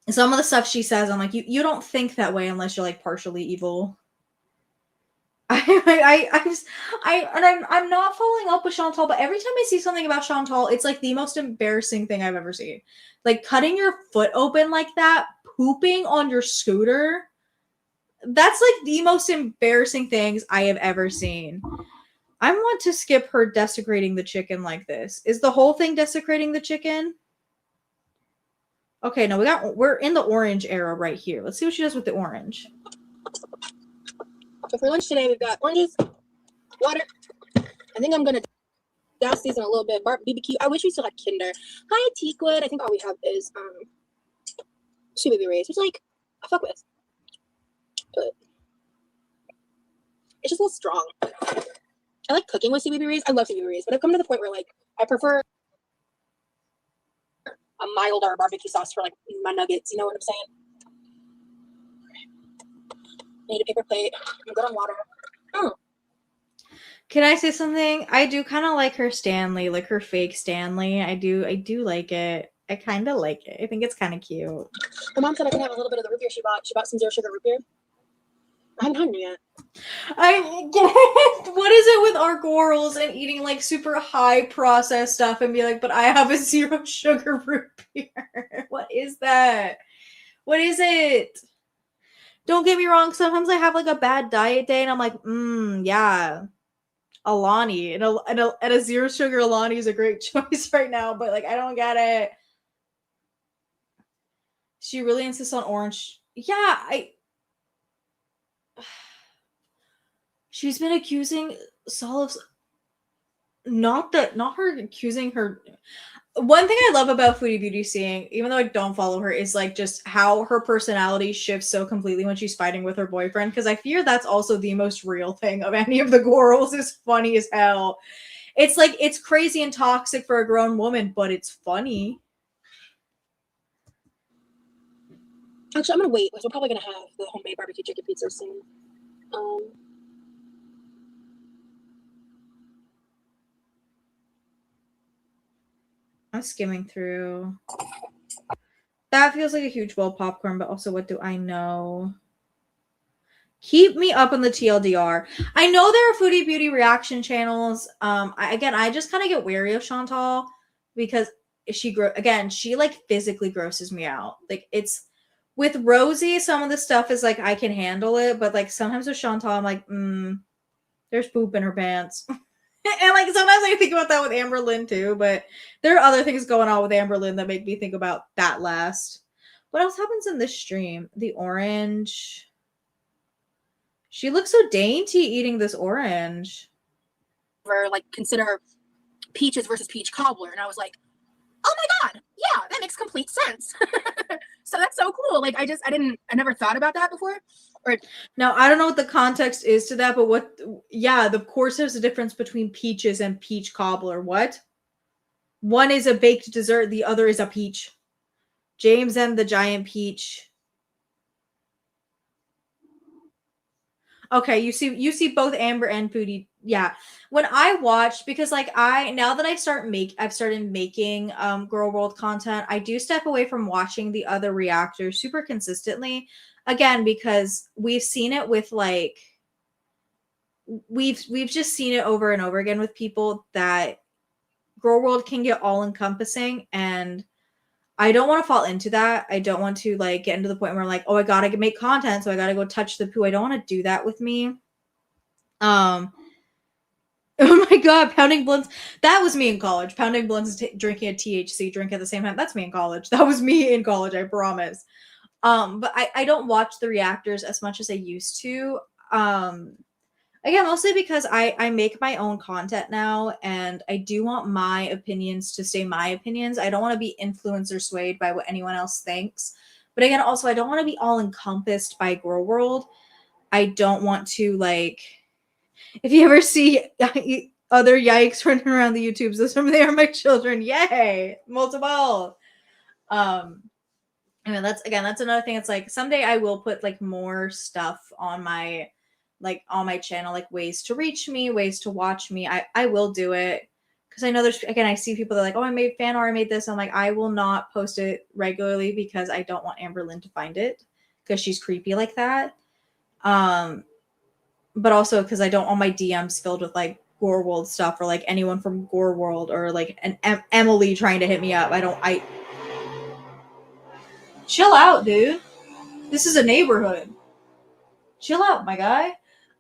some of the stuff she says, I'm like, you don't think that way unless you're like partially evil. I'm not following up with Chantal, but every time I see something about Chantal, it's like the most embarrassing thing I've ever seen. Like cutting your foot open like that, pooping on your scooter. That's like the most embarrassing things I have ever seen. I want to skip her desecrating the chicken like this. Is the whole thing desecrating the chicken? Okay, no, we're in the orange era right here. Let's see what she does with the orange. So for lunch today, we've got oranges, water. I think I'm gonna douse these in a little bit of BBQ. I wish we still had Kinder. Hi, Teakwood. I think all we have is Sweet Baby Ray's, which like I fuck with, but it's just a little strong. I like cooking with Sweet Baby Ray's. I love Sweet Baby Ray's, but I've come to the point where like I prefer a milder barbecue sauce for like my nuggets. You know what I'm saying? I need a paper plate. I'm good on water. Can I say something? I do kind of like her Stanley, like her fake Stanley. I do like it. I kind of like it. I think it's kind of cute. My mom said I can have a little bit of the root beer she bought. She bought some zero sugar root beer. I haven't had it yet. I get what is it with our girls and eating like super high processed stuff and be like, but I have a zero sugar root beer. What is that? What is it? Don't get me wrong. Sometimes I have like a bad diet day and I'm like, yeah. Alani, and a zero sugar Alani is a great choice right now, but like I don't get it. She really insists on orange. Yeah, she's been accusing Saul of not her accusing her. One thing I love about Foodie Beauty seeing, even though I don't follow her, is like just how her personality shifts so completely when she's fighting with her boyfriend. Because I fear that's also the most real thing of any of the girls. Is funny as hell. It's like it's crazy and toxic for a grown woman, but it's funny. Actually, I'm gonna wait because we're probably gonna have the homemade barbecue chicken pizza soon. I'm skimming through. That feels like a huge bowl of popcorn, but also what do I know? Keep me up on the TLDR. I know there are Foodie Beauty reaction channels. I just kind of get wary of Chantal because she like physically grosses me out. Like it's with Rosie, some of the stuff is like I can handle it, but like sometimes with Chantal, I'm like, there's poop in her pants. And like sometimes I think about that with Amber Lynn too, but there are other things going on with Amber Lynn that make me think about that last. What else happens in this stream? The orange. She looks so dainty eating this orange. Or like consider peaches versus peach cobbler, and I was like, oh my god, yeah, that makes complete sense. So that's so cool. Like I never thought about that before. Or now I don't know what the context is to that, but of course there's a difference between peaches and peach cobbler. What? One is a baked dessert, the other is a peach. James and the giant peach. Okay, you see both Amber and Foodie. Yeah. When I watched, because like now that I've started making Girl World content, I do step away from watching the other reactors super consistently. Again, because we've seen it with like we've just seen it over and over again with people that Girl World can get all encompassing, and I don't want to fall into that. I don't want to like get into the point where I'm like, oh, I gotta make content, so I gotta go touch the poo. I don't want to do that with me. Oh my god, pounding blunts. That was me in college. Pounding blunts is drinking a THC drink at the same time. That's me in college. That was me in college, I promise. But I don't watch the reactors as much as I used to. Again, mostly because I make my own content now, and I do want my opinions to stay my opinions. I don't want to be influenced or swayed by what anyone else thinks. But again, also I don't want to be all encompassed by Girl World. I don't want to like if you ever see other yikes running around the YouTubes, they are my children. Yay! Multiple. I mean that's another thing. It's like someday I will put like more stuff on my channel, like ways to reach me, ways to watch me. I will do it. Because I know I see people that are like, oh, I made fan art, I made this. I'm like, I will not post it regularly because I don't want Amber Lynn to find it because she's creepy like that. But also because I don't want my DMs filled with like Gore World stuff or like anyone from Gore World or like an Emily trying to hit me up. I chill out, dude. This is a neighborhood. Chill out, my guy.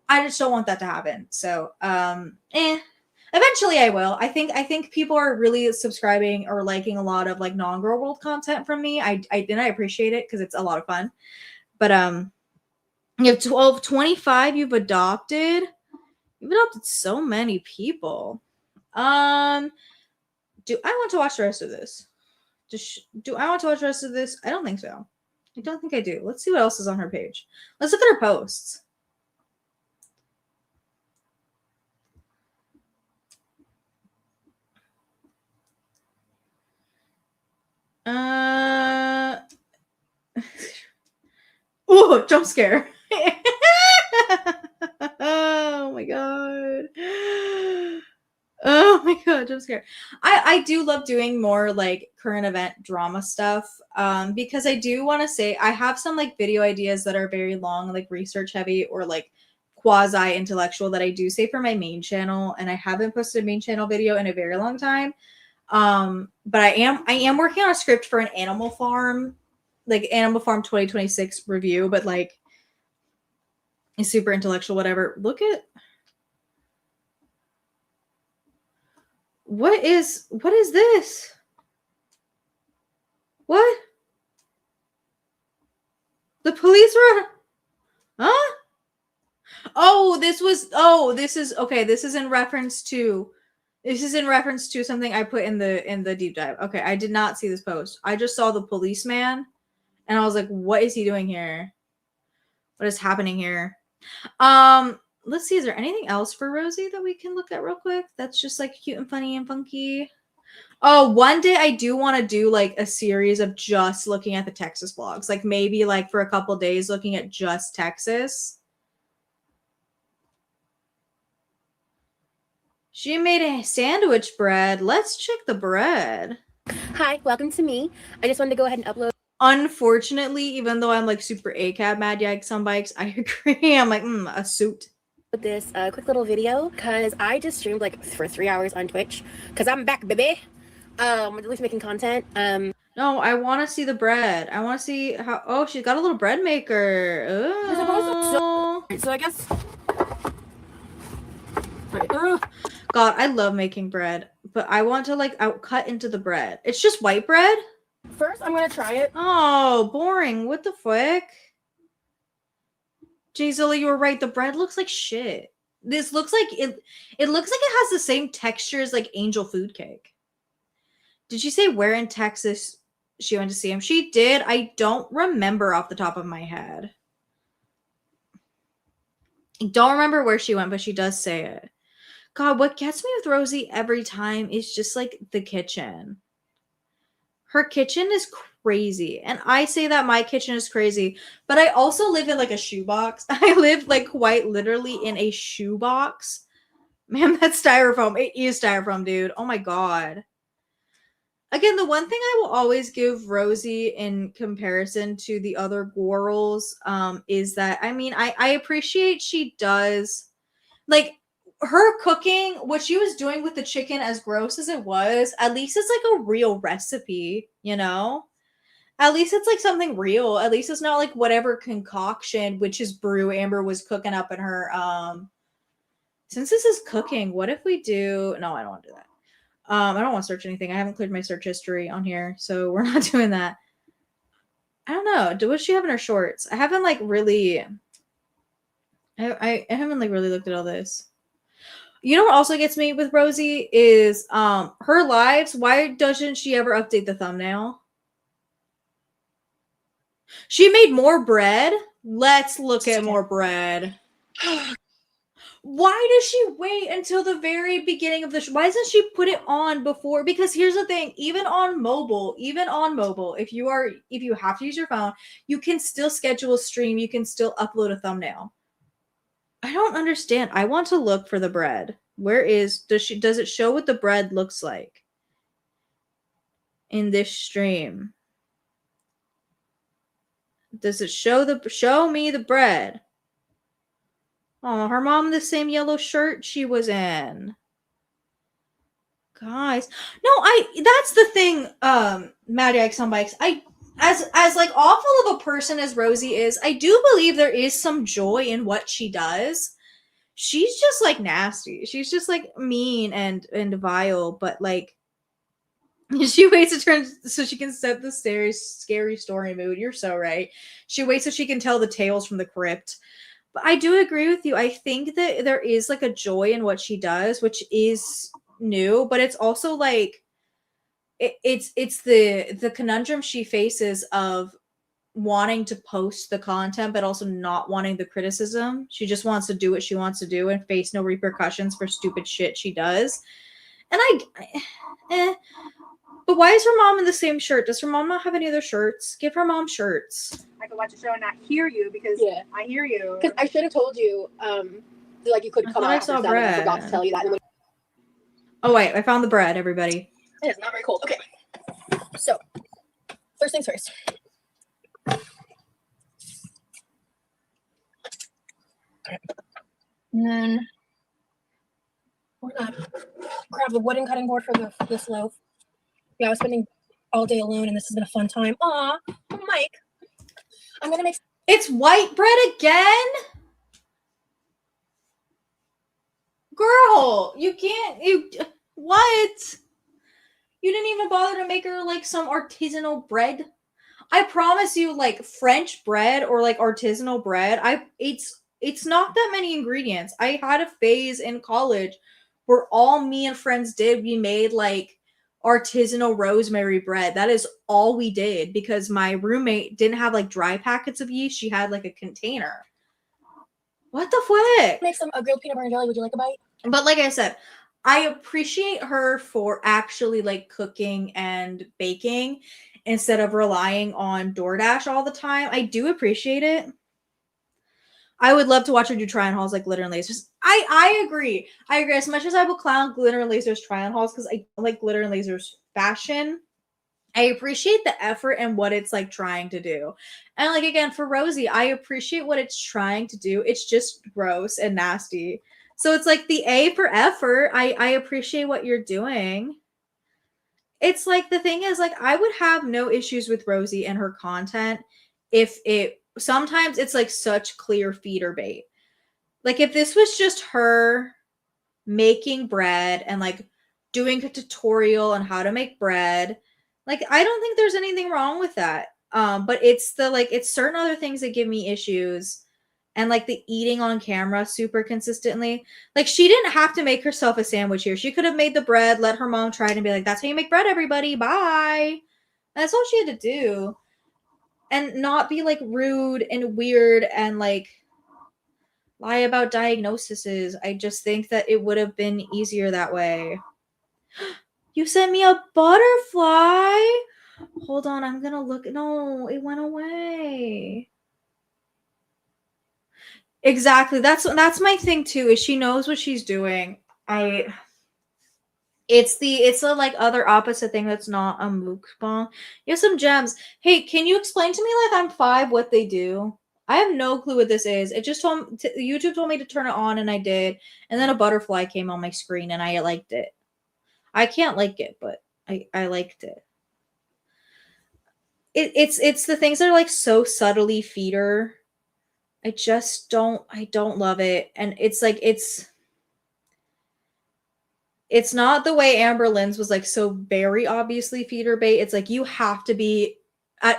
I just don't want that to happen. So, eventually I will. I think people are really subscribing or liking a lot of like non-Girl World content from me. I appreciate it because it's a lot of fun. But you have 12, 25 you've adopted. You've adopted so many people. Do I want to watch the rest of this? Do I want to watch the rest of this? I don't think so. I don't think I do. Let's see what else is on her page. Let's look at her posts. Oh, jump scare. Oh my god. Oh my god, jump scare. I do love doing more like current event drama stuff. Because I do want to say I have some like video ideas that are very long, like research heavy or like quasi intellectual that I do say for my main channel, and I haven't posted a main channel video in a very long time. But I am working on a script for an Animal Farm 2026 review, but like it's super intellectual, whatever. Look at What is this? What? The police were, huh? Oh, this is okay. This is in reference to something I put in the deep dive. Okay, I did not see this post. I just saw the policeman and I was like, what is he doing here? What is happening here? Let's see, is there anything else for Rosie that we can look at real quick? That's just like cute and funny and funky. Oh, one day I do want to do like a series of just looking at the Texas vlogs. Like maybe like for a couple days looking at just Texas. She made a sandwich bread. Let's check the bread. Hi, welcome to me. I just wanted to go ahead and upload Unfortunately, even though I'm like super ACAB mad yikes on bikes, I agree. I'm like, a suit. this quick little video because I just streamed like for 3 hours on Twitch because I'm back, baby. At least making content. No, I want to see the bread. I want to see how. Oh, she's got a little bread maker. Oh. So I guess. God, I love making bread, but I want to like cut into the bread. It's just white bread. First, I'm gonna try it. Oh, boring. What the fuck? Jayzilla, you were right. The bread looks like shit. This looks like it. It looks like it has the same texture as like Angel Food Cake. Did she say where in Texas she went to see him? She did. I don't remember off the top of my head. I don't remember where she went, but she does say it. God, what gets me with Rosie every time is just like the kitchen. Her kitchen is crazy. And I say that my kitchen is crazy, but I also live in like a shoebox. I live like quite literally in a shoebox. Man, that's styrofoam. It is styrofoam, dude. Oh my God. Again, the one thing I will always give Rosie in comparison to the other girls is that, I mean, I appreciate she does, like, her cooking, what she was doing with the chicken, as gross as it was, at least it's like a real recipe, you know? At least it's like something real. At least it's not like whatever concoction, which is brew Amber was cooking up in her, since this is cooking, what if we do, no, I don't want to do that. I don't want to search anything. I haven't cleared my search history on here, so we're not doing that. I don't know. What does she have in her shorts? I haven't like really. I haven't like really looked at all this. You know what also gets me with Rosie is her lives. Why doesn't she ever update the thumbnail? She made more bread. Let's look at more bread. Why does she wait until the very beginning of the show? Why doesn't she put it on before? Because here's the thing, even on mobile, if you have to use your phone, you can still schedule a stream, you can still upload a thumbnail. I don't understand. I want to look for the bread. Where does it show what the bread looks like in this stream? Does it show me the bread? Oh, her mom in the same yellow shirt she was in. Guys. No, that's the thing, Mad Yikes on Bikes. As like awful of a person as Rosie is, I do believe there is some joy in what she does. She's just like nasty. She's just like mean and vile, but like she waits to turn so she can set the scary story mood. You're so right. She waits so she can tell the tales from the crypt. But I do agree with you. I think that there is like a joy in what she does, which is new, but it's also like it's the conundrum she faces of wanting to post the content but also not wanting the criticism. She just wants to do what she wants to do and face no repercussions for stupid shit she does. And but why is her mom in the same shirt? Does her mom not have any other shirts? Give her mom shirts. I could watch a show and not hear you because Yeah. I hear you. Because I should have told you, like you could come out after 7. I forgot to tell you that. Oh wait, I found the bread, everybody. It is not very cold. Okay. So, first things first. And then we're gonna grab the wooden cutting board for this loaf. Yeah, I was spending all day alone, and this has been a fun time. Aw, Mike. I'm gonna make. It's white bread again? Girl, you can't. What? You didn't even bother to make her like some artisanal bread? I promise you, like French bread or like artisanal bread, it's not that many ingredients. I had a phase in college where all me and friends did, we made like artisanal rosemary bread. That is all we did because my roommate didn't have like dry packets of yeast. She had like a container. What the fuck? Make a grilled peanut butter and jelly. Would you like a bite? But like I said, I appreciate her for actually like cooking and baking instead of relying on DoorDash all the time. I do appreciate it. I would love to watch her do try on hauls like glitter and lasers. I agree. I agree. As much as I will clown glitter and lasers try on hauls because I don't like glitter and lasers fashion, I appreciate the effort and what it's like trying to do. And like again, for Rosie, I appreciate what it's trying to do. It's just gross and nasty. So it's like the A for effort. I appreciate what you're doing. It's like the thing is like I would have no issues with Rosie and her content if it sometimes it's like such clear feeder bait. Like if this was just her making bread and like doing a tutorial on how to make bread, like I don't think there's anything wrong with that. But it's the like it's certain other things that give me issues. And like the eating on camera super consistently. Like she didn't have to make herself a sandwich here. She could have made the bread, let her mom try it and be like, that's how you make bread, everybody. Bye. That's all she had to do. And not be like rude and weird and like lie about diagnoses. I just think that it would have been easier that way. You sent me a butterfly. Hold on, I'm gonna look. No, it went away. Exactly. That's my thing too. Is she knows what she's doing. It's the like other opposite thing that's not a mukbang. You have some gems. Hey, can you explain to me like I'm 5 what they do? I have no clue what this is. It just YouTube told me to turn it on and I did, and then a butterfly came on my screen and I liked it. I can't like it, but I liked it. It's the things that are like so subtly feeder. I don't love it. And it's like it's not the way Amber Lynn's was like so very obviously feeder bait. It's like you have to be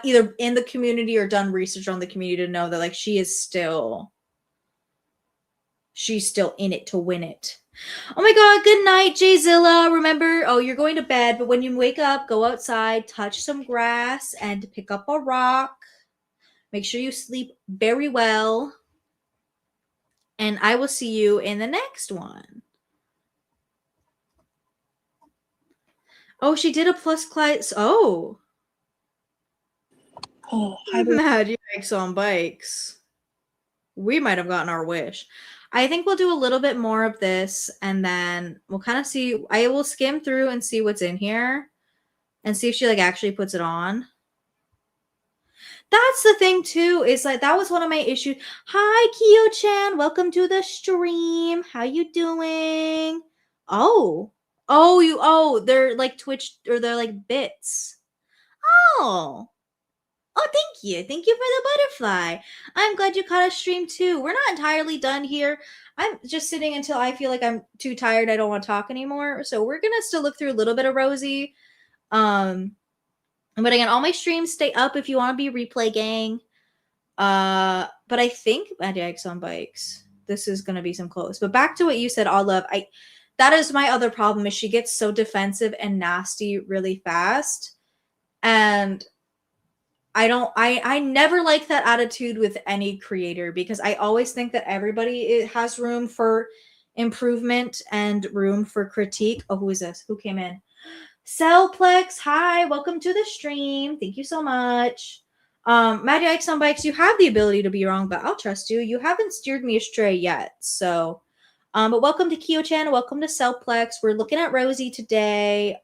either in the community or done research on the community to know that like she's still in it to win it. Oh my god, good night, Jayzilla. Remember, you're going to bed, but when you wake up, go outside, touch some grass, and pick up a rock. Make sure you sleep very well. And I will see you in the next one. Oh, she did a plus class. Oh. Oh, hi, Mad yikes on bikes. We might have gotten our wish. I think we'll do a little bit more of this and then we'll kind of see. I will skim through and see what's in here and see if she like actually puts it on. That's the thing too, is like that was one of my issues. Hi, Kyo-chan. Welcome to the stream. How you doing? They're like Twitch or they're like bits. Oh, thank you. Thank you for the butterfly. I'm glad you caught a stream too. We're not entirely done here. I'm just sitting until I feel like I'm too tired. I don't want to talk anymore. So we're going to still look through a little bit of Rosie. But again, all my streams stay up if you want to be replay gang. But I think Yikes on Bikes. This is going to be some close. But back to what you said, Olive. That is my other problem is she gets so defensive and nasty really fast. And I never like that attitude with any creator because I always think that everybody has room for improvement and room for critique. Oh, who is this? Who came in? Cellplex, hi, welcome to the stream. Thank you so much. Mad Yikes on Bikes, you have the ability to be wrong, but I'll trust you. You haven't steered me astray yet. So, but welcome to Kyo-chan, welcome to Cellplex. We're looking at Rosie today.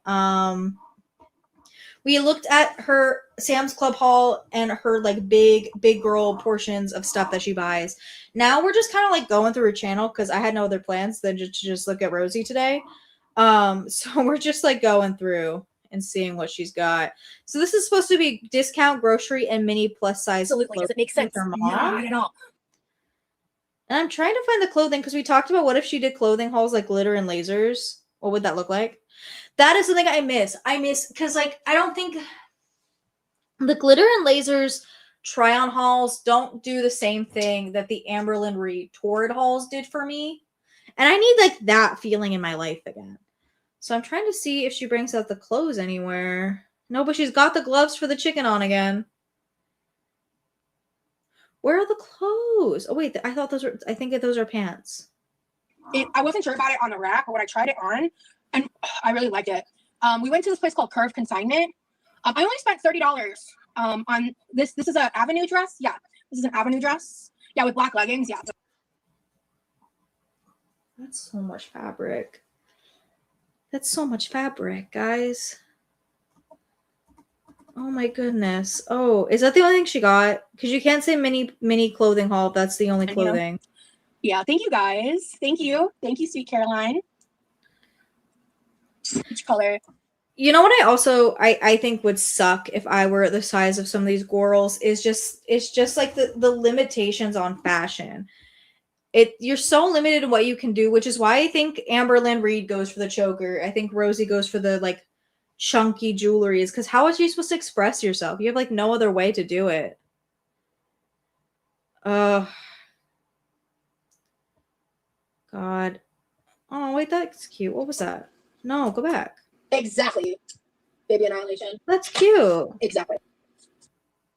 We looked at her Sam's Club haul and her like big girl portions of stuff that she buys. Now we're just kind of like going through her channel because I had no other plans than to just look at Rosie today. So we're just like going through and seeing what she's got. So this is supposed to be discount grocery and mini plus size. Absolutely. Does it make sense? Not at all. And I'm trying to find the clothing because we talked about what if she did clothing hauls like glitter and lasers. What would that look like? That is something I miss. Because, like, I don't think the glitter and lasers try-on hauls don't do the same thing that the Amberlynn Reed Torrid hauls did for me. And I need, like, that feeling in my life again. So I'm trying to see if she brings out the clothes anywhere. No, but she's got the gloves for the chicken on again. Where are the clothes? Oh, wait, I think that those are pants. I wasn't sure about it on the rack, but when I tried it on, and I really liked it. We went to this place called Curve Consignment. I only spent $30 on this. This is an Avenue dress. Yeah, this is an Avenue dress. Yeah, with black leggings. Yeah. That's so much fabric. That's so much fabric, guys. Oh my goodness. Oh, is that the only thing she got? Because you can't say mini clothing haul if that's the only clothing. Yeah, thank you guys. Thank you. Thank you, sweet Caroline. Which color? You know what I think would suck if I were the size of some of these girls is it's just like the limitations on fashion. You're so limited in what you can do, which is why I think Amberlynn Reed goes for the choker. I think Rosie goes for the like chunky jewelry, is because how is you supposed to express yourself? You have like no other way to do it. God. Oh wait, that's cute. What was that? No, go back. Exactly. Baby Annihilation. That's cute. Exactly.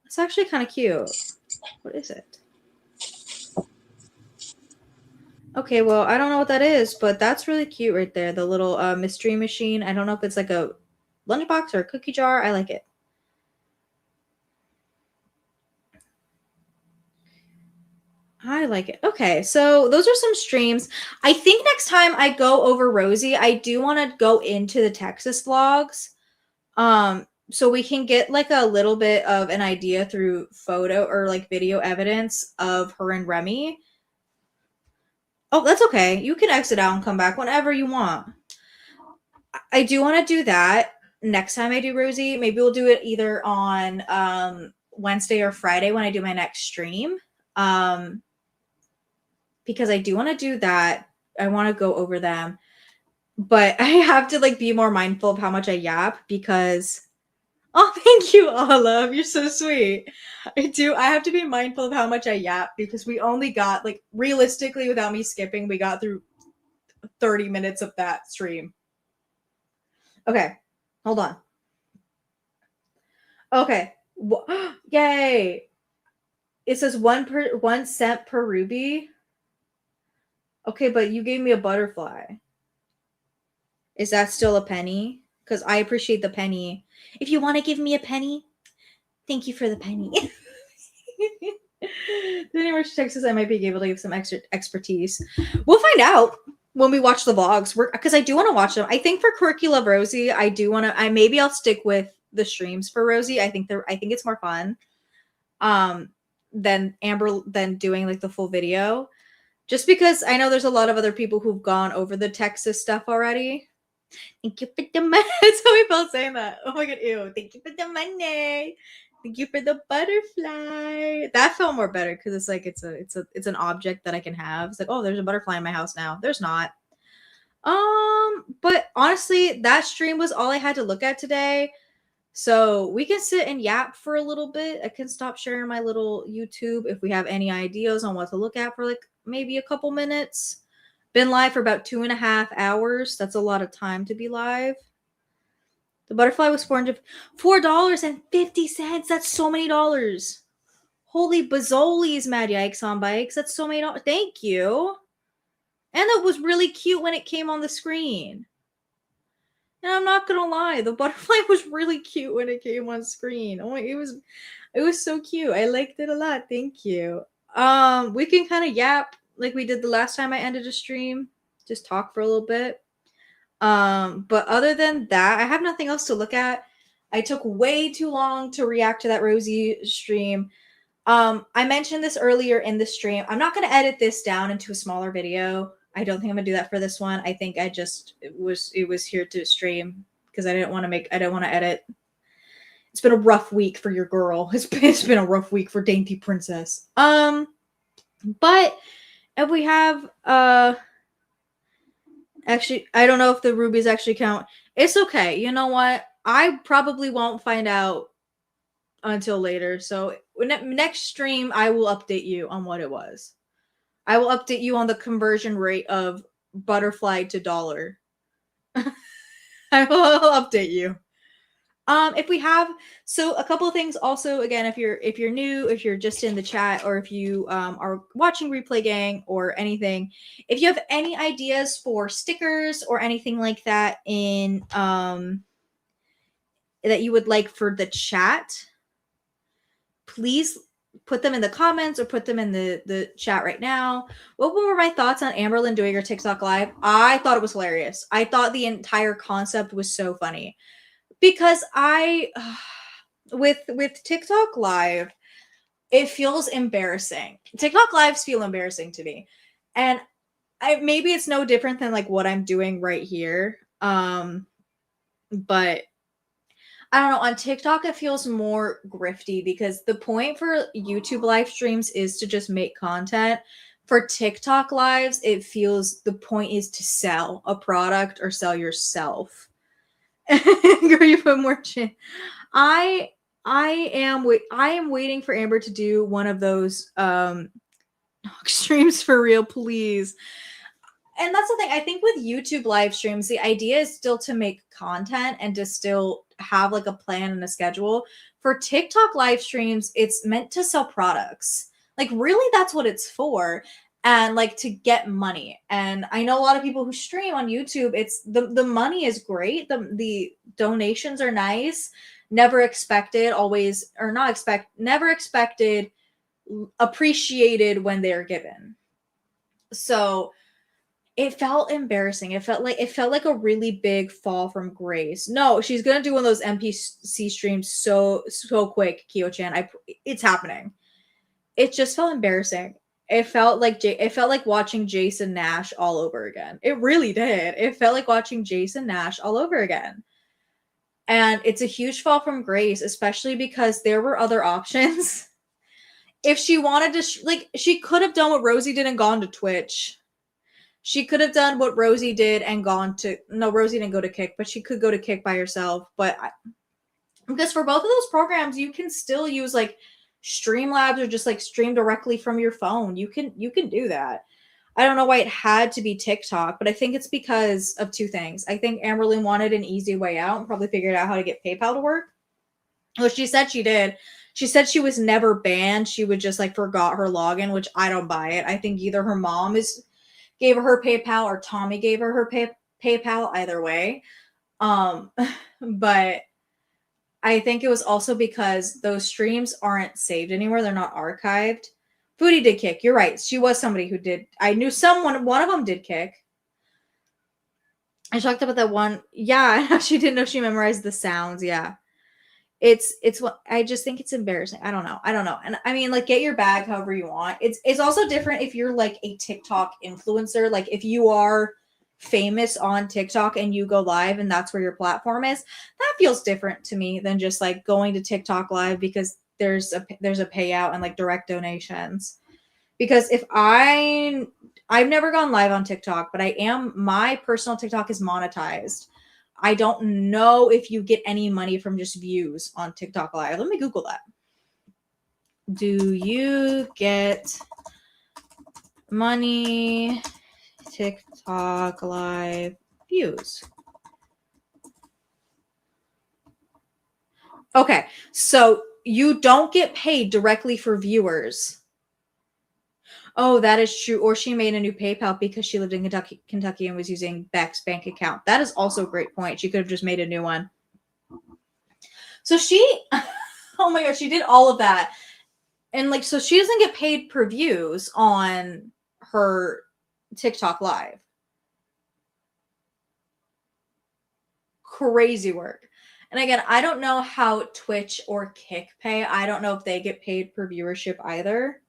It's actually kind of cute. What is it? Okay, well, I don't know what that is, but that's really cute right there. The little mystery machine. I don't know if it's like a lunchbox or a cookie jar. I like it. I like it. Okay, so those are some streams. I think next time I go over Rosie, I do want to go into the Texas vlogs. So we can get like a little bit of an idea through photo or like video evidence of her and Remy. Oh, that's okay. You can exit out and come back whenever you want. I do want to do that next time I do Rosie. Maybe we'll do it either on Wednesday or Friday when I do my next stream. Because I do want to do that. I want to go over them. But I have to like be more mindful of how much I yap because oh, thank you, Olive. You're so sweet. I have to be mindful of how much I yap because we only got like realistically without me skipping, we got through 30 minutes of that stream. Okay. Hold on. Okay. Yay. It says 1 cent per ruby. Okay, but you gave me a butterfly. Is that still a penny? Because I appreciate the penny. If you want to give me a penny, thank you for the penny. Depending where she texts us, I might be able to give some extra expertise. We'll find out when we watch the vlogs. Because I do want to watch them. I think for Quirkyloverosee, I do want to. Maybe I'll stick with the streams for Rosie. I think it's more fun. Than doing like the full video. Just because I know there's a lot of other people who've gone over the Texas stuff already. Thank you for the money. That's how we felt saying that. Oh my god, ew. Thank you for the money. Thank you for the butterfly. That felt more better because it's like it's an object that I can have. It's like, oh, there's a butterfly in my house now. There's not. But honestly, that stream was all I had to look at today. So we can sit and yap for a little bit. I can stop sharing my little YouTube if we have any ideas on what to look at for like maybe a couple minutes. Been live for about 2.5 hours. That's a lot of time to be live. The butterfly was $4.50. That's so many dollars. Holy bazolies, Mad Yikes on Bikes. That's so many dollars. Thank you. And it was really cute when it came on the screen. And I'm not gonna lie, the butterfly was really cute when it came on screen. Oh, it was so cute. I liked it a lot. Thank you. We can kind of yap like we did the last time I ended a stream. Just talk for a little bit. But other than that, I have nothing else to look at. I took way too long to react to that Rosie stream. I mentioned this earlier in the stream. I'm not going to edit this down into a smaller video. I don't think I'm going to do that for this one. I think it was here to stream because I didn't want to edit. It's been a rough week for your girl. It's been a rough week for Dainty Princess. But if we have actually, I don't know if the rubies actually count. It's okay. You know what? I probably won't find out until later. So next stream, I will update you on what it was. I will update you on the conversion rate of butterfly to dollar. I will update you. If we have, so a couple of things also, again, if you're new, if you're just in the chat, or if you are watching Replay Gang or anything, if you have any ideas for stickers or anything like that in that you would like for the chat, please put them in the comments or put them in the chat right now. What were my thoughts on Amberlynn doing her TikTok live? I thought it was hilarious. I thought the entire concept was so funny. Because with TikTok live, it feels embarrassing. TikTok lives feel embarrassing to me. And maybe it's no different than like what I'm doing right here. But I don't know, on TikTok it feels more grifty because the point for YouTube live streams is to just make content. For TikTok lives, it feels the point is to sell a product or sell yourself. Girl, you put more chin. I am waiting for Amber to do one of those streams for real, please. And that's the thing. I think with YouTube live streams, the idea is still to make content and to still have like a plan and a schedule. For TikTok live streams, it's meant to sell products. Like really, that's what it's for. And like to get money. And I know a lot of people who stream on YouTube, it's the money is great. The donations are nice. Never expected, always, or not expect, never expected, appreciated when they're given. So it felt embarrassing. It felt like a really big fall from grace. No, she's gonna do one of those NPC streams so quick, Kyo-chan. It's happening. It just felt embarrassing. It felt like watching Jason Nash all over again. It really did. It felt like watching Jason Nash all over again. And it's a huge fall from grace, especially because there were other options. If she wanted to, she could have done what Rosie did and gone to Twitch. She could have done what Rosie did and gone to, no, Rosie didn't go to Kick, but she could go to Kick by herself. But because for both of those programs, you can still use like Streamlabs or just like stream directly from your phone. You can do that. I don't know why it had to be TikTok, but I think it's because of two things. I think Amberlynn wanted an easy way out and probably figured out how to get PayPal to work. Well, she said she did. She said she was never banned. She would just like forgot her login, which I don't buy it. I think either her mom gave her PayPal or Tommy gave her PayPal. Either way, but I think it was also because those streams aren't saved anywhere. They're not archived. Foodie did Kick. You're right. She was somebody who did. I knew one of them did Kick. I talked about that one. Yeah, she didn't know she memorized the sounds. Yeah. It's what I just think it's embarrassing. I don't know. And I mean, like, get your bag however you want. It's also different if you're like a TikTok influencer. Like if you are famous on TikTok and you go live and that's where your platform is, that feels different to me than just like going to TikTok live because there's a payout and like direct donations. Because if I've never gone live on TikTok, but my personal TikTok is monetized. I don't know if you get any money from just views on TikTok live. Let me Google that. Do you get money TikTok live views? Okay, so you don't get paid directly for viewers. Oh, that is true. Or she made a new PayPal because she lived in Kentucky and was using Beck's bank account. That is also a great point. She could have just made a new one. So oh my gosh, she did all of that. And like, so she doesn't get paid per views on her TikTok live. Crazy work. And again, I don't know how Twitch or Kick pay. I don't know if they get paid per viewership either.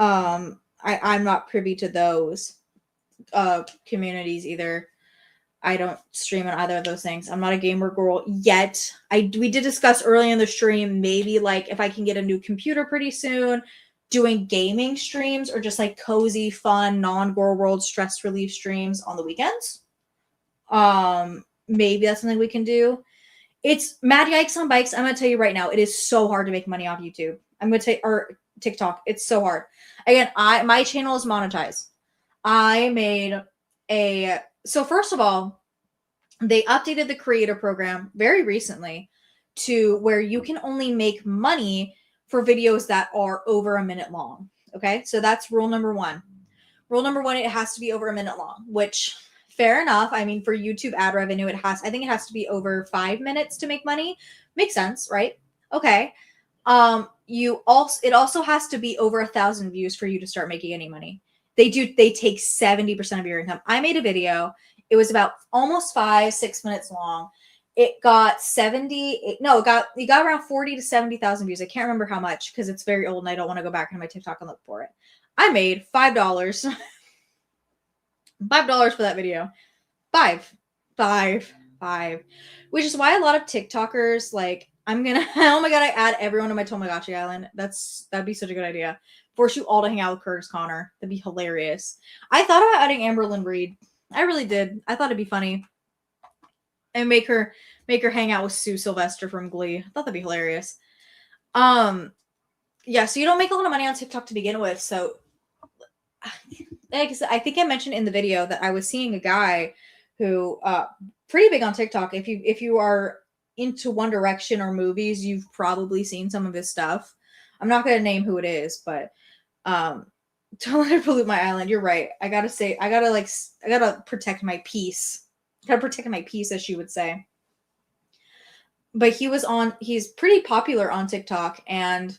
I'm not privy to those communities either. I don't stream on either of those things. I'm not a gamer girl yet. We did discuss early in the stream, maybe like if I can get a new computer pretty soon, doing gaming streams or just like cozy, fun, non-girl world stress relief streams on the weekends. maybe that's something we can do. It's Mad Yikes on Bikes. I'm going to tell you right now, it is so hard to make money off YouTube. I'm going to tell or TikTok. It's so hard. Again, my channel is monetized. I made so first of all, they updated the creator program very recently to where you can only make money for videos that are over a minute long. Okay. So that's rule number one. Rule number one, it has to be over a minute long, which fair enough. I mean, for YouTube ad revenue, I think it has to be over 5 minutes to make money. Makes sense, right? Okay. It also has to be over 1,000 views for you to start making any money. They take 70% of your income. I made a video. It was about almost 5-6 minutes long. It got it got around 40 to 70,000 views. I can't remember how much because it's very old and I don't want to go back into my TikTok and look for it. I made $5. $5 for that video. Five. Which is why a lot of TikTokers, like, oh my god, I add everyone to my Tamagotchi island. That'd be such a good idea. Force you all to hang out with Curtis Connor. That'd be hilarious. I thought about adding Amberlynn Reed. I really did. I thought it'd be funny. And make her hang out with Sue Sylvester from Glee. I thought that'd be hilarious. Yeah, so you don't make a lot of money on TikTok to begin with. So like I said, I think I mentioned in the video that I was seeing a guy who pretty big on TikTok. If you are into One Direction or movies, you've probably seen some of his stuff. I'm not gonna name who it is, but don't let it pollute my island. You're right. I gotta protect my peace. Gotta protect my peace, as she would say. But he's pretty popular on TikTok, and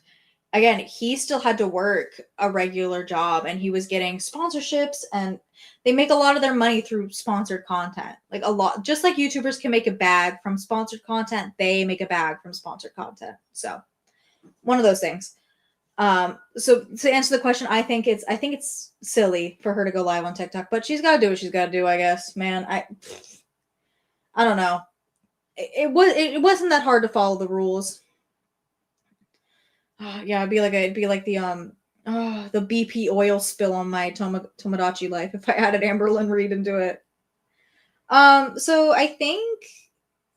again, he still had to work a regular job, and he was getting sponsorships, and they make a lot of their money through sponsored content. Like a lot, just like YouTubers can make a bag from sponsored content, they make a bag from sponsored content. So one of those things. So to answer the question, I think it's silly for her to go live on TikTok, but she's got to do what she's got to do, I guess. Man, I don't know. It wasn't that hard to follow the rules. Yeah, it'd be like the BP oil spill on my Tomodachi life if I added Amberlynn Reed into it. So I think,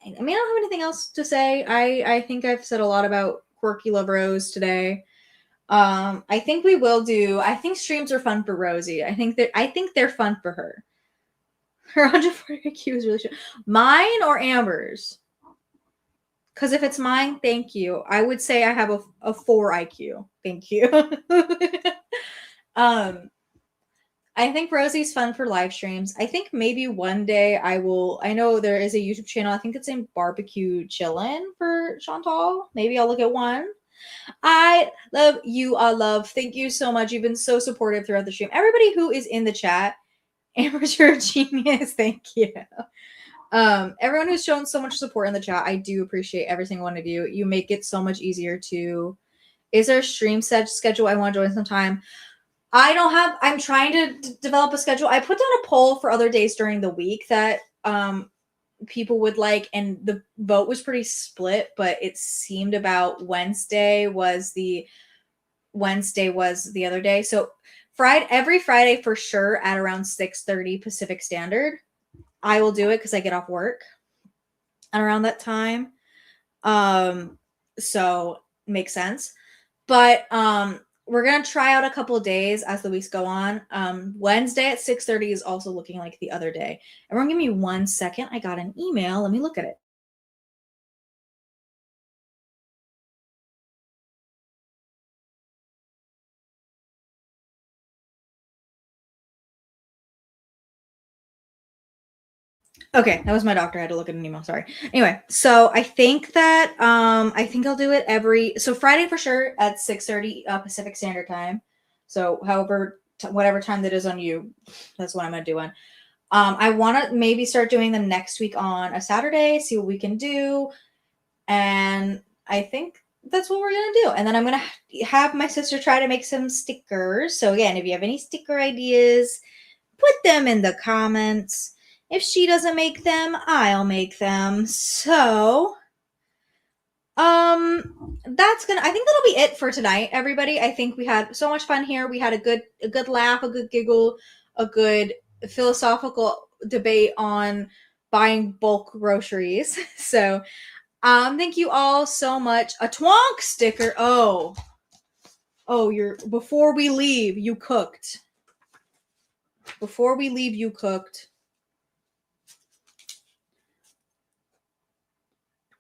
I don't have anything else to say. I think I've said a lot about Quirkyloverosee today. I think I think streams are fun for Rosie. I think they're fun for her. Her 140 IQ is really short. Mine or Amber's? Because if it's mine, thank you. I would say I have a 4 IQ. Thank you. I think Rosie's fun for live streams. I think maybe one day I know there is a YouTube channel. I think it's named Barbecue Chillin' for Chantal. Maybe I'll look at one. I love you. Love. Thank you so much. You've been so supportive throughout the stream. Everybody who is in the chat, Amber's, you're a genius. Thank you. Everyone who's shown so much support in the chat, I do appreciate every single one of you. You make it so much easier to. Is there a stream schedule I want to join sometime? I'm trying to develop a schedule. I put down a poll for other days during the week that people would like, and the vote was pretty split, but it seemed about Wednesday was the other day. So every Friday for sure at around 6:30 Pacific Standard. I will do it because I get off work at around that time. So makes sense. But we're gonna try out a couple of days as the weeks go on. Wednesday at 6:30 is also looking like the other day. Everyone give me 1 second. I got an email. Let me look at it. Okay, that was my doctor. I had to look at an email. Sorry. Anyway, so I think that I'll do it so Friday for sure at 6:30 Pacific Standard Time. So whatever time that is on you, that's what I'm gonna do on. I want to maybe start doing them next week on a Saturday, see what we can do, and I think that's what we're gonna do. And then I'm gonna have my sister try to make some stickers. So again, if you have any sticker ideas, put them in the comments. If she doesn't make them, I'll make them. So, I think that'll be it for tonight, everybody. I think we had so much fun here. We had a good laugh, a good giggle, a good philosophical debate on buying bulk groceries. So thank you all so much. A twonk sticker. Oh, you're before we leave, you cooked. Before we leave, you cooked.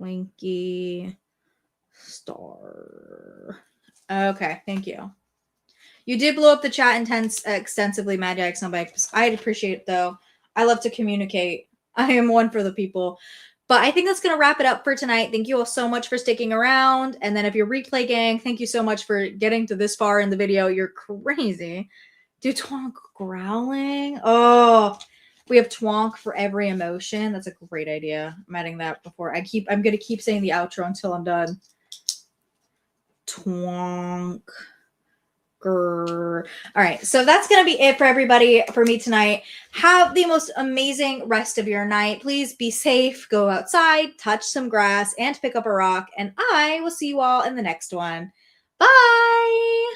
Twinkie star. Okay, thank you. You did blow up the chat extensively, Mad Jack Sunbike. I appreciate it though. I love to communicate. I am one for the people. But I think that's going to wrap it up for tonight. Thank you all so much for sticking around. And then if you're replay gang, thank you so much for getting to this far in the video. You're crazy. Do twonk growling. Oh, we have twonk for every emotion. That's a great idea. I'm adding that before I'm going to keep saying the outro until I'm done. Twonk. Grr. All right, so that's going to be it for everybody for me tonight. Have the most amazing rest of your night. Please be safe, go outside, touch some grass, and pick up a rock. And I will see you all in the next one. Bye.